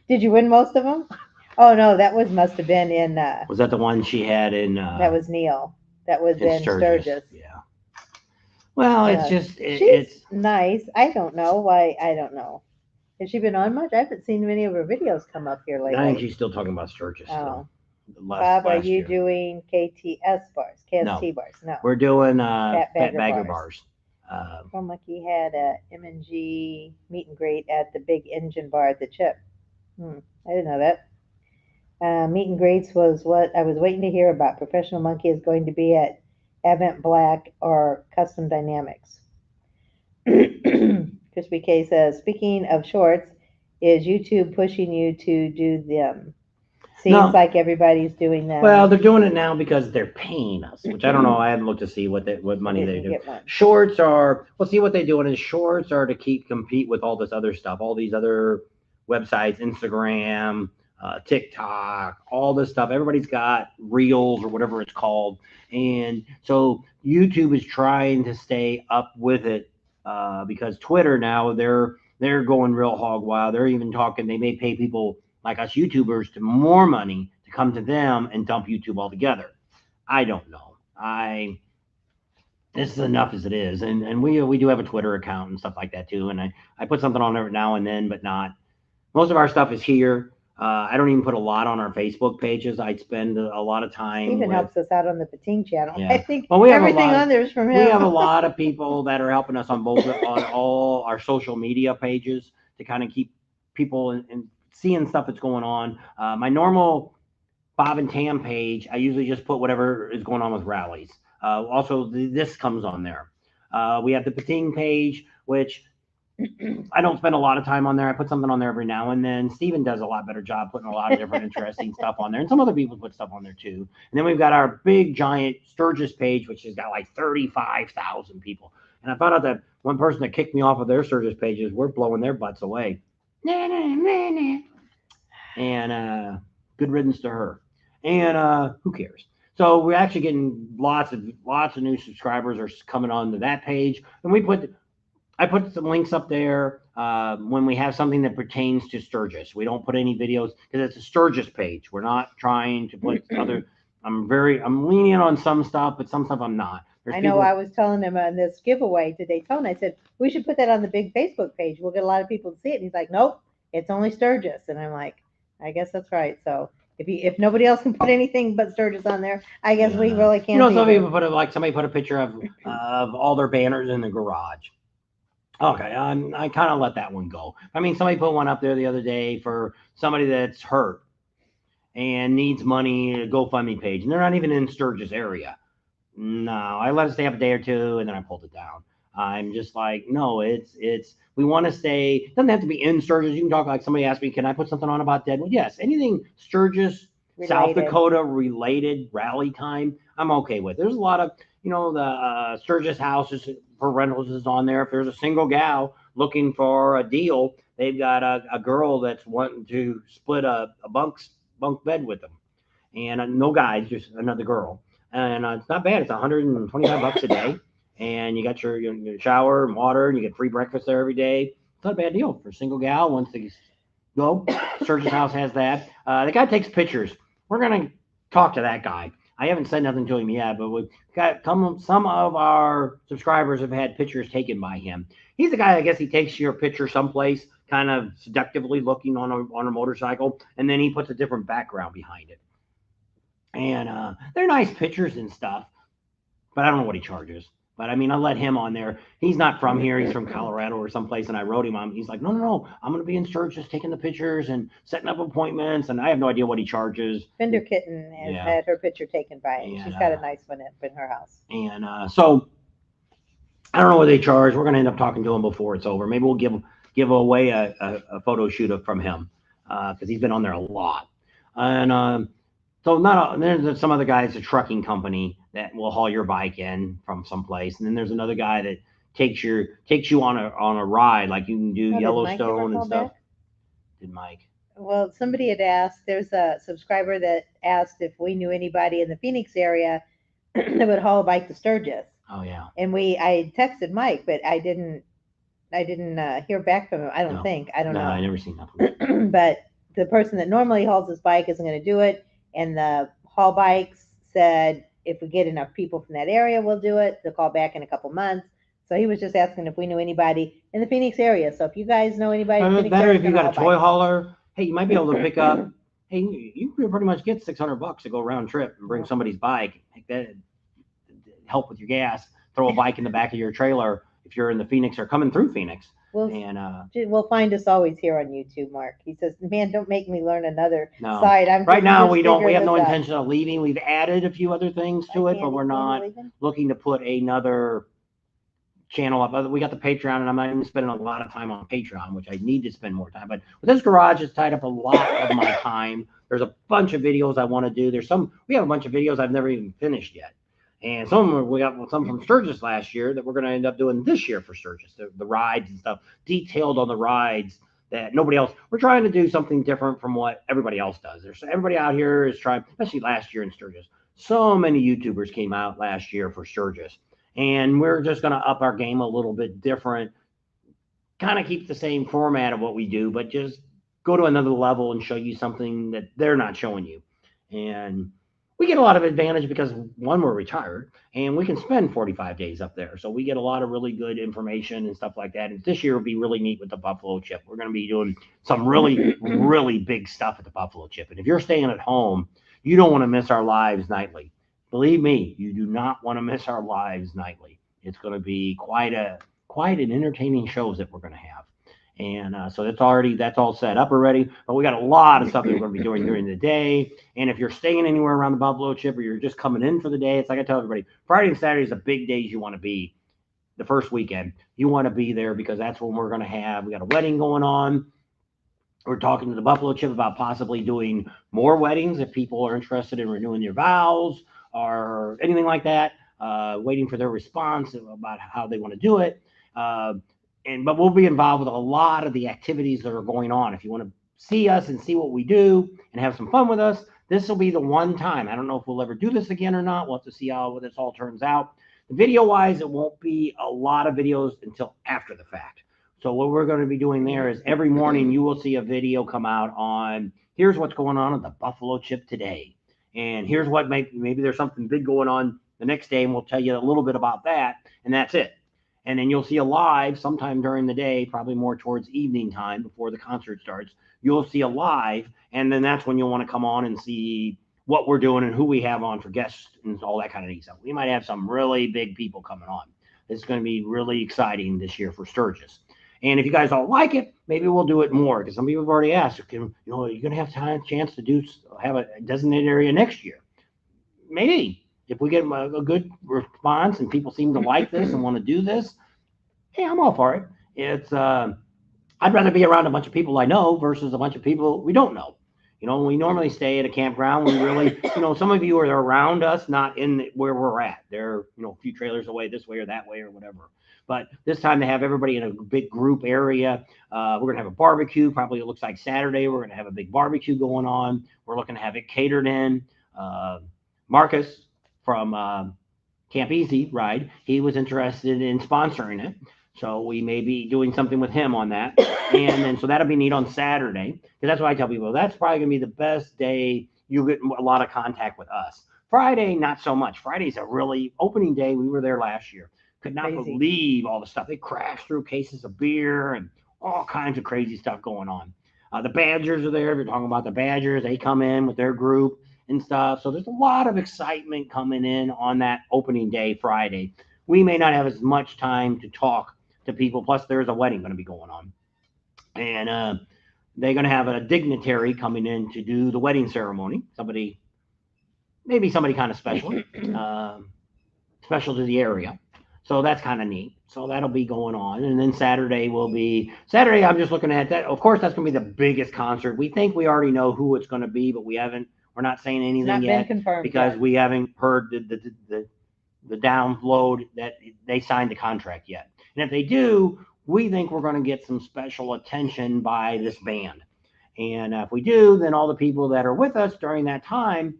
B: Did you win most of them? Oh no, must have been in.
A: Was that the one she had in?
B: That was Neil. That was in Sturgis.
A: Yeah. Well, it's just
B: she's nice. I don't know why. I don't know. Has she been on much? I haven't seen many of her videos come up here lately.
A: I think she's still talking about Sturgis.
B: Oh. Bob, are you doing KTS bars? KST bars? No.
A: We're doing Fat Bagger bars.
B: Well, Monkey had a M&G meet and greet at the big engine bar at the Chip. I didn't know that. Meet and greets was what I was waiting to hear about. Professional Monkey is going to be at Avant Black or Custom Dynamics. Crispy K says, speaking of shorts, is YouTube pushing you to do them? Seems
A: No.
B: like everybody's doing them.
A: Well, they're doing it now because they're paying us, which I don't know. I haven't looked to see what money they
B: Didn't
A: do.
B: get one.
A: Shorts are, well, see what they're doing is shorts are to compete with all this other stuff, all these other websites, Instagram, TikTok, all this stuff. Everybody's got reels or whatever it's called. And so YouTube is trying to stay up with it because Twitter now, they're going real hog wild. They're even talking, they may pay people like us YouTubers to more money to come to them and dump YouTube altogether. I don't know. This is enough as it is, and we do have a Twitter account and stuff like that too. And I put something on there now and then, but not most of our stuff is here. I don't even put a lot on our Facebook pages. I spend a lot of time.
B: Stephen helps us out on the Pating channel.
A: Yeah.
B: I think
A: Well, we have
B: everything on there is from him.
A: We have a lot of people that are helping us on all our social media pages to kind of keep people and seeing stuff that's going on. My normal Bob and Tam page, I usually just put whatever is going on with rallies. Also, this comes on there. We have the Pating page, which I don't spend a lot of time on there. I put something on there every now and then. Steven does a lot better job putting a lot of different interesting stuff on there. And some other people put stuff on there too. And then we've got our big giant Sturgis page, which has got like 35,000 people. And I found out that one person that kicked me off of their Sturgis pages, we're blowing their butts away. And good riddance to her. And who cares? So we're actually getting lots of new subscribers are coming on to that page. And I put some links up there when we have something that pertains to Sturgis. We don't put any videos because it's a Sturgis page. We're not trying to put other. I'm lenient on some stuff, but some stuff I'm not.
B: I know. I was telling him on this giveaway to Daytona, I said we should put that on the big Facebook page. We'll get a lot of people to see it. And he's like, nope, it's only Sturgis. And I'm like, I guess that's right. So if nobody else can put anything but Sturgis on there, I guess we really can't.
A: Some people put somebody put a picture of all their banners in the garage. Okay, I kind of let that one go. I mean, somebody put one up there the other day for somebody that's hurt and needs money, a GoFundMe page, and they're not even in Sturgis area. No, I let it stay up a day or two, and then I pulled it down. I'm just like, no, it's we want to stay. It doesn't have to be in Sturgis. You can talk like somebody asked me, can I put something on about Deadwood? Yes, anything Sturgis, South Dakota related rally time, I'm okay with. There's a lot of the Sturgis houses for rentals is on there. If there's a single gal looking for a deal, they've got a girl that's wanting to split a bunk bed with them, and no guys, just another girl. And it's not bad. It's $125 a day, and you got your shower and water, and you get free breakfast there every day. It's not a bad deal for a single gal. Once they go, Sturgis House has that. The guy takes pictures. We're gonna talk to that guy. I haven't said nothing to him yet, but we've got some of our subscribers have had pictures taken by him. He's the guy, I guess he takes your picture someplace, kind of seductively looking on a motorcycle, and then he puts a different background behind it. And they're nice pictures and stuff, but I don't know what he charges. But I mean, I let him on there. He's not from here. He's from Colorado or someplace, and I wrote him on. He's like, no, I'm going to be in Sturgis taking the pictures and setting up appointments, and I have no idea what he charges.
B: Fender Kitten has had her picture taken by him. She's got a nice one up in her house.
A: And so I don't know what they charge. We're going to end up talking to him before it's over. Maybe we'll give away a photo shoot from him because he's been on there a lot. And so there's some other guy that's a trucking company that will haul your bike in from someplace, and then there's another guy that takes you on a ride, like you can do Yellowstone and stuff. Did Mike?
B: Well, somebody had asked. There's a subscriber that asked if we knew anybody in the Phoenix area that would haul a bike to Sturgis.
A: Oh yeah.
B: And I texted Mike, but I didn't hear back from him. I don't think. I don't know.
A: I never seen nothing.
B: But the person that normally hauls his bike isn't going to do it. And the haul bikes said, if we get enough people from that area, we'll do it. They'll call back in a couple months. So he was just asking if we knew anybody in the Phoenix area. So if you guys know anybody in the Phoenix area,
A: if you got a toy hauler, hey, you might be able to pick up. Hey, you can pretty much get $600 to go round trip and bring somebody's bike. That help with your gas. Throw a bike in the back of your trailer. if you're in the Phoenix or coming through Phoenix.
B: We'll,
A: And
B: we'll find us always here on YouTube, Mark. He says, man, don't make me learn another
A: no,
B: site. I'm
A: right now
B: just
A: we don't. We
B: figuring
A: have no
B: this out."
A: intention of leaving. We've added a few other things to it, but we're not looking to put another channel up. We got the Patreon, and I'm not even spending a lot of time on Patreon, which I need to spend more time. But this garage has tied up a lot of my time. There's a bunch of videos I want to do. We have a bunch of videos I've never even finished yet. And we got some from Sturgis last year that we're going to end up doing this year for Sturgis, the rides and stuff, detailed on the rides that nobody else. We're trying to do something different from what everybody else does. Everybody out here is trying, especially last year in Sturgis. So many YouTubers came out last year for Sturgis, and we're just going to up our game a little bit different, kind of keep the same format of what we do, but just go to another level and show you something that they're not showing you. And we get a lot of advantage because, one, we're retired and we can spend 45 days up there. So we get a lot of really good information and stuff like that. And this year will be really neat with the Buffalo Chip. We're going to be doing some really, really big stuff at the Buffalo Chip. And if you're staying at home, you don't want to miss our lives nightly. Believe me, you do not want to miss our lives nightly. It's going to be quite an entertaining shows that we're going to have. And so that's all set up already. But we got a lot of stuff that we're going to be doing during the day. And if you're staying anywhere around the Buffalo Chip or you're just coming in for the day, it's like I tell everybody, Friday and Saturday is the big days you want to be. The first weekend, you want to be there because that's when we're going to have. We got a wedding going on. We're talking to the Buffalo Chip about possibly doing more weddings if people are interested in renewing their vows or anything like that. Waiting for their response about how they want to do it. But we'll be involved with a lot of the activities that are going on. If you want to see us and see what we do and have some fun with us, this will be the one time. I don't know if we'll ever do this again or not. We'll have to see how this all turns out. Video wise, it won't be a lot of videos until after the fact. So what we're going to be doing there is every morning you will see a video come out on here's what's going on at the Buffalo Chip today. And here's what maybe there's something big going on the next day, and we'll tell you a little bit about that, and that's it. And then you'll see a live sometime during the day, probably more towards evening time before the concert starts. You'll see a live, and then that's when you'll want to come on and see what we're doing and who we have on for guests and all that kind of neat stuff. We might have some really big people coming on. It's going to be really exciting this year for Sturgis. And if you guys don't like it, maybe we'll do it more because some people have already asked, are you going to have a chance to have a designated area next year? Maybe. If we get a good response and people seem to like this and want to do this, hey, I'm all for it. I'd rather be around a bunch of people I know versus a bunch of people we don't know. We normally stay at a campground. We really, some of you are around us, not in where we're at. They're, a few trailers away this way or that way or whatever. But this time to have everybody in a big group area, we're going to have a barbecue. Probably it looks like Saturday. We're going to have a big barbecue going on. We're looking to have it catered in. Marcus from Camp Easy Ride, he was interested in sponsoring it. So we may be doing something with him on that. And then so that'll be neat on Saturday. Because that's what I tell people. That's probably going to be the best day you get a lot of contact with us. Friday, not so much. Friday's a really opening day. We were there last year. Could not believe all the stuff. They crashed through cases of beer and all kinds of crazy stuff going on. The Badgers are there. If you're talking about the Badgers, they come in with their group and stuff. So there's a lot of excitement coming in on that opening day, Friday. We may not have as much time to talk to people. Plus, there's a wedding going to be going on. And they're going to have a dignitary coming in to do the wedding ceremony. Maybe somebody kind of special, special to the area. So that's kind of neat. So that'll be going on. And then Saturday, I'm just looking at that. Of course, that's going to be the biggest concert. We think we already know who it's going to be, but we're not saying anything yet because we haven't heard the download that they signed the contract yet. And if they do, we think we're going to get some special attention by this band. And if we do, then all the people that are with us during that time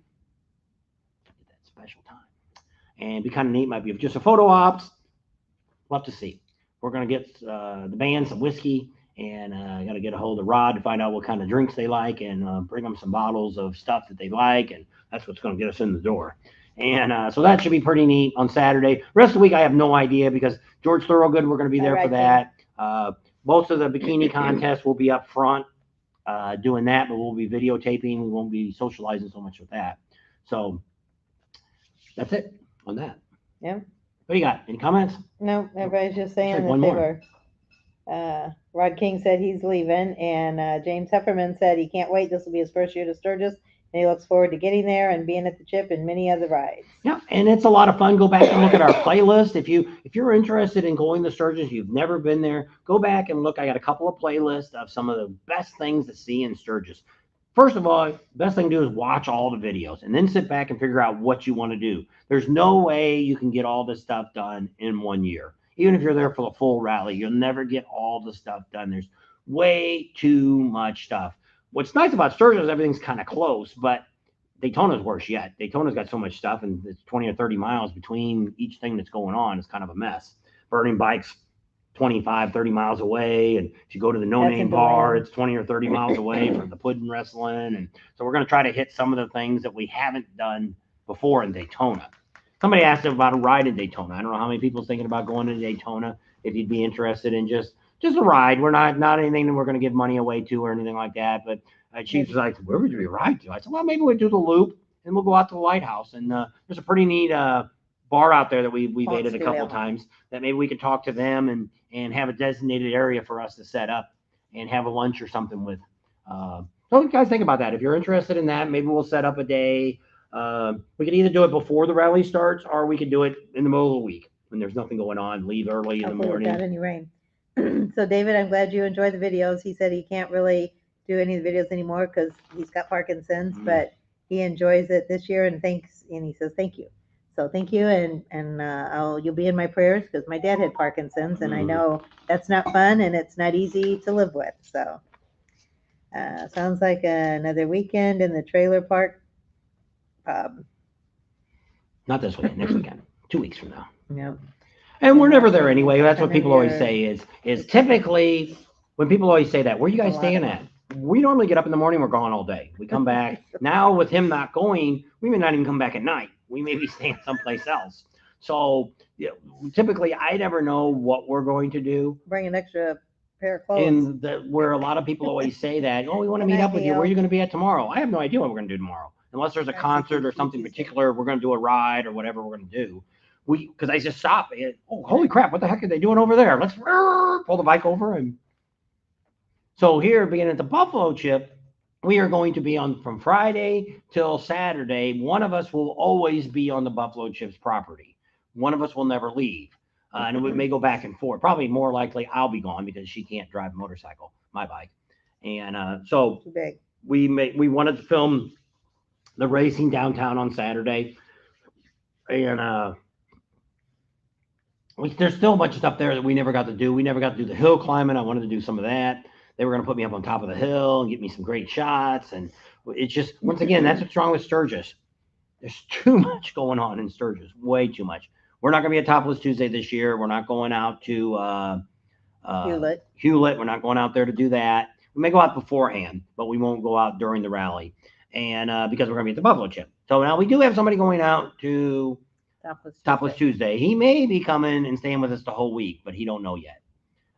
A: get that special time. And it'd be kind of neat. Might be just a photo ops. We'll have to see. We're going to get the band some whiskey, and I got to get a hold of Rod to find out what kind of drinks they like and bring them some bottles of stuff that they like. And that's what's going to get us in the door. And so that should be pretty neat on Saturday. Rest of the week, I have no idea because George Thorogood, we're going to be there for that. Most of the bikini contests will be up front doing that, but we'll be videotaping. We won't be socializing so much with that. So that's it on that.
B: Yeah.
A: What do you got? Any comments?
B: No, everybody's just saying
A: Take
B: that
A: one
B: they
A: more.
B: were. Rod King said he's leaving, and James Hefferman said he can't wait. This will be his first year to Sturgis, and he looks forward to getting there and being at the chip and many other rides.
A: Yeah, and it's a lot of fun. Go back and look at our playlist. If you're interested in going to Sturgis, you've never been there, go back and look. I got a couple of playlists of some of the best things to see in Sturgis. First of all, best thing to do is watch all the videos and then sit back and figure out what you want to do. There's no way you can get all this stuff done in 1 year. Even if you're there for the full rally, you'll never get all the stuff done. There's way too much stuff. What's nice about Sturgis is everything's kind of close, but Daytona's worse yet. Daytona's got so much stuff, and it's 20 or 30 miles between each thing that's going on. It's kind of a mess. Burning bikes 25, 30 miles away. And if you go to the no name bar, it's 20 or 30 miles away from the pudding wrestling. And so we're going to try to hit some of the things that we haven't done before in Daytona. Somebody asked about a ride in Daytona. I don't know how many people's thinking about going to Daytona. If you'd be interested in just a ride, we're not anything that we're going to give money away to or anything like that. But Chief was like, where would you ride to? I said, well, maybe we'll do the loop and we'll go out to the lighthouse. And there's a pretty neat bar out there that we've ate at a couple times that maybe we could talk to them and have a designated area for us to set up and have a lunch or something with. So you guys think about that. If you're interested in that, maybe we'll set up a day. We could either do it before the rally starts or we could do it in the middle of the week when there's nothing going on. Leave early in the morning.
B: Without any rain. So David, I'm glad you enjoyed the videos. He said he can't really do any of the videos anymore because he's got Parkinson's, but he enjoys it this year and thanks. And he says thank you. So thank you, and you'll be in my prayers because my dad had Parkinson's, and I know that's not fun and it's not easy to live with. So sounds like another weekend in the trailer park.
A: Not this weekend, next weekend, 2 weeks from now.
B: Yep.
A: And we're never there anyway. That's what people always say is typically when people always say that, where are you guys staying at? We normally get up in the morning, we're gone all day. We come back. Now with him not going, we may not even come back at night. We may be staying someplace else. So typically I never know what we're going to do.
B: Bring an extra pair of clothes.
A: And where a lot of people always say that, oh, we want to meet up with you. Where are you going to be at tomorrow? I have no idea what we're going to do tomorrow. Unless there's a concert or something particular, we're going to do a ride or whatever we're going to do. Because I just stop. Oh, holy crap! What the heck are they doing over there? Let's pull the bike over. And so here, beginning at the Buffalo Chip, we are going to be on from Friday till Saturday. One of us will always be on the Buffalo Chip's property. One of us will never leave, and we may go back and forth. Probably more likely I'll be gone because she can't drive a motorcycle, my bike, and so we wanted to film the racing downtown on Saturday, and there's still a bunch of stuff there that we never got to do. We never got to do the hill climbing. I wanted to do some of that. They were going to put me up on top of the hill and get me some great shots. And it's just, once again, that's what's wrong with Sturgis. There's too much going on in Sturgis, way too much. We're not going to be at Topless Tuesday this year. We're not going out to Hewlett. We're not going out there to do that. We may go out beforehand, but we won't go out during the rally. And because we're going to be at the Buffalo Chip. So now we do have somebody going out to Topless Tuesday. He may be coming and staying with us the whole week, but he don't know yet.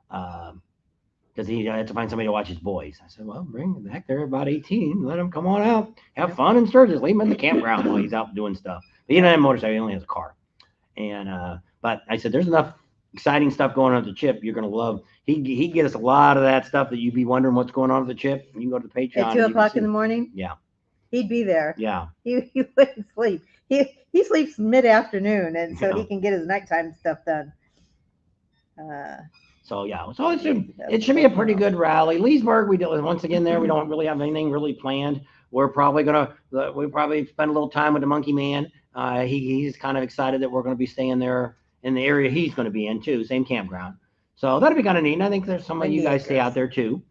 A: Because he had to find somebody to watch his boys. I said, well, bring them back. They're about 18. Let them come on out. Have fun in Sturgis. Leave him in the campground while he's out doing stuff. But he doesn't have a motorcycle. He only has a car. And but I said, there's enough exciting stuff going on at the Chip. You're going to love. He'd get us a lot of that stuff that you'd be wondering what's going on at the Chip. You can go to the Patreon.
B: At 2 o'clock in the morning?
A: Yeah.
B: He'd be there.
A: Yeah.
B: He wouldn't sleep. He sleeps mid-afternoon, and so he can get his nighttime stuff done.
A: So it should be a pretty good rally. Leesburg, we do once again there. We don't really have anything really planned. We'll probably spend a little time with the Monkey Man. He's kind of excited that we're going to be staying there in the area he's going to be in too, same campground. So that'll be kind of neat. And I think there's some of you guys stay out there too.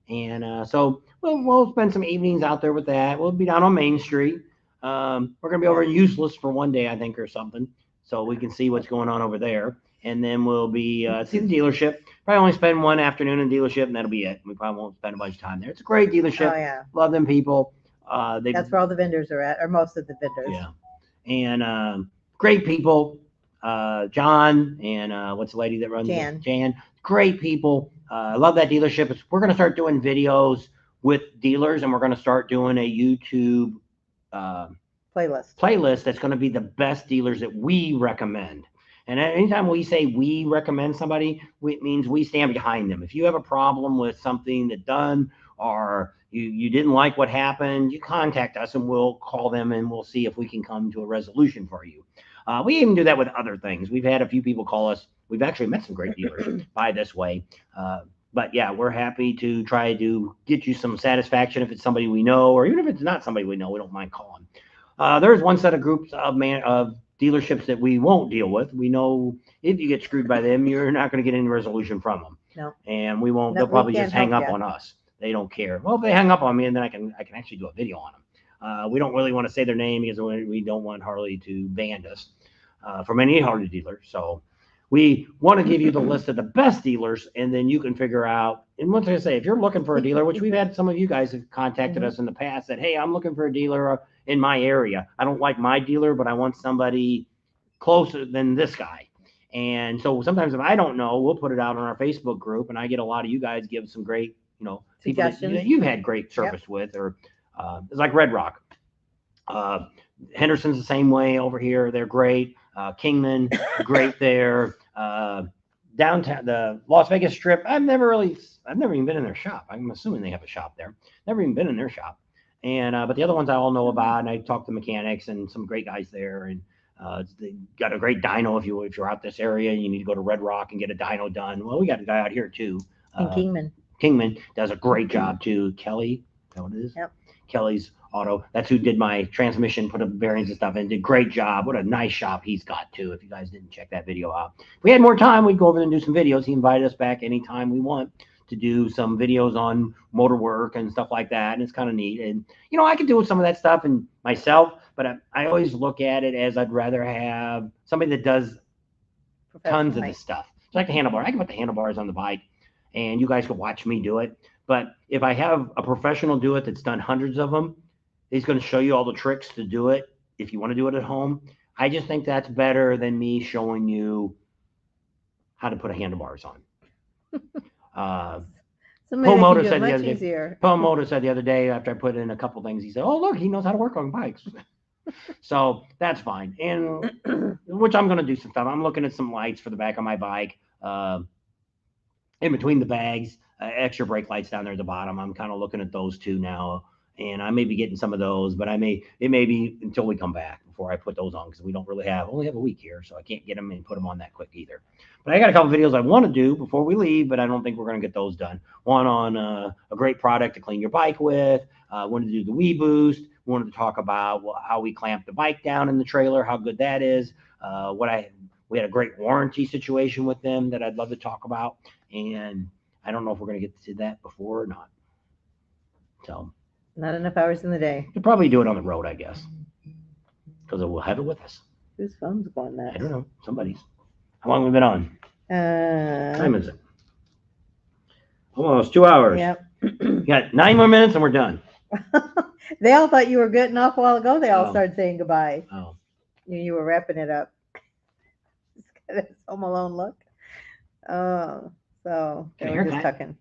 A: And so we'll spend some evenings out there with that. We'll be down on Main Street. We're going to be over in Useless for one day, I think, or something. So we can see what's going on over there. And then we'll be see the dealership. Probably only spend one afternoon in the dealership, and that'll be it. We probably won't spend a bunch of time there. It's a great dealership.
B: Oh, yeah.
A: Love them people.
B: That's where all the vendors are at, or most of the vendors.
A: Yeah. And great people. John and what's the lady that runs it? Jan. Great people. I love that dealership. We're going to start doing videos with dealers, and we're going to start doing a YouTube playlist that's going to be the best dealers that we recommend. And anytime we say we recommend somebody, it means we stand behind them. If you have a problem with something that done, or you didn't like what happened, you contact us and we'll call them and we'll see if we can come to a resolution for you. We even do that with other things. We've had a few people call us. We've actually met some great dealers by this way. But yeah, we're happy to try to get you some satisfaction if it's somebody we know, or even if it's not somebody we know, we don't mind calling. There's one set of groups of dealerships that we won't deal with. We know if you get screwed by them, you're not going to get any resolution from them.
B: No.
A: And we won't.
B: No,
A: They'll
B: we
A: probably
B: can't
A: just hang
B: help
A: up
B: ya.
A: on us. They don't care. Well, if they hang up on me, and then I can actually do a video on them. We don't really want to say their name because we don't want Harley to ban us from any Harley dealer. So we want to give you the list of the best dealers, and then you can figure out. And once I say, if you're looking for a dealer, which we've had some of you guys have contacted us in the past, that hey, I'm looking for a dealer in my area. I don't like my dealer, but I want somebody closer than this guy. And so sometimes if I don't know, we'll put it out on our Facebook group, and I get a lot of you guys give some great, people that
B: Suggestions.
A: you've had great service with, or it's like Red Rock. Henderson's the same way over here. They're great. Kingman, great there. Downtown, the Las Vegas Strip. I've never even been in their shop. I'm assuming they have a shop there. Never even been in their shop. And but the other ones I all know about, and I talked to mechanics and some great guys there, and they got a great dyno. If you're out this area, and you need to go to Red Rock and get a dyno done. Well, we got a guy out here too.
B: And Kingman.
A: Kingman does a great job too. Kelly, is that what it is?
B: Yep.
A: Kelly's Auto. That's who did my transmission, put up bearings and stuff, and did a great job. What a nice shop he's got too. If you guys didn't check that video out, if we had more time, we'd go over and do some videos. He invited us back anytime we want to do some videos on motor work and stuff like that, and it's kind of neat. And I could do some of that stuff and myself, but I always look at it as I'd rather have somebody that does tons of this stuff. It's like the handlebar. I can put the handlebars on the bike, and you guys could watch me do it. But if I have a professional do it that's done hundreds of them, he's going to show you all the tricks to do it if you want to do it at home. I just think that's better than me showing you how to put a handlebars on.
B: Somebody that can do it much easier.
A: Paul Motor said the other day after I put in a couple things, he said, "Oh, look, he knows how to work on bikes." So that's fine. And which I'm going to do some stuff. I'm looking at some lights for the back of my bike, in between the bags, extra brake lights down there at the bottom. I'm kind of looking at those two now. And I may be getting some of those, but it may be until we come back before I put those on, because we don't really only have a week here, so I can't get them and put them on that quick either. But I got a couple videos I want to do before we leave, but I don't think we're going to get those done. One on a great product to clean your bike with. Wanted to do the Wii Boost. Wanted to talk about how we clamp the bike down in the trailer, how good that is. We had a great warranty situation with them that I'd love to talk about, and I don't know if we're going to get to that before or not. So.
B: Not enough hours in the day.
A: We'll probably do it on the road, I guess, because we'll have it with us.
B: Whose phone's going nuts?
A: I don't know. Somebody's. How long have we been on? Time is it? Almost 2 hours.
B: Yep.
A: We got 9 more minutes and we're done.
B: They all thought you were getting off a while ago. They all started saying goodbye.
A: Oh.
B: You were wrapping it up. It's got this Home Alone look. Oh, so they were just tucking.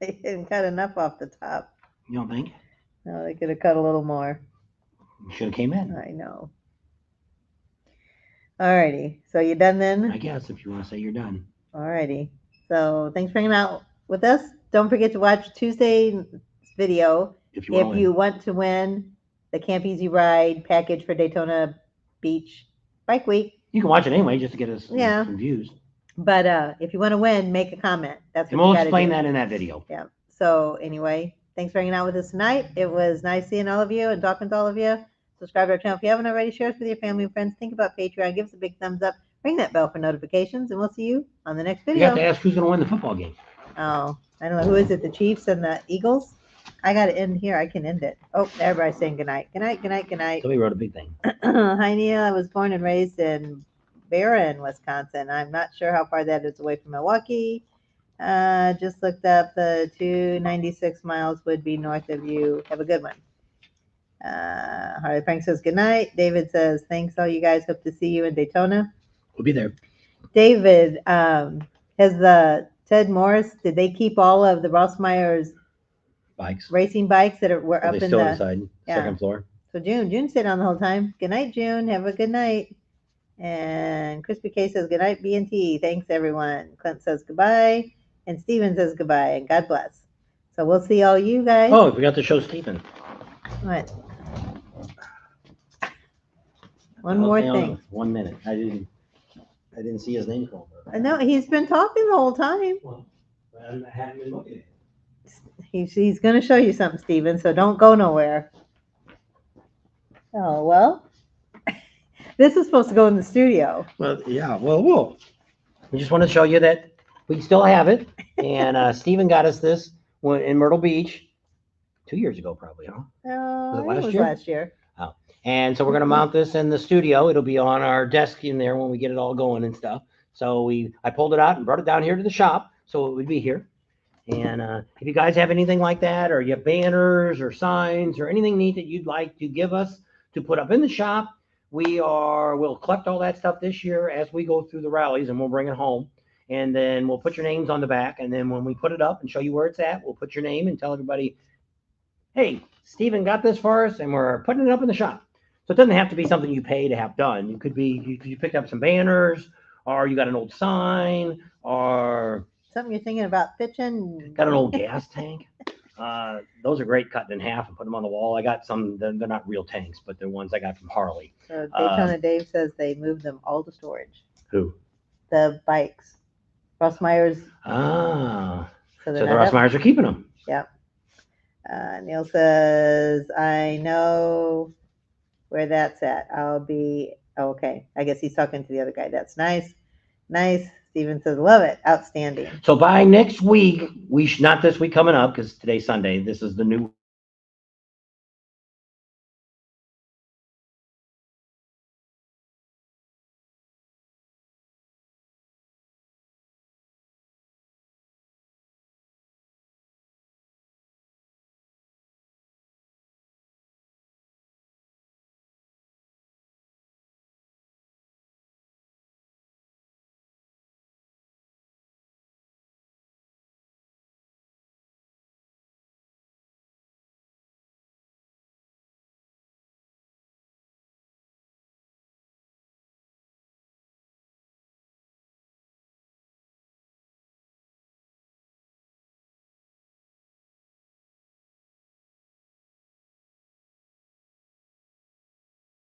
B: They didn't cut enough off the top.
A: You don't think?
B: No, they could have cut a little more.
A: You should have came in.
B: I know. Alrighty. So you done then?
A: I guess, if you want to say you're done.
B: Alrighty. So thanks for hanging out with us. Don't forget to watch Tuesday's video if you want to win the Camp Easy Ride package for Daytona Beach Bike Week.
A: You can watch it anyway just to get us some views.
B: But if you want to win, make a comment. That's what
A: we'll explain that in that video.
B: Yeah. So anyway, thanks for hanging out with us tonight. It was nice seeing all of you and talking to all of you. Subscribe to our channel if you haven't already. Share us with your family and friends. Think about Patreon. Give us a big thumbs up. Ring that bell for notifications, and we'll see you on the next video.
A: You have to ask who's going to win the football game.
B: Oh, I don't know. Who is it? The Chiefs and the Eagles? I got to end here. I can end it. Oh, everybody's saying goodnight. Good night, good night, good night.
A: Somebody wrote a big thing.
B: Hi, Neil. I was born and raised in Barron, Wisconsin. I'm not sure how far that is away from Milwaukee. Just looked up. The 296 miles would be north of you. Have a good one. Harley Frank says good night. David says thanks all you guys. Hope to see you in Daytona.
A: We'll be there.
B: David, has the Ted Morris, did they keep all of the Rossmeyer's racing bikes that were up in the
A: inside, second floor?
B: So June stayed on the whole time. Good night, June. Have a good night. And Crispy K says, good night, B&T. Thanks, everyone. Clint says goodbye. And Steven says goodbye and God bless. So we'll see all you guys.
A: Oh, we forgot to show Stephen.
B: What? One more thing.
A: 1 minute. I didn't see his name come over.
B: No, he's been talking the whole time.
A: Well, I haven't been looking at it.
B: He's going to show you something, Steven, so don't go nowhere. Oh, well. This is supposed to go in the studio.
A: Well, yeah. Well, we just want to show you that we still have it. And Stephen got us this in Myrtle Beach 2 years ago, probably, huh?
B: It was last year.
A: Oh. And so we're going to mount this in the studio. It'll be on our desk in there when we get it all going and stuff. So I pulled it out and brought it down here to the shop, so it would be here. And if you guys have anything like that, or you have banners or signs or anything neat that you'd like to give us to put up in the shop, we'll collect all that stuff this year as we go through the rallies, and we'll bring it home. And then we'll put your names on the back. And then when we put it up and show you where it's at, we'll put your name and tell everybody, hey, Stephen got this for us, and we're putting it up in the shop. So it doesn't have to be something you pay to have done. It could be you picked up some banners, or you got an old sign, or
B: something you're thinking about pitching.
A: Got an old gas tank. Those are great, cutting in half and put them on the wall. I got some, they're not real tanks, but they're ones I got from Harley.
B: So Daytona Dave says they moved them all to storage.
A: Who?
B: The bikes. Ross Myers.
A: Ah. So the
B: not
A: Ross Myers are keeping them.
B: Yep. Neil says, I know where that's at. I'll be okay. I guess he's talking to the other guy. That's nice. Nice. Steven says, love it. Outstanding.
A: So by next week, not this week coming up, because today's Sunday. This is the new